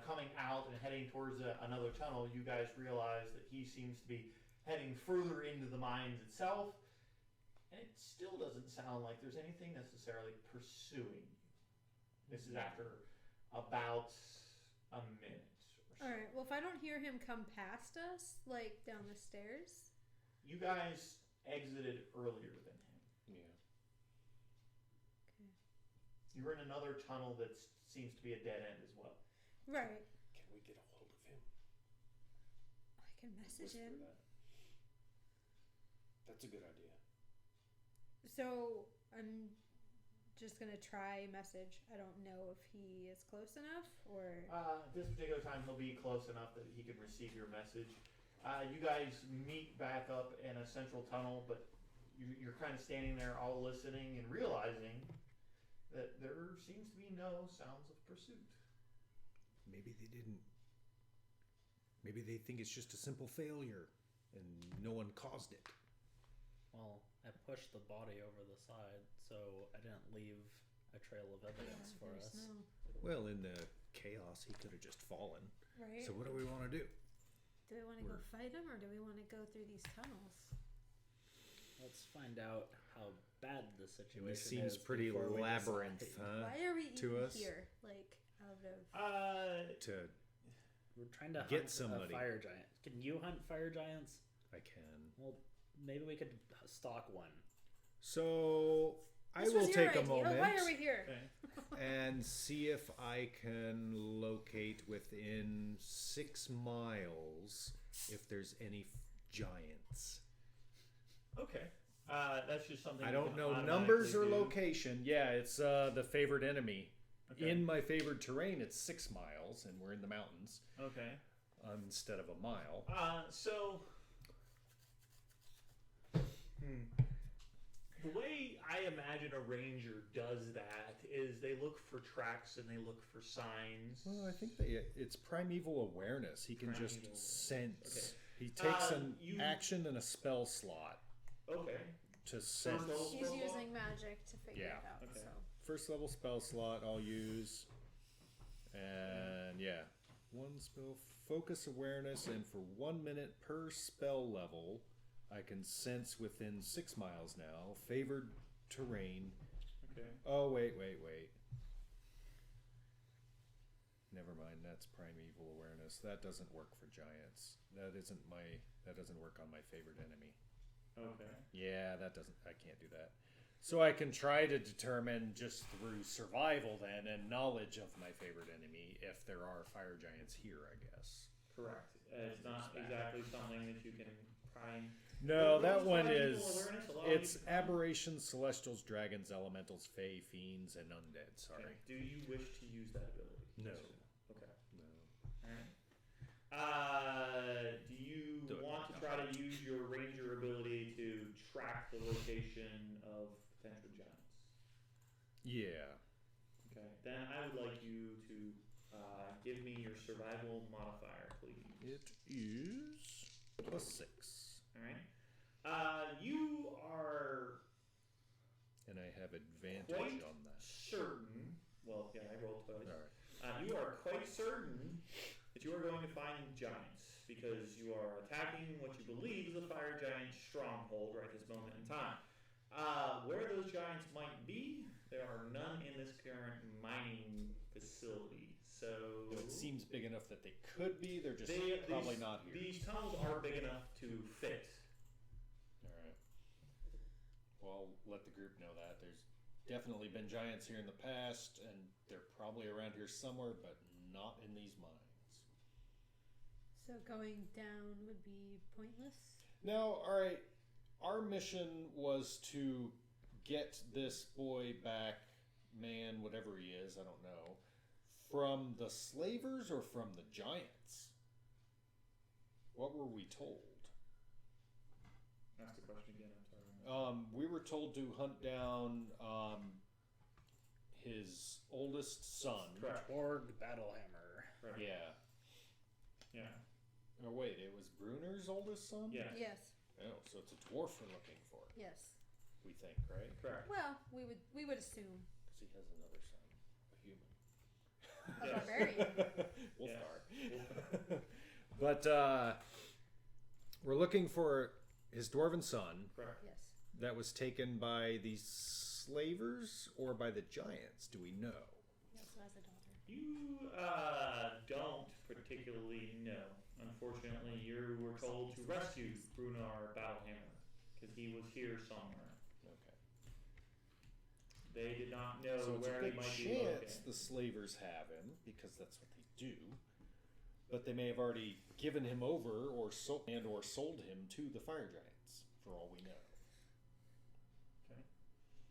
coming out and heading towards another tunnel, you guys realize that he seems to be heading further into the mines itself, and it still doesn't sound like there's anything necessarily pursuing you. This is after about a minute or so. Alright, well, if I don't hear him come past us, like down the stairs. You guys exited earlier than him. Yeah. Okay. You're in another tunnel that seems to be a dead end as well. Right. Can we get a hold of him? I can message Whisper him. that. That's a good idea. So I'm just gonna try message. I don't know if he is close enough or. This particular time, he'll be close enough that he can receive your message. You guys meet back up in a central tunnel, but you're kind of standing there all listening and realizing that there seems to be no sounds of pursuit. Maybe they didn't. Maybe they think it's just a simple failure and no one caused it. Well, I pushed the body over the side, so I didn't leave a trail of evidence for There's us. no. Well, in the chaos, he could have just fallen. Right. So what do we want to do? Do we want to go fight him, or do we want to go through these tunnels? Let's find out how bad the situation This is. seems pretty before we labyrinth, decide. huh? Why are we to even us? here? Like out of. To We're trying to Get hunt somebody. a fire giant. Can you hunt fire giants? I can. Well, maybe we could stalk one. So I This will was your take a idea. moment Why are we here? and see if I can locate within 6 miles if there's any giants. Okay. That's just something. I you don't can know automatically numbers or do. location. Yeah, it's the favored enemy. Okay. In my favored terrain, it's 6 miles, and we're in the mountains Okay. instead of a mile. So. The way I imagine a ranger does that is they look for tracks and they look for signs. Well, I think it's primeval awareness. He can just Primeval. sense. He takes an you- action and a spell slot Okay. to sense. level? He's using magic to figure Yeah. it out. Okay. So. First level spell slot I'll use. And yeah. One spell focus awareness, and for 1 minute per spell level, I can sense within 6 miles now. Favored terrain. Okay. Oh, wait. Never mind, that's primeval awareness. That doesn't work for giants. That doesn't work on my favorite enemy. Okay. Yeah, I can't do that. So I can try to determine just through survival then and knowledge of my favorite enemy if there are fire giants here, I guess. Correct. It's not exactly something that you can prime. No, What that does one primeval is awareness allow you it's to prime? aberrations, celestials, dragons, elementals, fae, fiends, and undead. Sorry. Okay. Do you wish to use that ability? No. Yes or no? Okay. No. Alright. Do you Do it. want to try to use your ranger ability to track the location of potential giants? Yeah. Okay. Then I would like you to give me your survival modifier, please. It is +6. Alright. You are And I have advantage quite on that. certain. Well, yeah, I rolled twice. Alright. You are quite certain that you are going to find giants because you are attacking what you believe is a fire giant stronghold right this moment in time. Where those giants might be, there are none in this current mining facility. So It seems big enough that they could be. They're just They- probably these- not here. These tunnels are big enough to fit. Alright. Well, I'll let the group know that. There's definitely been giants here in the past, and they're probably around here somewhere, but not in these mines. So going down would be pointless. Now, alright, our mission was to get this boy back, man, whatever he is, I don't know, from the slavers or from the giants? What were we told? Ask the question again. I'm sorry. We were told to hunt down his oldest son. Correct. Org Battlehammer. Right. Yeah. Yeah. Oh wait, it was Bruner's oldest son? Yeah. Yes. Oh, so it's a dwarf we're looking for. Yes. We think, right? Correct. Well, we would assume Because he has another son, a human. a Yes. barbarian. Wolfgar. But we're looking for his dwarven son Correct. Yes. that was taken by the slavers or by the giants. Do we know? He also has a daughter. You don't particularly know. Unfortunately, you were told to rescue Brunar Battlehammer because he was here somewhere. Okay. They did not know So it's where a he big might be chance located. the slavers have him because that's what they do. But they may have already given him over or sold him to the fire giants for all we know. Okay.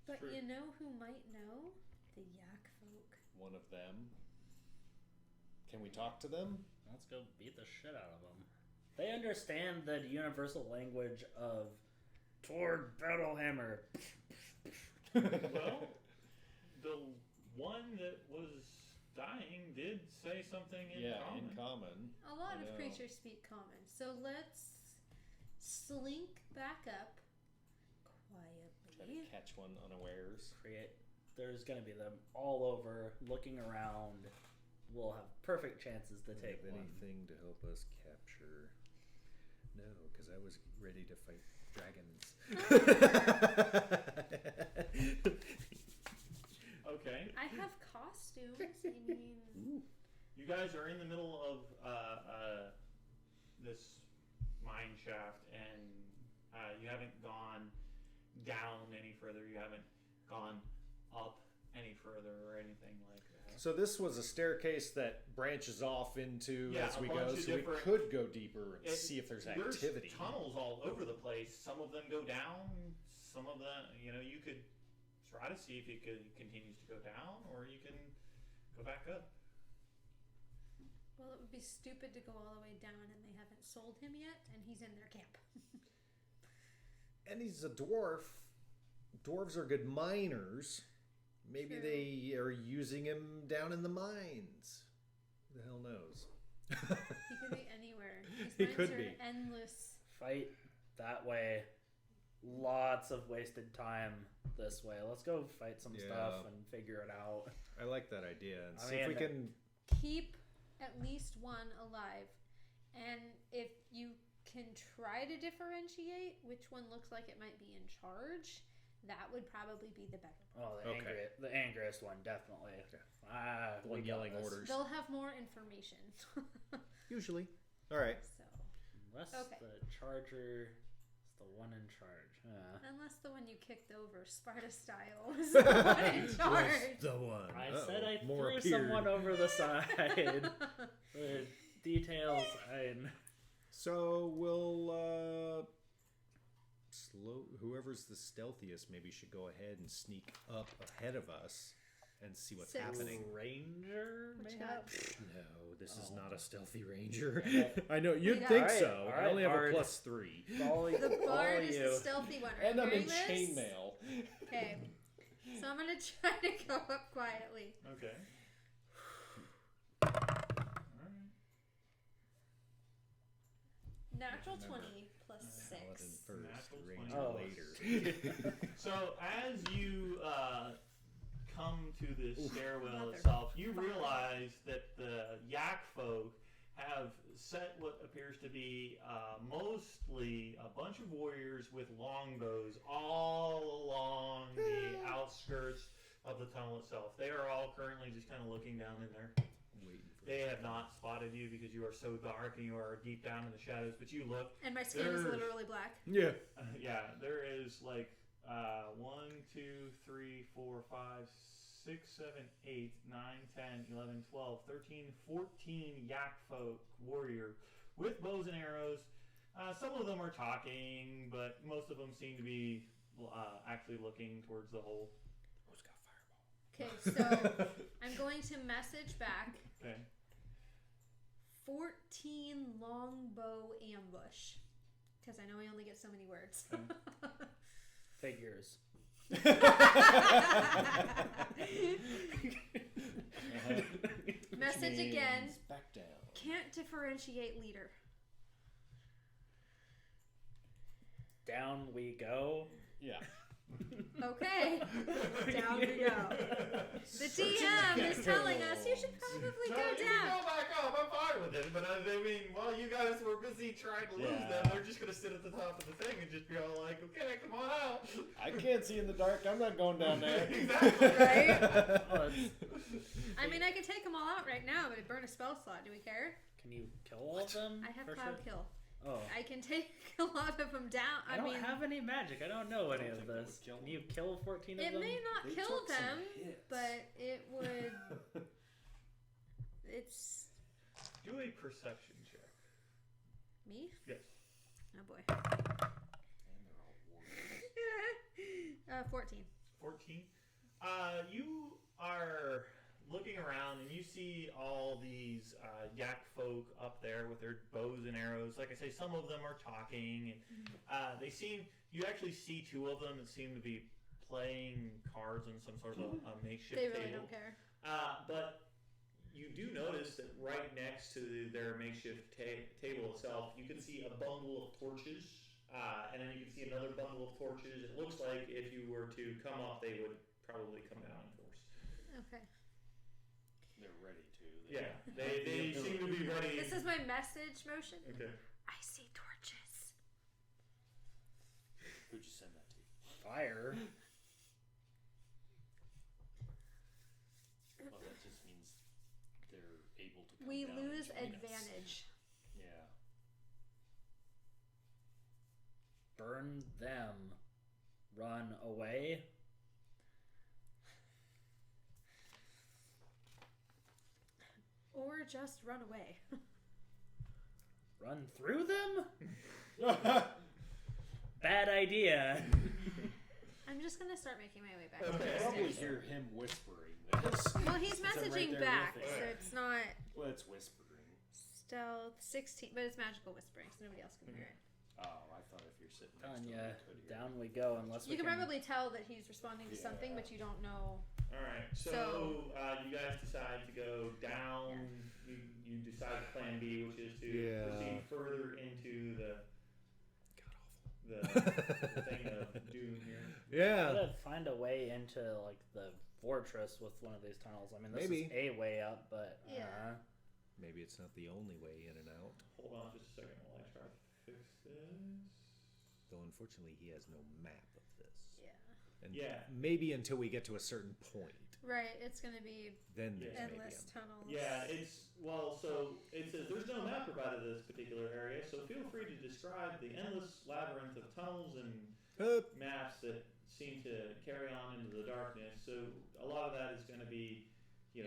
But True. you know who might know? The yak folk. One of them. Can we talk to them? Let's go beat the shit out of them. They understand the universal language of Toward Battlehammer. Well, the one that was dying did say something in common. in common. A lot I of know. creatures speak common. So let's slink back up Try quietly. to catch one unawares. There's gonna be them all over, looking around. We'll have perfect chances to take one. Anything to help us capture? No, because I was ready to fight dragons. Okay. I have costumes. I mean, You guys are in the middle of this mine shaft, and you haven't gone down any further. You haven't gone up any further or anything like that. So this was a staircase that branches off into Yeah, as a we bunch go, of so we different- could go deeper and It- see if there's activity. tunnels all over the place. Some of them go down. Some of them, you could try to see if it continues to go down, or you can go back up. well, it would be stupid to go all the way down and they haven't sold him yet, and he's in their camp. And he's a dwarf. Dwarves are good miners. Maybe True. they are using him down in the mines. Who the hell knows? He could be anywhere. These He mines could are be. endless. Fight that way. Lots of wasted time this way. Let's go fight some Yeah. stuff and figure it out. I like that idea. And I see if we mean, can. Keep at least one alive, and if you can try to differentiate which one looks like it might be in charge, that would probably be the better. Oh, the angriest one, definitely. The one we got yelling this. orders. They'll have more information. Usually. All right. So, Unless Okay. the charger is the one in charge. unless the one you kicked over, Sparta style, was the one in charge. The one. I Uh-oh. said I More threw appeared. someone over the side. The details, So we'll whoever's the stealthiest maybe should go ahead and sneak up ahead of us and see what's Six. happening. Ranger, What you mayhaps? No, this is Oh. not a stealthy ranger. Okay. I know you'd Yeah. think Alright, so. I alright, only have Bard. a +3. Follow, The follow bard is the you. stealthy one. Are And you I'm in hearing this? chainmail. Okay. So I'm gonna try to go up quietly. Okay. Alright. Natural Remember. 20 plus 6. Paladin first, Natural ranger 20. Oh. later. So as you come to this stairwell Mother itself, you fucker. realize that the yak folk have set what appears to be mostly a bunch of warriors with longbows all along the outskirts of the tunnel itself. They are all currently just kind of looking down in there. Waiting for They have not spotted you because you are so dark and you are deep down in the shadows, but you look. And my skin is There's- literally black. Yeah. Yeah, there is like 1, 2, 3, 4, 5, 6, 7, 8, 9, 10, 11, 12, 13, 14 yak folk warrior with bows and arrows. Some of them are talking, but most of them seem to be actually looking towards the hole. Who's got fireball? Okay, so I'm going to message back Okay. 14 longbow ambush. Because I know I only get so many words. Figures. Message again. Means back down. Can't differentiate leader. Down we go. Yeah. Okay. Down we go. The DM is telling us you should probably No, go you can down. go back up. I'm fine with it. But I mean, while you guys were busy trying to lose Yeah. them, they're just going to sit at the top of the thing and just be all like, okay, come on out. I can't see in the dark. I'm not going down there. Exactly. Right? Oh, it's- I mean, I could take them all out right now, but it'd burn a spell slot. Do we care? can you kill all of them? I have for cloud sure? kill. Oh. I can take a lot of them down. I don't have any magic. I don't know any don't of think that this. would kill Can them. you kill 14 of it them? may not They kill took some them, hits. but it would. It's Do a perception check. me. Yes. Oh boy. And they're all You are looking around and you see all these yak folk up there with their bows and arrows. Like I say, some of them are talking. And, you actually see two of them that seem to be playing cards on some sort of a makeshift They really table. don't care. But you do notice that right next to their makeshift table itself, you can see a bundle of torches, and then you can see another bundle of torches. It looks like if you were to come up, they would probably come down in force. Okay. They're ready to. They seem to be ready. This is my message motion. Okay. I see torches. Who'd you send that to? Fire. Well, that just means they're able to come We down and lose join us. advantage. Yeah. Burn them. Run away. Or just run away. Run through them? Bad idea. I'm just gonna start making my way back. Okay. I probably upstairs. hear him whispering this. Well, he's Since I'm right messaging there back, with so it. it's not Well, it's whispering. stealth 16, but it's magical whispering, so nobody else can hear it. Oh, I thought if you're sitting next Telling to ya, him, you could hear down it. we go unless You we can probably tell that he's responding to Yeah. something, but you don't know. All right. So you guys decide to go down. You decide Plan B, which is to proceed further into the thing of doom here. Yeah. Gotta find a way into like the fortress with one of these tunnels. I mean, this Maybe. is a way up, but Yeah. Maybe it's not the only way in and out. Hold on just a second while I try to fix this. Though unfortunately he has no map of this. Yeah. And Yeah. maybe until we get to a certain point. Right, it's gonna be Then there's maybe endless tunnels. Yeah, so it says there's no map provided to this particular area, so feel free to describe the endless labyrinth of tunnels and maps that seem to carry on into the darkness. So a lot of that is going to be,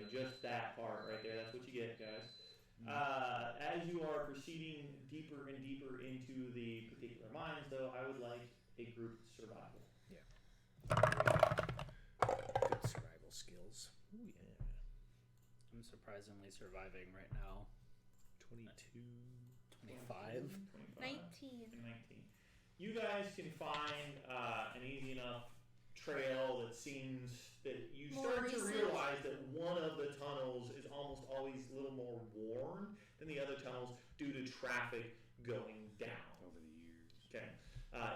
just that part right there. That's what you get, guys. As you are proceeding deeper and deeper into the particular mines, though, I would like a group survival. good survival skills. Ooh, yeah. I'm surprisingly surviving right now. 22. 25. 19. And 19. You guys can find an easy enough trail that seems that you More start to recent. realize that one of the tunnels is almost always a little more worn than the other tunnels due to traffic going down. Over the years. Okay.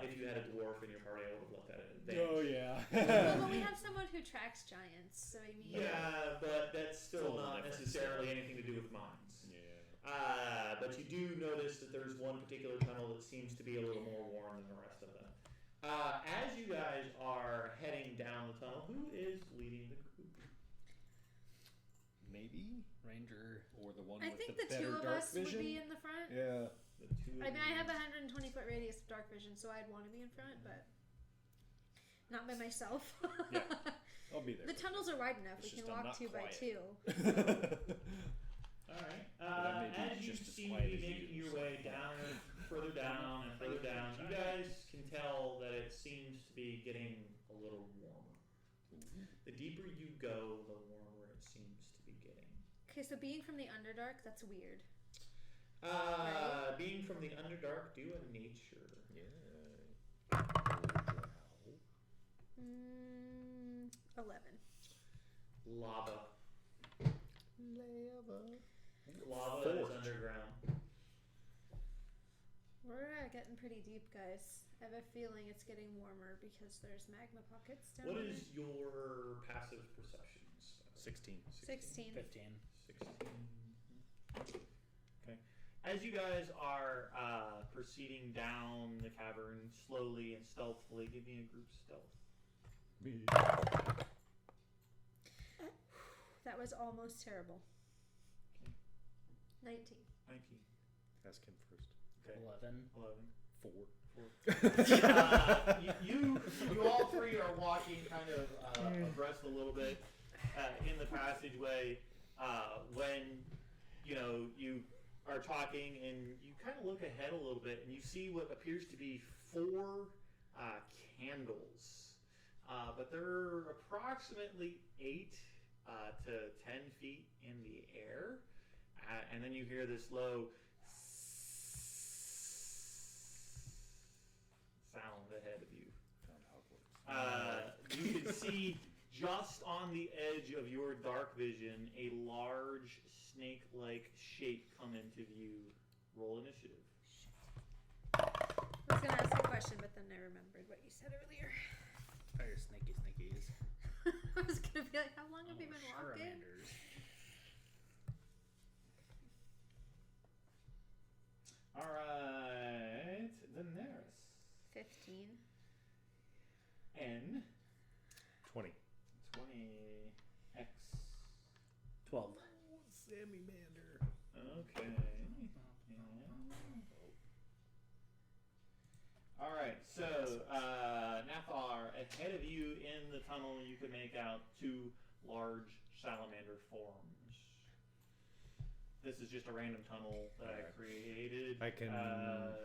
If you had a dwarf in your party, I would have left that at Oh, advantage. yeah. Well, but we have someone who tracks giants, so I mean. Yeah, but that's still It's a little not different. necessarily anything to do with mines. Yeah. But you do notice that there's one particular tunnel that seems to be a little more worn than the rest of them. As you guys are heading down the tunnel, who is leading the group? Maybe? Ranger. Or the one I with think the the better two of dark us vision. would be in the front. Yeah. The two of I mean, I you. have a 120-foot radius of dark vision, so I'd want to be in front, but not by myself. Yeah. I'll be there. The tunnels are wide enough. It's We can just I'm walk not 2 by quiet. 2. Alright. I may be As you just as seem to quiet be as making you, your so. way down, further down, and further down, you guys can tell that it seems to be getting a little warmer. The deeper you go, the warmer it seems to be getting. Okay, so being from the Underdark, that's weird. Being from the Underdark, do a nature. Yeah. 11. Lava. Lava. Lava is underground. We're getting pretty deep, guys. I have a feeling it's getting warmer because there's magma pockets down What there. is your passive perceptions? 16. 16. 15. 16. Okay. As you guys are proceeding down the cavern slowly and stealthily, give me a group stealth. That was almost terrible. Okay. 19. 19. Ask him first. Okay. 11. 11. 4. You all three are walking kind of abreast a little bit in the passageway when you are talking and you kind of look ahead a little bit and you see what appears to be 4 candles but they're approximately 8 to 10 feet in the air. And then you hear this low sound ahead of you. You can see just on the edge of your dark vision a large snake-like shape come into view. Roll initiative. I was gonna ask a question, but then I remembered what you said earlier. Fire snakies. I was gonna be like, how long have you been walking? Salamanders. All right, Daenerys. 15. N 20. 20 X. 12. Sammy Mander. Okay. Yeah. All right. So Nathar, ahead of you in the tunnel, you can make out 2 large salamander forms. This is just a random tunnel that I created. I can as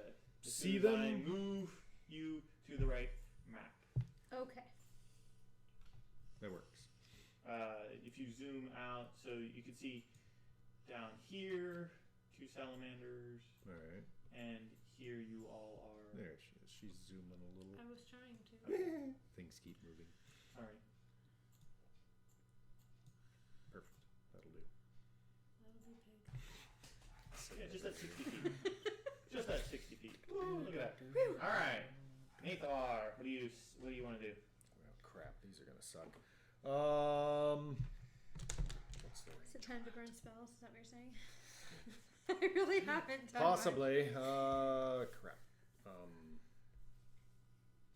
see soon as I them? move you to the right map. Okay. That works. If you zoom out, so you can see down here 2 salamanders, All right. and here you all are. There she is. She's zooming a little. I was trying to. Things keep moving. Sorry. Perfect. That'll do. That'll do, pig. Yeah, just at 60 feet. Just at 60 feet. Woo, look at that. All right, Nathar, what do you want to do? Well, crap. These are gonna suck. What's the Is range? it time to burn spells? Is that what you're saying? I really haven't done Possibly. Crap.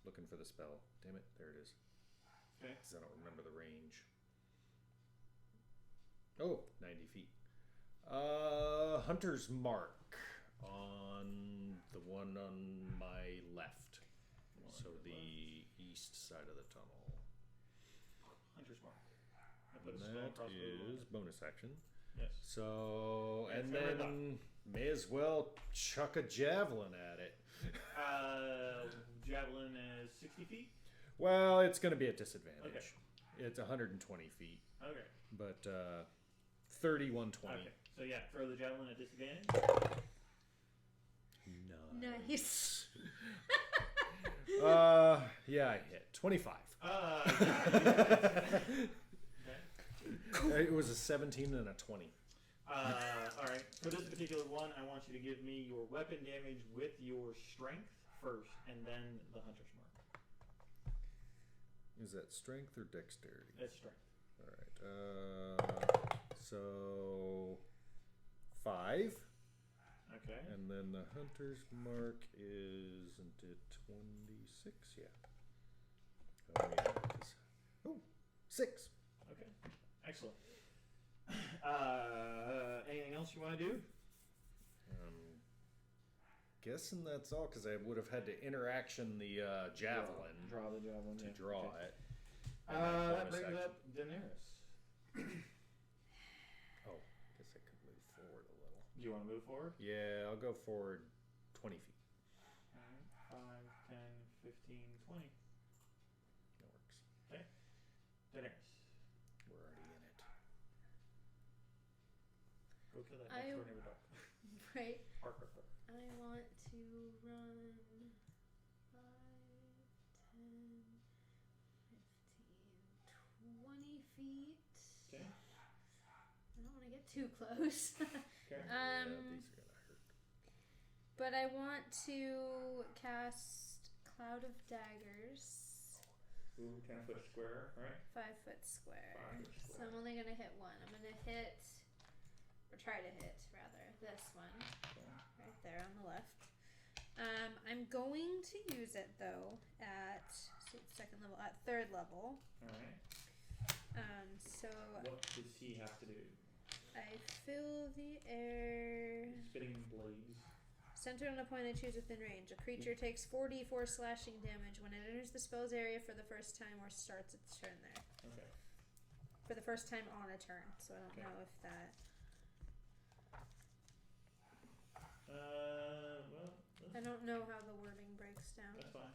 Looking for the spell. Damn it. There it is. Okay. 'Cause I don't remember the range. Oh, 90 feet. Hunter's Mark on the one on my left. So the east side of the tunnel. Hunter's Mark. I put a And spell that across the is bonus action. Yes. So, Yeah, and fair then may as well chuck a javelin at it. Javelin is 60 feet. Well, it's going to be at disadvantage. Okay. It's 120 feet, Okay. but 3120. Okay. So yeah, throw the javelin at disadvantage. Nice. Yeah, I hit 25. Okay. It was a 17 and a 20. All right. For this particular one, I want you to give me your weapon damage with your strength first, and then the hunter's mark. Is that strength or dexterity? That's strength. All right. So 5. Okay. And then the hunter's mark isn't it 26? Yeah. Oh, yeah. Oh, 6. Okay. Excellent. Anything else you want to do? Guessing that's all because I would have had to interaction the javelin Draw the javelin. to yeah. draw Okay. it. That Bonus brings action. up Daenerys. Oh, guess I could move forward a little. Do you want to move forward? Yeah, I'll go forward 20 feet. Alright, 5, 10, 15, 20. That works. Daenerys. We're already in it. Go kill that I- next door neighbor dog. Right. Bark, bark, bark. I want to run 5, 10, 15, 20 feet. Okay. I don't want to get too close. Okay. Yeah, these are gonna hurt. But I want to cast Cloud of Daggers. Ooh, 10-foot square, right? 5 foot square. 5 foot So square. I'm only going to hit one. I'm going to hit, or try to hit, rather, this one. Right there on the left. I'm going to use it, though, at second level, at 3rd level. Alright. So What does he have to do? I fill the air. Spitting blaze. Centered on a point I choose within range. A creature takes 4d4 slashing damage when it enters the spell's area for the first time or starts its turn there. Okay. For the first time on a turn, so I don't Okay. know if that... Well, I don't know how the wording breaks down. that's fine.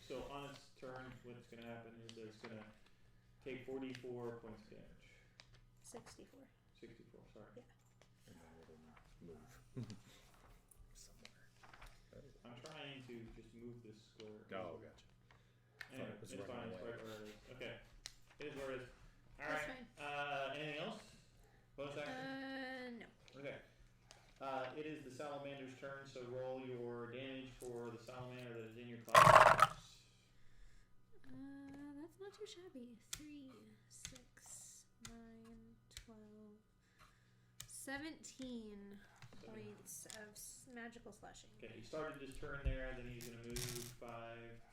So on its turn, what's going to happen is that it's going to take 44 points of damage. 64. 64, sorry. Yeah. And then it'll move somewhere. I'm trying to just move this square. Oh, gotcha. Anyway, It was it's fine. running It's away. right where it is. Okay. It is where it is. That's Alright. fine. Anything else? Bonus action? No. Okay. It is the salamander's turn, so roll your damage for the salamander that is in your class. That's not too shabby. 3, 6, 9, 12, 17 points of magical slashing. Okay, he started his turn there, then he's going to move 5,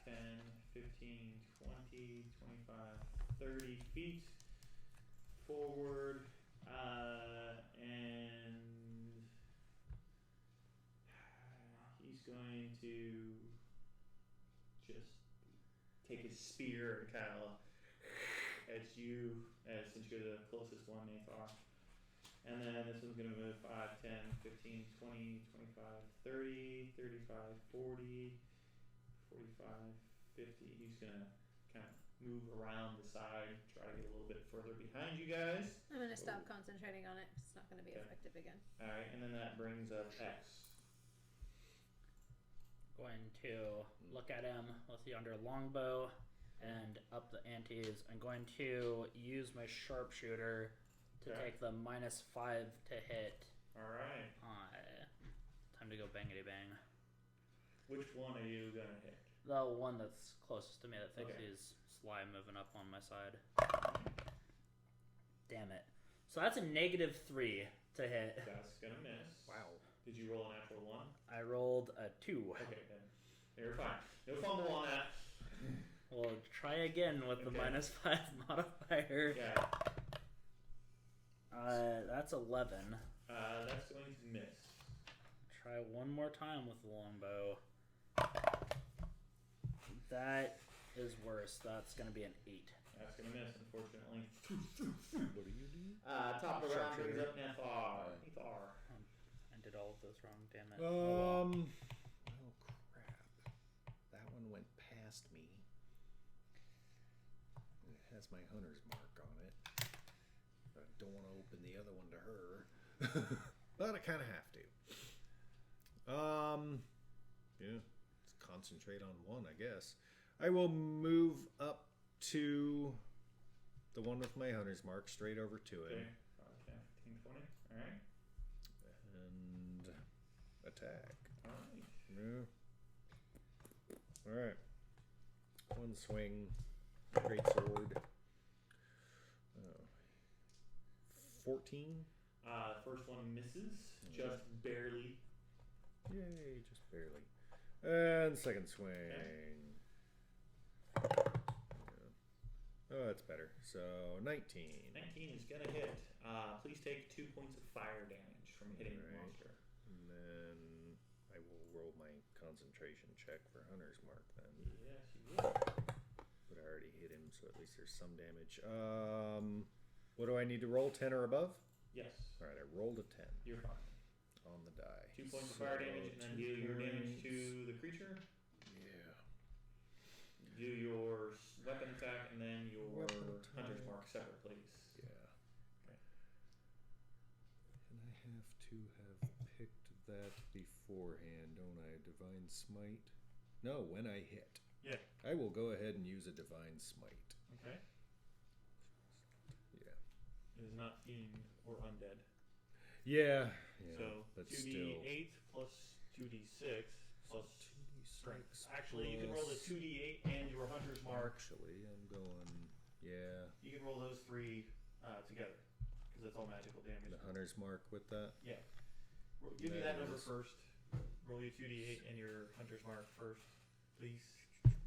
10, 15, 20, 25, 30 feet forward, and he's going to just take his spear and kind of at you, since you're the closest one, Nathar. And then this one's going to move 5, 10, 15, 20, 25, 30, 35, 40, 45, 50. He's going to kind of move around the side, try to get a little bit further behind you guys. I'm going to stop concentrating on it. It's not going to be Okay. effective again. Alright, and then that brings up X. Going to look at him with the under longbow and up the antes. I'm going to use my sharpshooter to Okay. take the -5 to hit. Alright. Time to go bangity bang. Which one are you going to hit? The one that's closest to me that thinks Okay. he's sly moving up on my side. Damn it. So that's a -3 to hit. That's going to miss. Wow. Did you roll a natural 1? I rolled a 2. Okay, then. You're fine. No fumble on that. We'll try again with the Okay. -5 modifier. Yeah. That's 11. That's going to miss. Try one more time with the longbow. That is worse. That's going to be an 8. That's going to miss, unfortunately. What do you do? Top of the round brings Sharpshooter. up Nathar. Nathar. I did all of those wrong, damn it. Oh crap. That one went past me. It has my hunter's mark on it. I don't want to open the other one to her. But I kind of have to. Yeah. Let's concentrate on one, I guess. I will move up to the one with my hunter's mark, straight over to it. Okay. 5, 10, 15, 20. Alright. And attack. Alright. Yeah. Alright. One swing. Great sword. Oh. 14. First one misses. Just barely. Yay, just barely. And second swing. Yeah. Oh, that's better. So 19. 19 is going to hit. Please take 2 points of fire damage from hitting the Right. monster. And then I will roll my concentration check for Hunter's Mark then. Yes, you will. But I already hit him, so at least there's some damage. What do I need to roll? 10 or above? Yes. Alright, I rolled a 10 You're fine. on the die. 2 points of fire So, damage, and then 2 deal your damage points. to the creature. Yeah. Do your weapon attack, and then your Weapon hunter's attack. mark separate, please. Yeah. Okay. And I have to have picked that beforehand, don't I? Divine Smite? No, when I hit. Yeah. I will go ahead and use a Divine Smite. Okay. Yeah. It is not fiend or undead. Yeah. Yeah. So but 2d8 plus 2d6 plus strength. Six Actually, you can roll the plus- 2d8 and your hunter's mark. Actually, I'm going. Yeah. You can roll those 3 together because that's all magical damage. The Hunter's Mark with that. Yeah. Give me that number Yes. first. Roll your 2d8 and your hunter's mark first, please.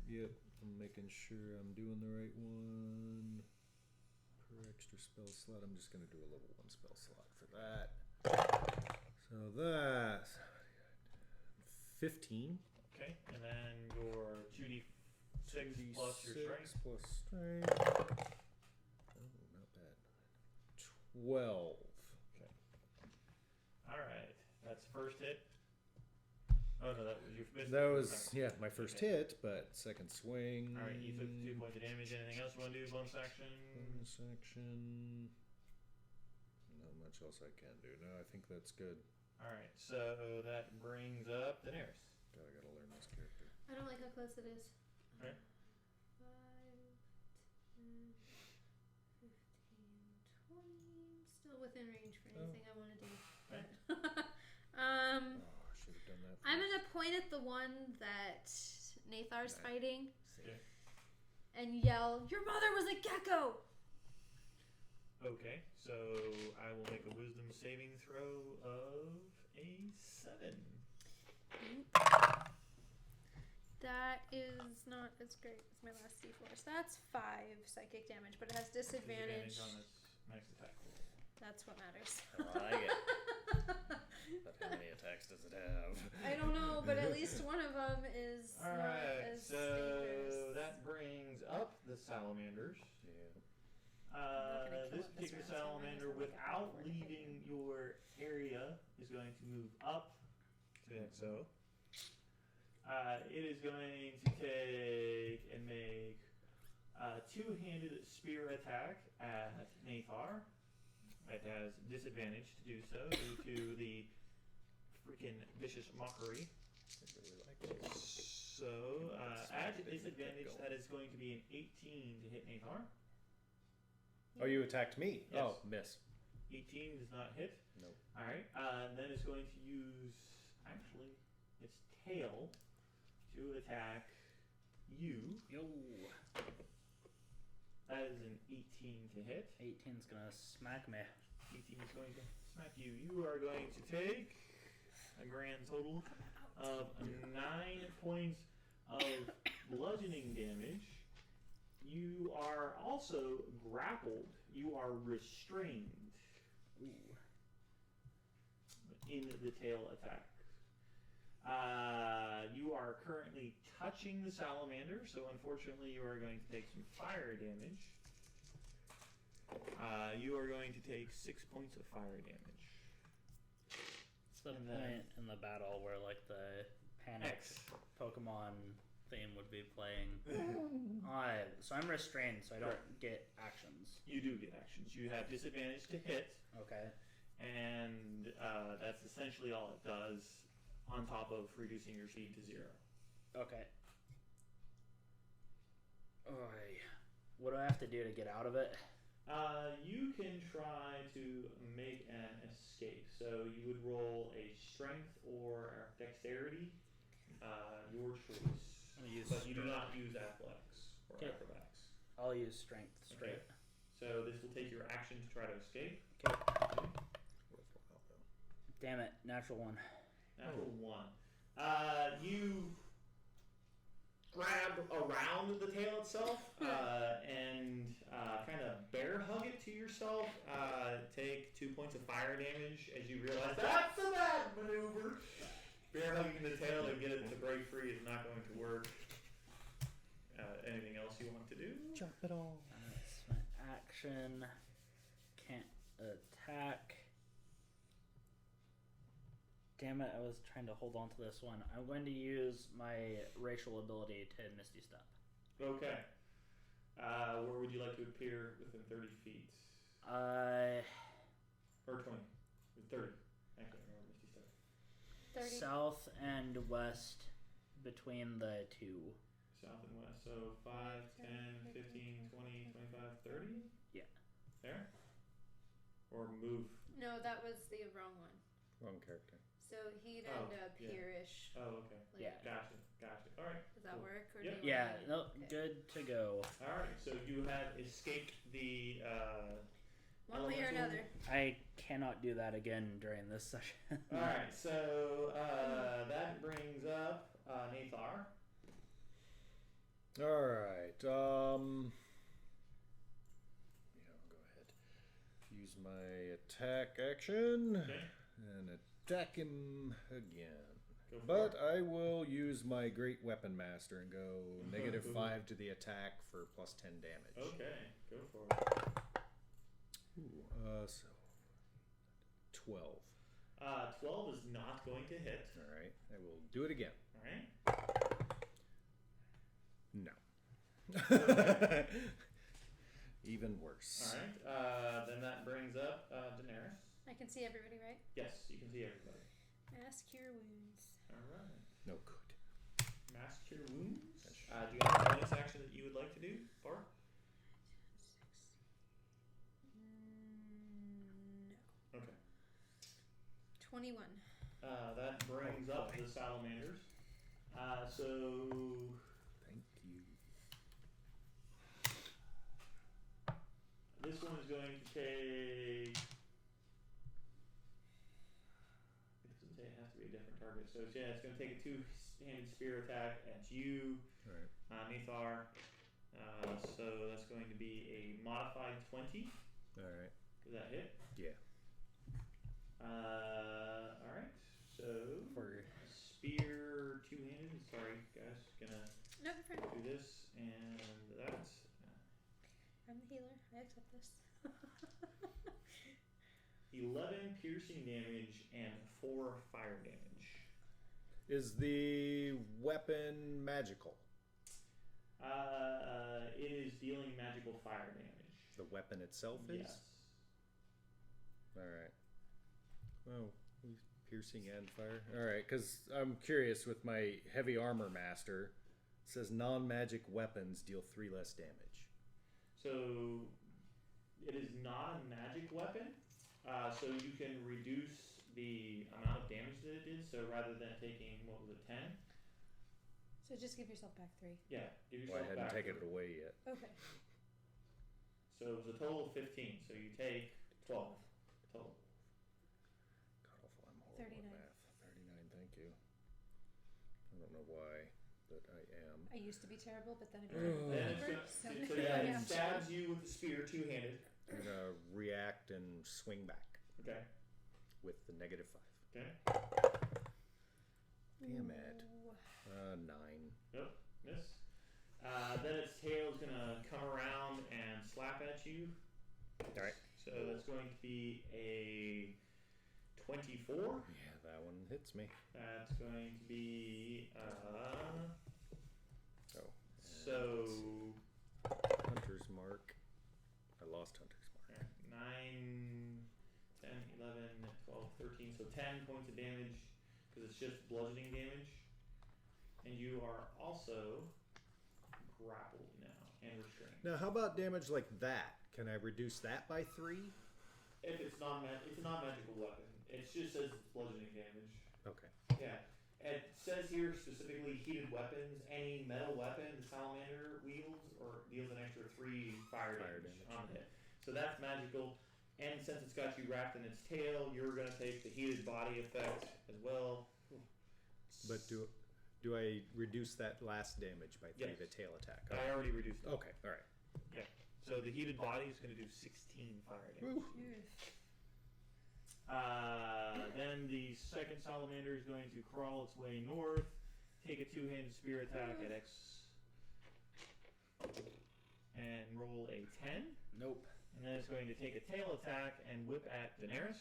Yep. I'm making sure I'm doing the right one. Per extra spell slot, I'm just going to do a level 1 spell slot for that. So that's 15. Okay, and then your 2d6 plus your strength. Plus strength. Oh, not bad. 12. Alright, that's first hit. Oh no, that was your first. That was my first hit, but second swing. All right, you took 2 points of damage. Anything else you want to do? Bonus action. Bonus action. Not much else I can do. No, I think that's good. All right, so that brings up Daenerys. God, I gotta learn this character. I don't like how close it is. Right. 5, 10, 15, 20. Still within range for anything I want to do. Right. But Oh, I should have done that. I'm first. gonna point at the one that Nathar's Okay. fighting Okay. and yell, "Your mother was a gecko!" Okay, so I will make a wisdom saving throw of a 7. That is not as great as my last D4. So that's 5 psychic damage, but it has disadvantage. On its max attack roll. That's what matters. I like it. But how many attacks does it have? I don't know, but at least one of them is All not right, as so dangerous. that brings up the salamanders. Yeah. not gonna kill This it this particular round, so I might as salamander, well look out without for it. leaving your area, is going to move up to so. It is going to take and make a two-handed spear attack at Nathar. It has disadvantage to do so due to the freaking vicious mockery. I really like it. So, at disadvantage, that is going to be an 18 to hit Nathar. Oh, you attacked me. Yes. Oh, miss. 18 does not hit. Nope. Alright, then it's going to use, actually, its tail to attack you. Yo. That is an 18 to hit. 18's gonna smack me. 18 is going to smack you. You are going to take a grand total of 9 points of bludgeoning damage. You are also grappled. You are restrained in the tail attack. You are currently touching the salamander, so unfortunately you are going to take some fire damage. You are going to take 6 points of fire damage. It's the And then- point in the battle where like the panic X. Pokemon theme would be playing. So I'm restrained, so I don't get actions. You do get actions. You have disadvantage to hit, Okay. and that's essentially all it does, on top of reducing your speed to 0. Okay. Oy. What do I have to do to get out of it? You can try to make an escape. So you would roll a strength or dexterity, your choice. I'm gonna use But you do strength. not use athletics or Okay. acrobatics. I'll use strength straight. So this will take your action to try to escape. Worthwhile, though. Damn it, natural one. Natural 1. You grab around the tail itself and kind of bear hug it to yourself. Take 2 points of fire damage as you realize that's a bad maneuver. Bear hugging the tail to get it to break free is not going to work. Anything else you want to do? Chop it all. That's my action. Can't attack. Damn it, I was trying to hold on to this one. I'm going to use my racial ability to Misty Step. Okay. Where would you like to appear within 30 feet? Or 20? 30. I can't remember Misty Step. 30. South and west between the two. South and west. So 5, 10, 15, 20, 25, 30? Yeah. There? Or move. No, that was the wrong one. Wrong character. So he'd Oh, end up yeah. here-ish. Oh, okay. Like, Yeah. Gotcha. Alright. Does that Cool. work? Or Yep. do you Yeah, want me- no, okay. good to go. Alright, so you have escaped the One way or elemental. another. I cannot do that again during this session. Alright, so that brings up Nathar. Alright, yeah, I'll go ahead. Use my attack action Okay. and attack him again. Go for But it. I will use my Great Weapon Master and go -5 to the attack for +10 damage. Okay, go for it. So 12. 12 is not going to hit. All right. I will do it again. All right. No. Even worse. All right. Then that brings up Daenerys. I can see everybody, right? Yes, you can see everybody. Mass cure wounds. All right. No good. Mass Cure Wounds. Do you have a bonus action that you would like to do, Bar? No. Okay. 21. That brings up the salamanders. So Thank you. this one is going to take. It doesn't say it has to be a different target. So yeah, it's going to take a two-handed spear attack at you, All right. Nithar. So that's going to be a modified 20. All right. Does that hit? Yeah. All right. So For spear two-handed. Sorry, guys. Gonna No, you're fine. do this and that. I'm the healer. I accept this. 11 piercing damage and 4 fire damage. Is the weapon magical? It is dealing magical fire damage. The weapon itself is? Yes. All right. Well, piercing and fire. All right, because I'm curious with my heavy armor master. It says non-magic weapons deal 3 less damage. So it is not a magic weapon. So you can reduce the amount of damage that it did. So rather than taking, what was it, 10? So just give yourself back 3. Yeah, give Well, yourself I hadn't back. taken it away yet. Okay. So it was a total of 15. So you take 12 total. God awful, I'm horrible 39. at math. 39, thank you. I don't know why, but I am. I used to be terrible, but then I Then became it's a gonna, so so now yeah, I it am. stabs you with the spear two-handed. I'm gonna react and swing back Okay. with the -5. Okay. Damn it. Ooh. 9. Nope. Miss. Then its tail is gonna come around and slap at you. All right. So that's going to be a 24. Yeah, that one hits me. That's going to be Oh. so Hunter's mark. I lost Hunter's mark. 9, 10, 11, 12, 13. So 10 points of damage because it's just bludgeoning damage. And you are also grappled now and restrained. Now, how about damage like that? Can I reduce that by 3? If it's it's a non-magical weapon. It just says it's bludgeoning damage. Okay. Yeah. It says here specifically heated weapons. Any metal weapon the salamander wields or deals an extra 3 fire damage on the hit. So that's magical. And since it's got you wrapped in its tail, you're going to take the heated body effect as well. But do I reduce that last damage by 3, Yes. the tail attack? I already reduced that. Okay, all right. Yeah. So the heated body is going to do 16 fire damage. Woo. Then the second salamander is going to crawl its way north, take a two-handed spear attack at X, and roll a 10. Nope. And then it's going to take a tail attack and whip at Daenerys.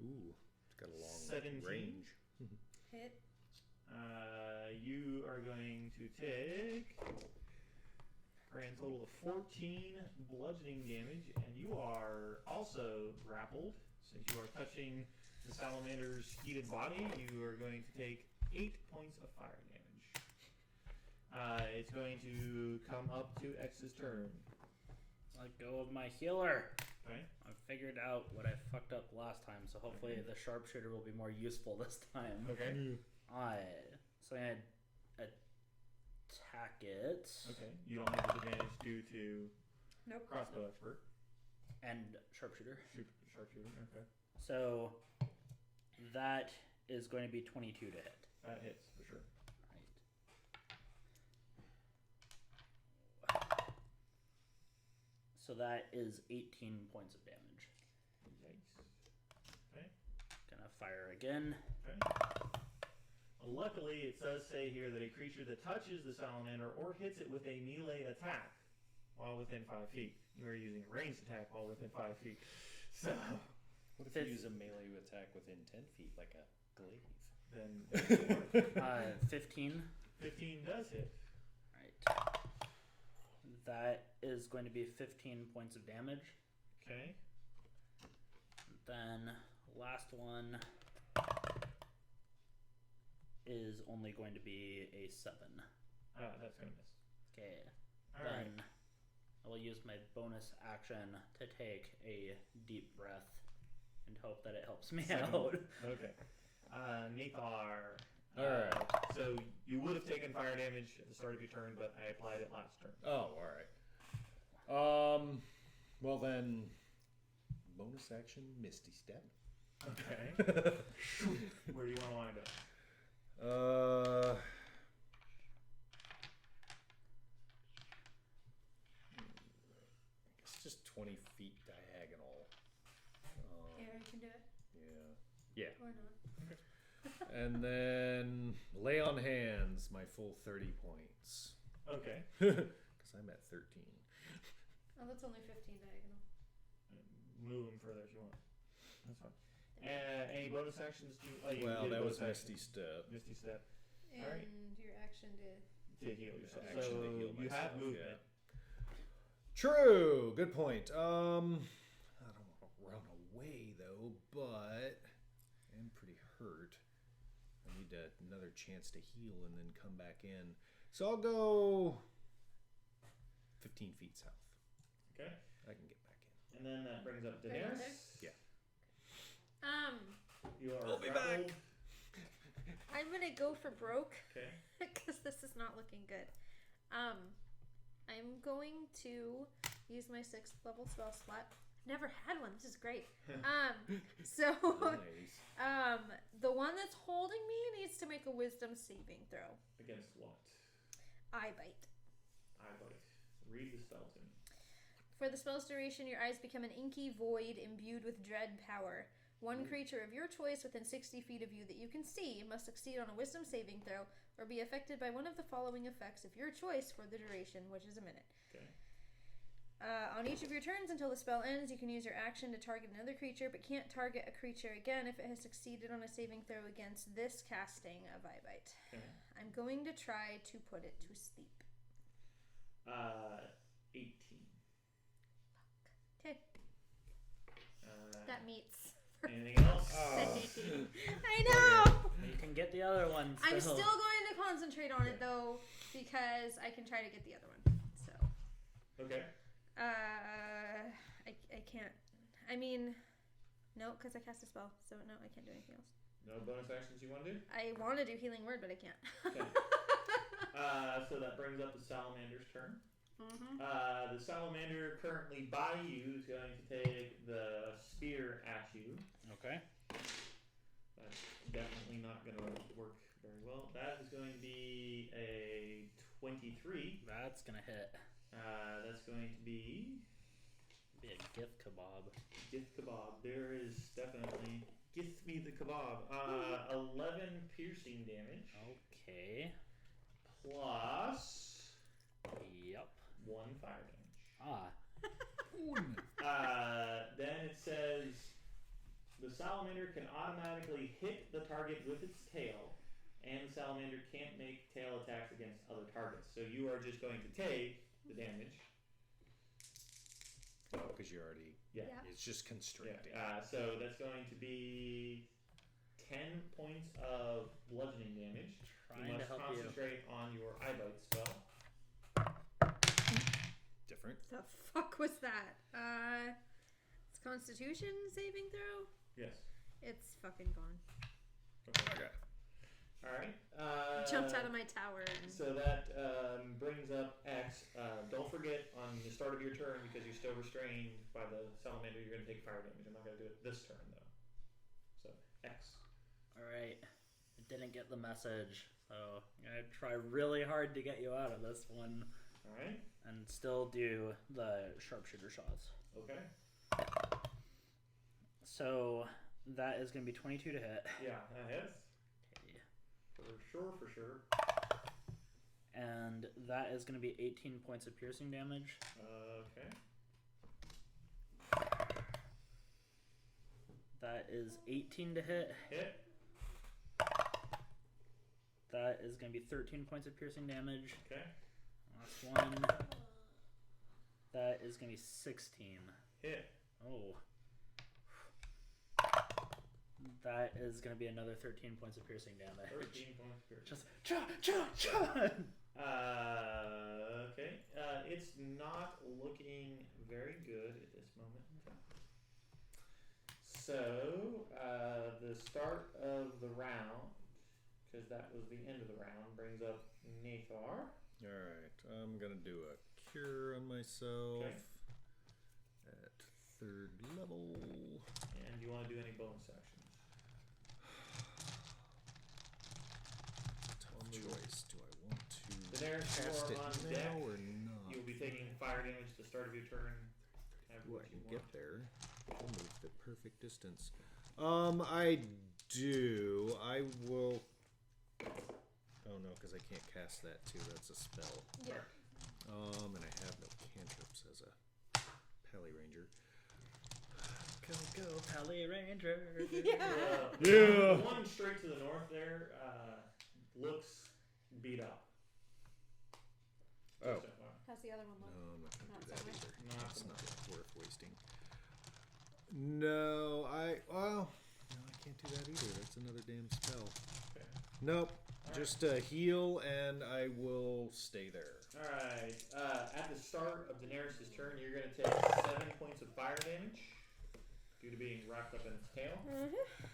Ooh, it's got a long 17. range. Hit. You are going to take a grand total of 14 bludgeoning damage, and you are also grappled. Since you are touching the salamander's heated body, you are going to take 8 points of fire damage. It's going to come up to X's turn. Let go of my healer. Okay. I figured out what I fucked up last time, so hopefully the sharpshooter will be more useful this time. Okay. So I attack it. Okay. You don't have disadvantage due to Nope. crossbow expert. And sharpshooter. Sharpshooter. Okay. So that is going to be 22 to hit. That hits for sure. Right. So that is 18 points of damage. Yikes. Okay. Gonna fire again. Okay. Well, luckily, it does say here that a creature that touches the salamander or hits it with a melee attack while within 5 feet. You are using a ranged attack while within 5 feet. So, What if you use a melee attack within 10 feet, like a glaive? Then 15. 15 does hit. Right. That is going to be 15 points of damage. Okay. Then last one is only going to be a 7. That's gonna miss. Okay. All Then right. I will use my bonus action to take a deep breath and hope that it helps me out. Okay. Nathar. Alright. So you would have taken fire damage at the start of your turn, but I applied it last turn. Oh, alright. Well then, bonus action, Misty Step. Okay. Where do you want to wind up? It's just 20 feet diagonal. Yeah, you can do it. Yeah. Or not. And then lay on hands, my full 30 points. Okay. Because I'm at 13. Oh, that's only 15 diagonal. Move him further if you want. That's fine. Any bonus actions? You Well, did that was bonus Misty action. Step. Misty Step. And Alright. your action to... To heal yourself. Action So to heal you have myself, movement. True. Good point. I don't want to run away though, but I'm pretty hurt. I need another chance to heal and then come back in. So I'll go 15 feet south. Okay. I can get back in. And then that brings up Right Daenerys. there? Yeah. You are I'll be back. grappled. I'm gonna go for broke Okay. because this is not looking good. I'm going to use my 6th level spell slot. Never had one. This is great. So Nice. the one that's holding me needs to make a wisdom saving throw. Against what? Eye bite. I bite. Read the spell to me. For the spell's duration, your eyes become an inky void imbued with dread power. One creature of your choice within 60 feet of you that you can see must succeed on a wisdom saving throw or be affected by one of the following effects of your choice for the duration, which is a minute. Okay. On each of your turns until the spell ends, you can use your action to target another creature, but can't target a creature again if it has succeeded on a saving throw against this casting of Eye Bite. Okay. I'm going to try to put it to sleep. 18. Okay, Uh, that meets. anything else? I know! You can get the other one I'm still. still going to concentrate on it though, because I can try to get the other one. So, Okay. I can't. I mean, no, because I cast a spell, so no, I can't do anything else. No bonus actions you want to do? I want to do Healing Word, but I can't. Okay. So that brings up the salamander's turn. Mm-hmm. The salamander currently by you is going to take the spear at you. Okay. That's definitely not going to work very well. That is going to be a 23. That's gonna hit. That's going to be Be a gift kebab. gift kebab. There is definitely gift me the kebab. 11 piercing damage Okay. plus Yep. 1 fire damage. Then it says the salamander can automatically hit the target with its tail, and the salamander can't make tail attacks against other targets. So you are just going to take the damage. Oh, because you're already. Yeah. It's just constricting. So that's going to be 10 points of bludgeoning damage. Trying You to must help you. concentrate on your eye bite spell. Different. The fuck was that? It's Constitution saving throw? Yes. It's fucking gone. Okay. All right. Jumped out of my tower. And... So that brings up X. Don't forget on the start of your turn, because you're still restrained by the salamander, you're going to take fire damage. I'm not going to do it this turn, though. So, X. Alright. I didn't get the message, so I'm gonna try really hard to get you out of this one. Alright. And still do the sharpshooter shots. Okay. So that is gonna be 22 to hit. Yeah, that hits. Okay. For sure. And that is gonna be 18 points of piercing damage. Okay. That is 18 to hit. Hit. That is going to be 13 points of piercing damage. Okay. Last one. That is going to be 16. Hit. Oh. That is going to be another 13 points of piercing damage. 13 points of piercing. Just cha. Okay. It's not looking very good at this moment in time. So, the start of the round, because that was the end of the round, brings up Nathar. Alright, I'm gonna do a cure on myself Okay. at 3rd level. And do you want to do any bonus actions? Tough choice. Do I want to Daenerys, cast you it are on now deck. or not? You will be taking fire damage at the start of your turn. Have Ooh, what I you can want. get there. I'll move the perfect distance. I do. I will. Oh no, because I can't cast that too. That's a spell. Yeah. And I have no cantrips as a Pally Ranger. Go, Pally Ranger. Yeah. The one straight to the north there looks beat up. Oh. So far. How's the other one look? No, I'm not gonna Not do so that much. either. Not It's so not much. worth wasting. No, no, I can't do that either. That's another damn spell. Okay. Nope. Alright. Just heal, and I will stay there. Alright. At the start of Daenerys' turn, you're going to take 7 points of fire damage due to being wrapped up in its tail.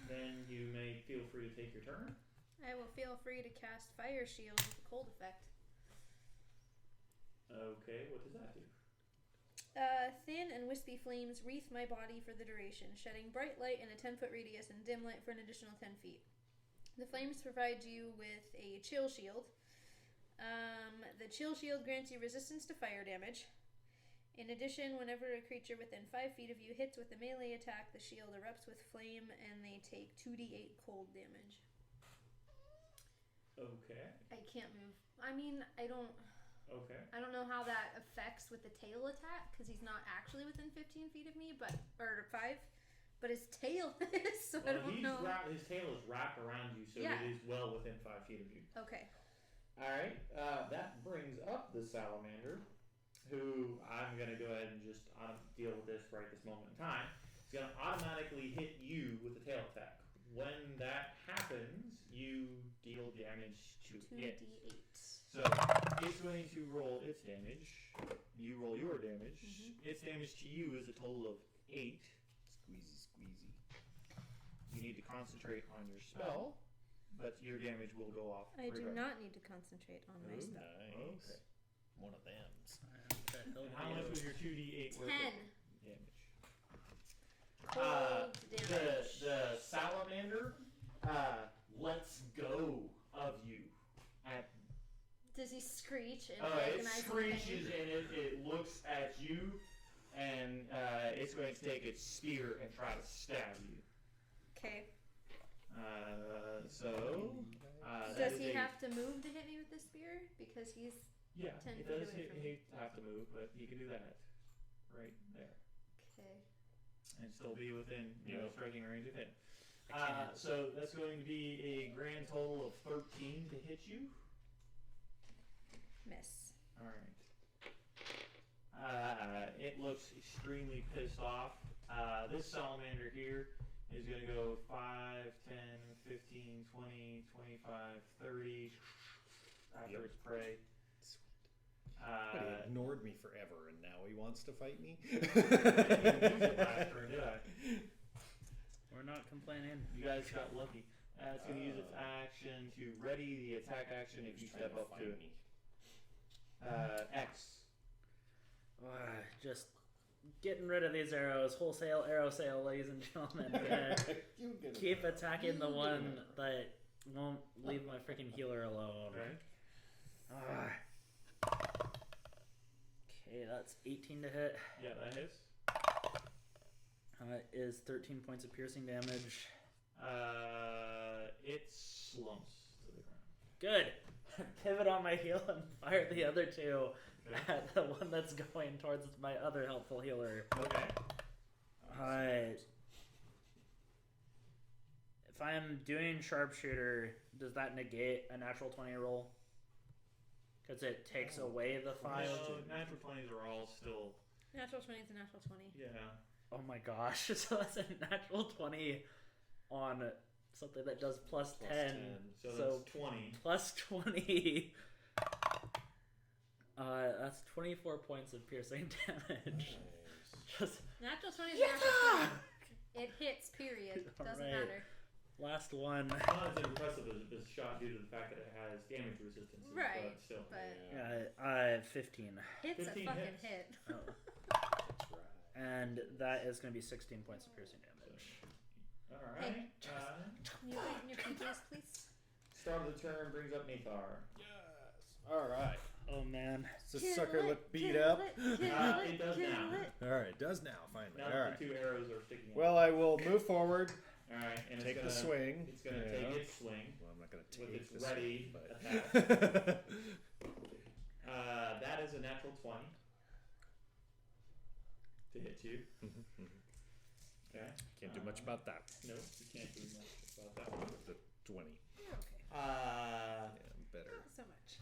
Then you may feel free to take your turn. I will feel free to cast Fire Shield with a cold effect. Okay, what does that do? Thin and wispy flames wreath my body for the duration, shedding bright light in a 10-foot radius and dim light for an additional 10 feet. The flames provide you with a chill shield. The chill shield grants you resistance to fire damage. In addition, whenever a creature within 5 feet of you hits with a melee attack, the shield erupts with flame and they take 2d8 cold damage. Okay. I can't move. I mean, I don't know how that affects with the tail attack because he's not actually within 15 feet of me, or 5, but his tail is, so I don't know. His tail is wrapped around you, so Yeah. it is well within 5 feet of you. Okay. Alright, that brings up the salamander, who I'm going to go ahead and just deal with this right this moment in time. It's going to automatically hit you with the tail attack. When that happens, you deal damage to it. 2d8. So it's going to roll its damage. You roll your damage. Its damage to you is a total of 8. Squeezy. You need to concentrate on your spell, but your damage will go off. I do regardless. not need to concentrate on my spell. Nice. Okay. One of them. And how much was your 2d8 worth 10 of damage? cold damage. The salamander lets go of you. Does he screech and It recognize the screeches pain? and it looks at you, and it's going to take its spear and try to stab you. Okay. That Does is he a- have to move to hit me with the spear? Because he's 10 10 it feet does away from me? have to move, but he can do that right there okay. and still be within striking range of him. I can't. So that's going to be a grand total of 13 to hit you. Miss. All right. It looks extremely pissed off. This salamander here is going to go 5, 10, 15, 20, 25, 30 after its prey. But he ignored me forever, and now he wants to fight me? I didn't use it last turn, did I? We're not complaining. You guys got lucky. It's going to use its action to ready the attack action if you step up to it. X. Just getting rid of these arrows. Wholesale arrow sale, ladies and gentlemen. We're gonna keep attacking the one that won't leave my freaking healer alone. Okay. Okay, that's 18 to hit. Yeah, that hits. Is 13 points of piercing damage. It slumps to the ground. Good. Pivot on my heal and fire the other two at the one that's going towards my other helpful healer. Okay. Alright. if I am doing sharpshooter, does that negate a natural 20 roll? Because it takes away the 5. No, natural 20s are all still. Natural 20 is a natural 20. Yeah. Oh my gosh! So that's a natural 20 on something that does plus 10. So that's 20. Plus 20. That's 24 points of piercing damage. Just Natural 20 is a natural 20. It hits, period. Doesn't Alright. matter. last one. Not as impressive as this shot due to the fact that it has damage resistance. Right, But still. but 15. Hit's a 15 fucking hits. hit. Oh. And that is going to be 16 points of piercing damage. Alright. Can you lighten your PJs, please? Start of the turn brings up Nathar. All right. Oh man. Does this sucker look beat up? It does now. All right, it does now, finally. Now All that right. the two arrows are sticking out. Well, I will move forward, Alright, and take it's the gonna, swing. It's gonna Yeah. take its swing. Well, I'm not going to With take its this ready swing, but... That is a natural 20 to hit you. Okay. Can't do much about that. No, you can't do much about that one. The 20. You're okay. Yeah, I'm better. Not so much.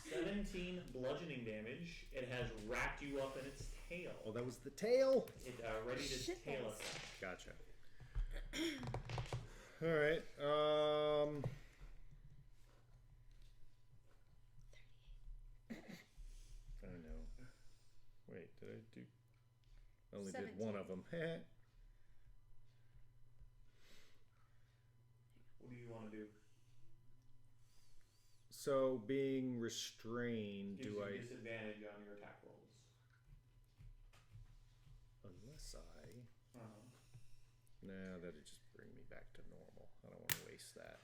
17 bludgeoning damage. It has wrapped you up in its tail. Oh, that was the tail? It ready to Shit tail balls. us. Gotcha. All right. I don't know. Wait, did I do? I only did one 17. of them. What do you want to do? So being restrained, Gives do you I? disadvantage on your attack rolls. Unless I. Uh-huh. Nah, that'd just bring me back to normal. I don't want to waste that.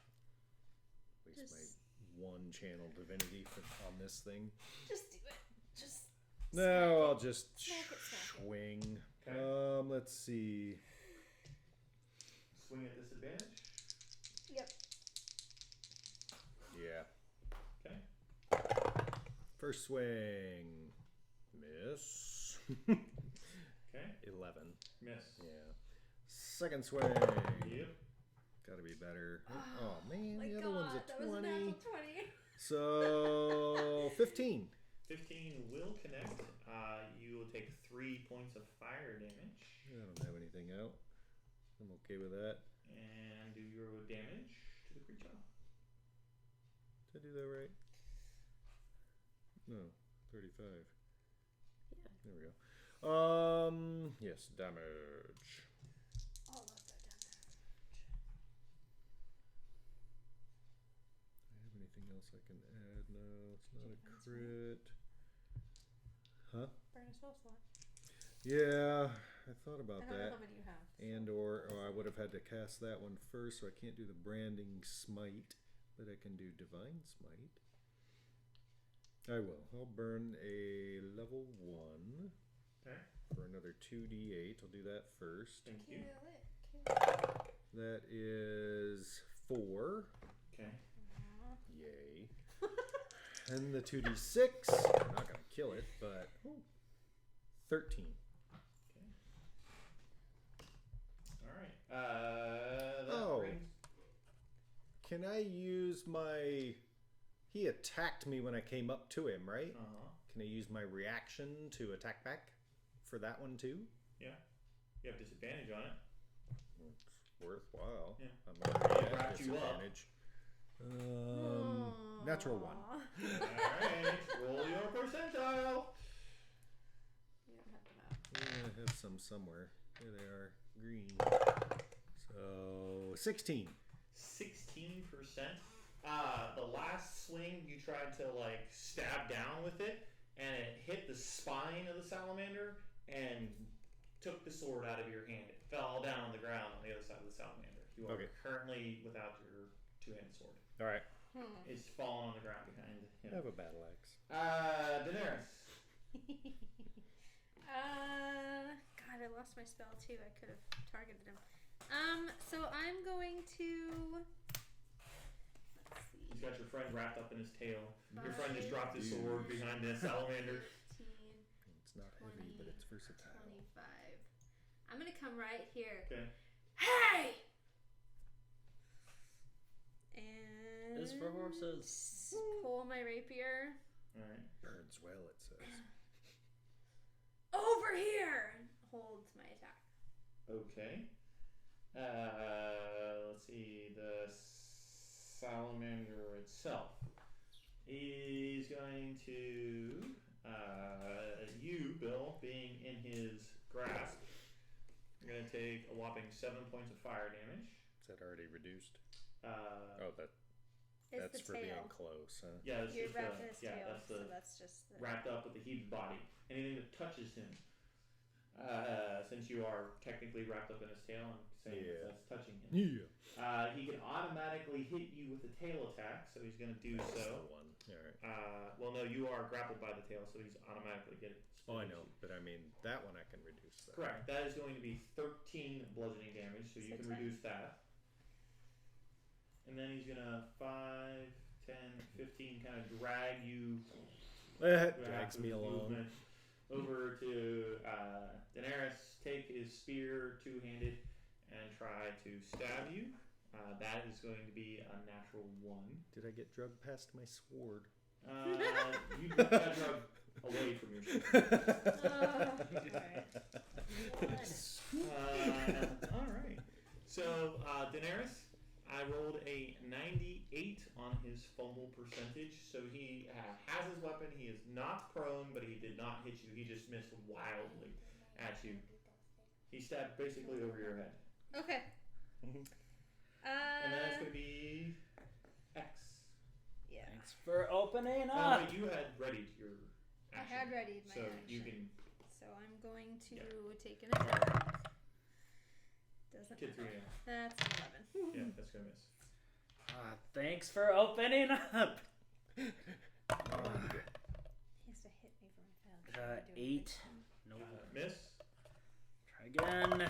Waste Just- my one channel divinity on this thing. Just do it. Just. No, I'll just Smack it, smack it. swing. Okay. Let's see. Swing at disadvantage. Yep. Yeah. Okay. First swing. Miss. Okay. 11. Miss. Yeah. Second swing. Yep. Gotta be better. Oh man, My the other God, one's that a was a 20. natural 20. So 15. 15 will connect. You will take 3 points of fire damage. I don't have anything out. I'm okay with that. And do your damage to the creature. Did I do that right? No, 35. Yeah. There we go. Yes, damage. All of that damage. Do I have anything else I can add? No, it's not a crit. Huh? Burn a spell slot. Yeah, I thought I about don't know that. how many you have. And or I would have had to cast that one first, so I can't do the branding smite, but I can do divine smite. I will. I'll burn a level 1 Okay. for another 2d8. I'll do that first. Thank you. Kill it. Kill it. That is 4. Okay. Aw. Yay. And the 2d6. I'm not going to kill it, but 13. Alright. That Oh. brings. Can I use my... He attacked me when I came up to him, right? Uh-huh. Can I use my reaction to attack back for that one too? Yeah. You have disadvantage on it. It's worthwhile. Yeah. I'm already at Wrapped you up. disadvantage. Natural 1. Alright. Roll your percentile. You don't have them out. Yeah, I have some somewhere. There they are. Green. So 16. 16%. The last swing you tried to like stab down with it, and it hit the spine of the salamander and took the sword out of your hand. It fell down on the ground on the other side of the salamander. You are Okay. currently without your two-handed sword. All right. It's fallen on the ground behind I him. have a battle axe. Daenerys. God, I lost my spell too. I could have targeted him. So I'm going to. Let's see. He's got your friend wrapped up in his tail. Your Five, friend just dropped his sword behind the salamander. 15, It's not heavy, but it's versatile. 25. I'm gonna come right here. Okay. Hey! And Is for horses. pull my rapier. All right. Burns well, it says. Over here! Holds my attack. Okay. Let's see. The salamander itself is going to you, Bill, being in his grasp. You're going to take a whopping 7 points of fire damage. Is that already reduced? Uh, It's that's the for being tail. close, huh? yeah, that's You're just wrapped in his tail, that's so the that's just the... wrapped up with the heated body. Anything that touches him, since you are technically wrapped up in his tail, I'm saying Yeah. that's touching him. Yeah. He can automatically hit you with a tail attack, so he's going to do That's so. the one. All right. Well, no, you are grappled by the tail, so he's automatically getting. Oh, I know, but I mean that one I can reduce. That. Correct. That is going to be 13 bludgeoning damage, so you So can 10. reduce that. And then he's gonna 5, 10, 15 kind of drag you. Drags me along. movement over to Daenerys. Take his spear two-handed and try to stab you. That is going to be a natural 1. Did I get drugged past my sword? You got drugged away from your sword. Alright. So, Daenerys, I rolled a 98 on his fumble percentage. So he has his weapon. He is not prone, but he did not hit you. He just missed wildly at you. He stabbed basically over your head. Okay. And then it's going to be X. Yeah. Thanks for opening Oh, up. wait, you had readied your I action. had readied my So action. you can So I'm going to take an attack. Doesn't get 3 matter. now. That's an 11. Yeah, that's going to miss. Thanks for opening up. He has to hit me for my failure. 8. Nope. Miss. Try again.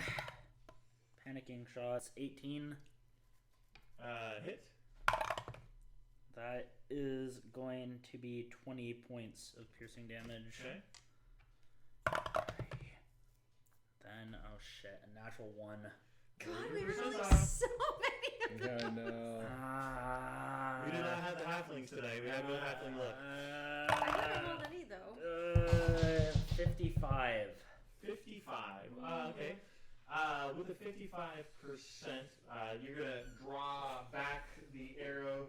Panicking shots. 18. Hit. That is going to be 20 points of piercing damage. Okay. Then, oh shit, a natural 1. God, we were Versus, rolling so many. Yeah, I know. We did not have the halflings today. We had no halfling look. I haven't rolled any though. 55. 55. Okay. With the 55%, you're going to draw back the arrow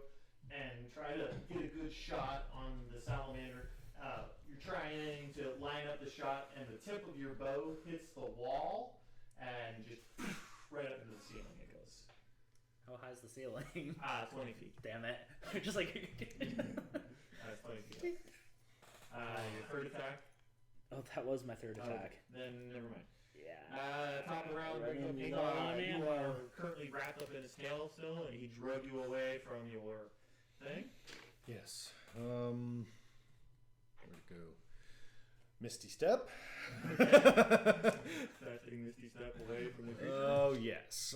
and try to get a good shot on the salamander. You're trying to line up the shot, and the tip of your bow hits the wall and just right up into the ceiling it goes. How high is the ceiling? 20 feet. Damn it. Just like. 20 feet. Your third attack. Oh, that was my third attack. Then never mind. Yeah. Top of the round, Running brings low up on you ammo. are currently wrapped up in his tail still, and he drug you away from your thing. Yes. Where'd it go? Misty Step. Taking Misty Step away from the creature. Oh, yes.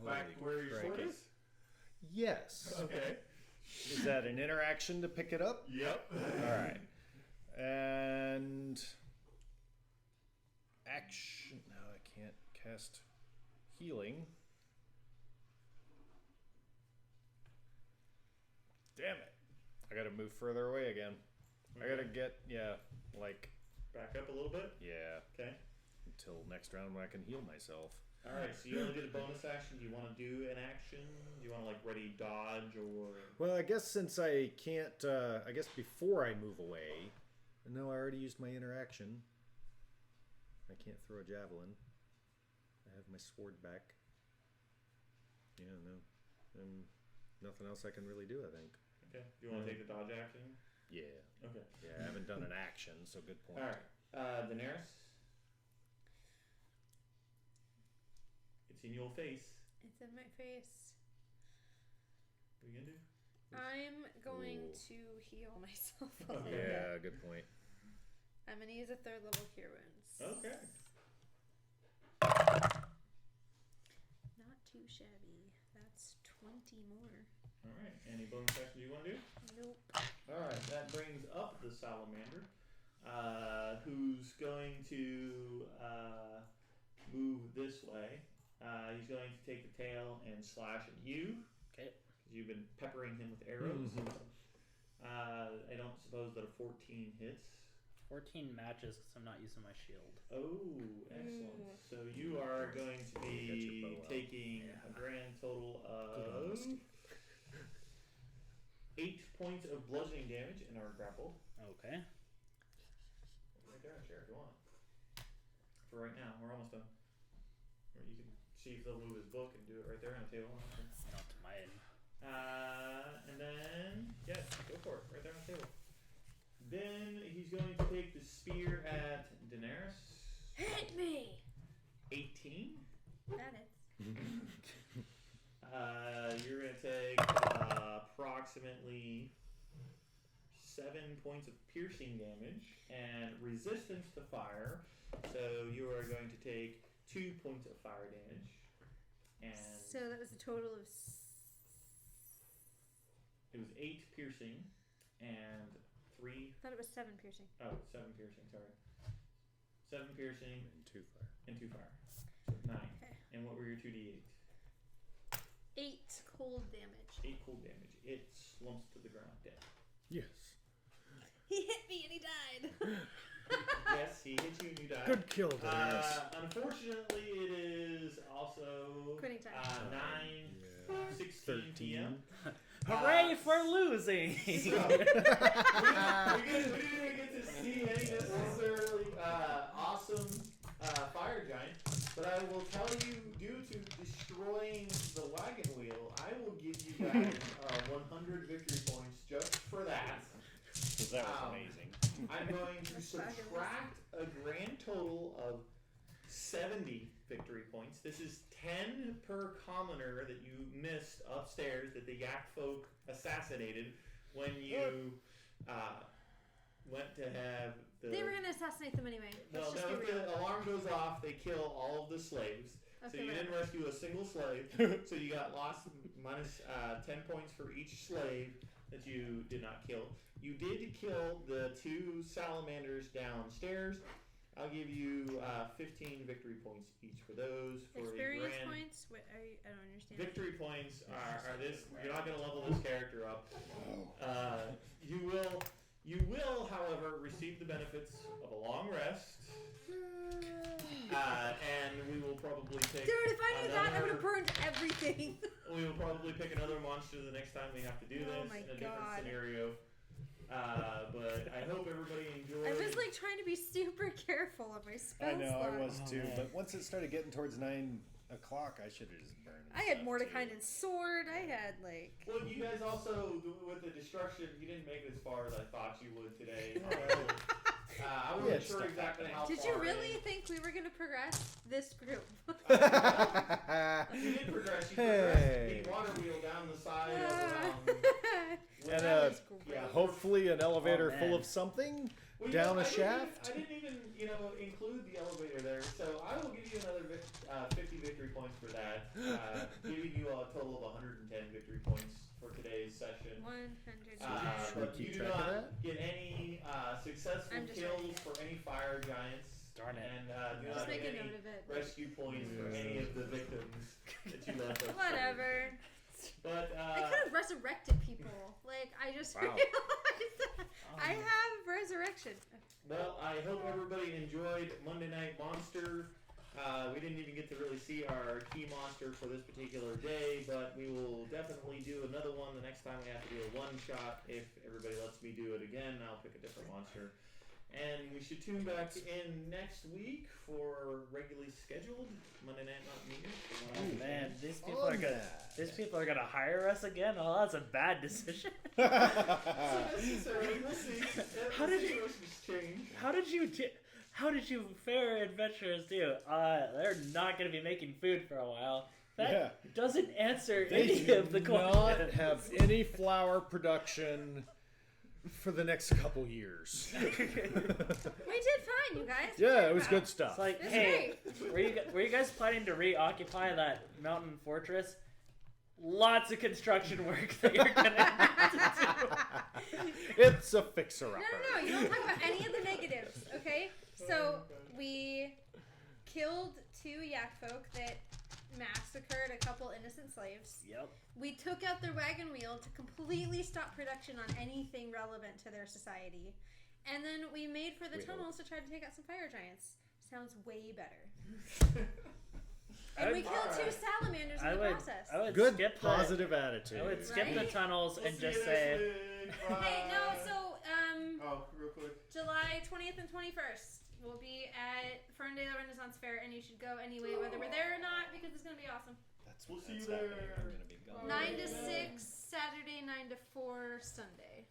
Back where your sword is? Yes. Okay. Is that an interaction to pick it up? Yep. All right. And action. No, I can't cast healing. Damn it. I gotta move further away again. I gotta get, like, Back up a little bit. yeah, Okay. until next round when I can heal myself. Alright, so you only did a bonus action. Do you want to do an action? Do you want to, like, ready dodge or. Well, I guess since I can't, I guess before I move away, no, I already used my interaction. I can't throw a javelin. I have my sword back. Yeah, no. Nothing else I can really do, I think. Okay. Do you want to take the dodge action? Yeah. Okay. Yeah, I haven't done an action, so good point. Alright. Daenerys. It's in your face. It's in my face. What are you going to do? I'm going Ooh. to heal myself a little Okay. bit. Yeah, good point. I'm going to use a 3rd level Cure Wounds. Okay. Not too shabby. That's 20 more. Alright. Any bonus actions you want to do? Nope. Alright, that brings up the salamander, who's going to move this way. He's going to take the tail and slash at you. Okay. Because you've been peppering him with arrows. I don't suppose that a 14 hits. 14 matches because I'm not using my shield. Oh, excellent. So you are going to be taking a grand total of 8 points of bludgeoning damage and are grappled. Okay. Right there, share if you want. For right now, we're almost done. Or you can see if they'll move his book and do it right there on the table. It's not mine. And then, yes, go for it. Right there on the table. Then he's going to take the spear at Daenerys. Hit me! 18. That is. You're going to take approximately 7 points of piercing damage and resistance to fire. So you are going to take 2 points of fire damage. And So that was a total of... it was 8 piercing and 3... I thought it was 7 piercing. Oh, 7 piercing, sorry. 7 piercing And 2 fire. and 2 fire. So 9. Okay. And what were your 2d8s? 8 cold damage. 8 cold damage. It slumps to the ground dead. Yes. He hit me and he died. Yes, he hit you and you died. Good kill, Daenerys. Unfortunately, it is also Quitting time. 9:16 p.m. Hooray for losing! So, we didn't get to see any necessarily awesome fire giant, but I will tell you, due to destroying the wagon wheel, I will give you guys 100 victory points just for that. Because that was amazing. I'm going to subtract a grand total of 70 victory points. This is 10 per commoner that you missed upstairs that the yak folk assassinated when you went to have the... They were going to assassinate them anyway. No, Let's just no, be if real. the alarm goes off, they kill all of the slaves. Okay, So you didn't whatever. rescue a single slave. So you got lost minus 10 points for each slave that you did not kill. You did kill the 2 salamanders downstairs. I'll give you 15 victory points each for those. For Experience a grand points? What, I don't understand. victory points are this. You're not going to level this character up. You will, however, receive the benefits of a long rest. And we will probably pick. Dude, if I knew that, I would have another- burned everything. We will probably pick another monster the next time we have to do Oh this my in a different God. scenario. But I hope everybody enjoyed. I was like trying to be super careful of my spell I know, I slot. was too. man. But once it started getting towards 9 o'clock, I should have just burned. I had stuff, Mordekainen's sword. I had like. Well, you guys also, with the destruction, you didn't make it as far as I thought you would today. I wasn't Yeah, sure stuff exactly how Did far you really in. think we were gonna progress this group? You did progress. You progressed Hey. the water wheel down the side of And That was great. yeah, hopefully an elevator Oh, full man. of something well, down a I didn't shaft. I didn't even, include the elevator there. So I will give you another 50 victory points for that, giving you a total of 110 victory points for today's session. 100. Should we But keep you do track of not that? get any successful I'm just kills writing it. for any fire giants. Darn it. And do Just not make get a any note of it. rescue points for any of the victims that you left up. Whatever. But I could have resurrected people. Like I just Wow. realized that I have resurrection. well, I hope everybody enjoyed Monday Night Monster. We didn't even get to really see our key monster for this particular day, but we will definitely do another one the next time we have to do a one shot. If everybody lets me do it again, I'll pick a different monster. And we should tune back in next week for regularly scheduled Monday Night Meetings. Oh man, these people On are gonna that. these people are gonna hire us again. Oh, that's a bad decision. So necessarily, we'll see. How did you- situations change? How did you fair adventurers do? They're not gonna be making food for a while. That Yeah. doesn't answer They any do of the not questions. have any flour production for the next couple years. We did fine, you guys. Yeah, it was Wow. good stuff. It's like, It's hey, were you guys planning to reoccupy that mountain fortress? Lots of construction work that you're gonna have to do. It's a fixer-upper. No, you don't talk about any of the negatives, okay? So we killed 2 yak folk that massacred a couple innocent slaves. Yep. We took out their wagon wheel to completely stop production on anything relevant to their society. And then we made for the tunnels to try to take out some fire giants. Sounds way better. And we killed 2 salamanders in the process. I would Good skip positive attitude. I would skip the Right? tunnels We'll and see just you say, next week. Bye. Hey, no, so, Oh, real quick. July 20th and 21st, we'll be at Ferndale Renaissance Fair, and you should go anyway, whether we're there or not, because it's going to be awesome. That's We'll see that's you happening. there. I'm gonna be gone. 9 to 6, Saturday, 9 to 4, Sunday.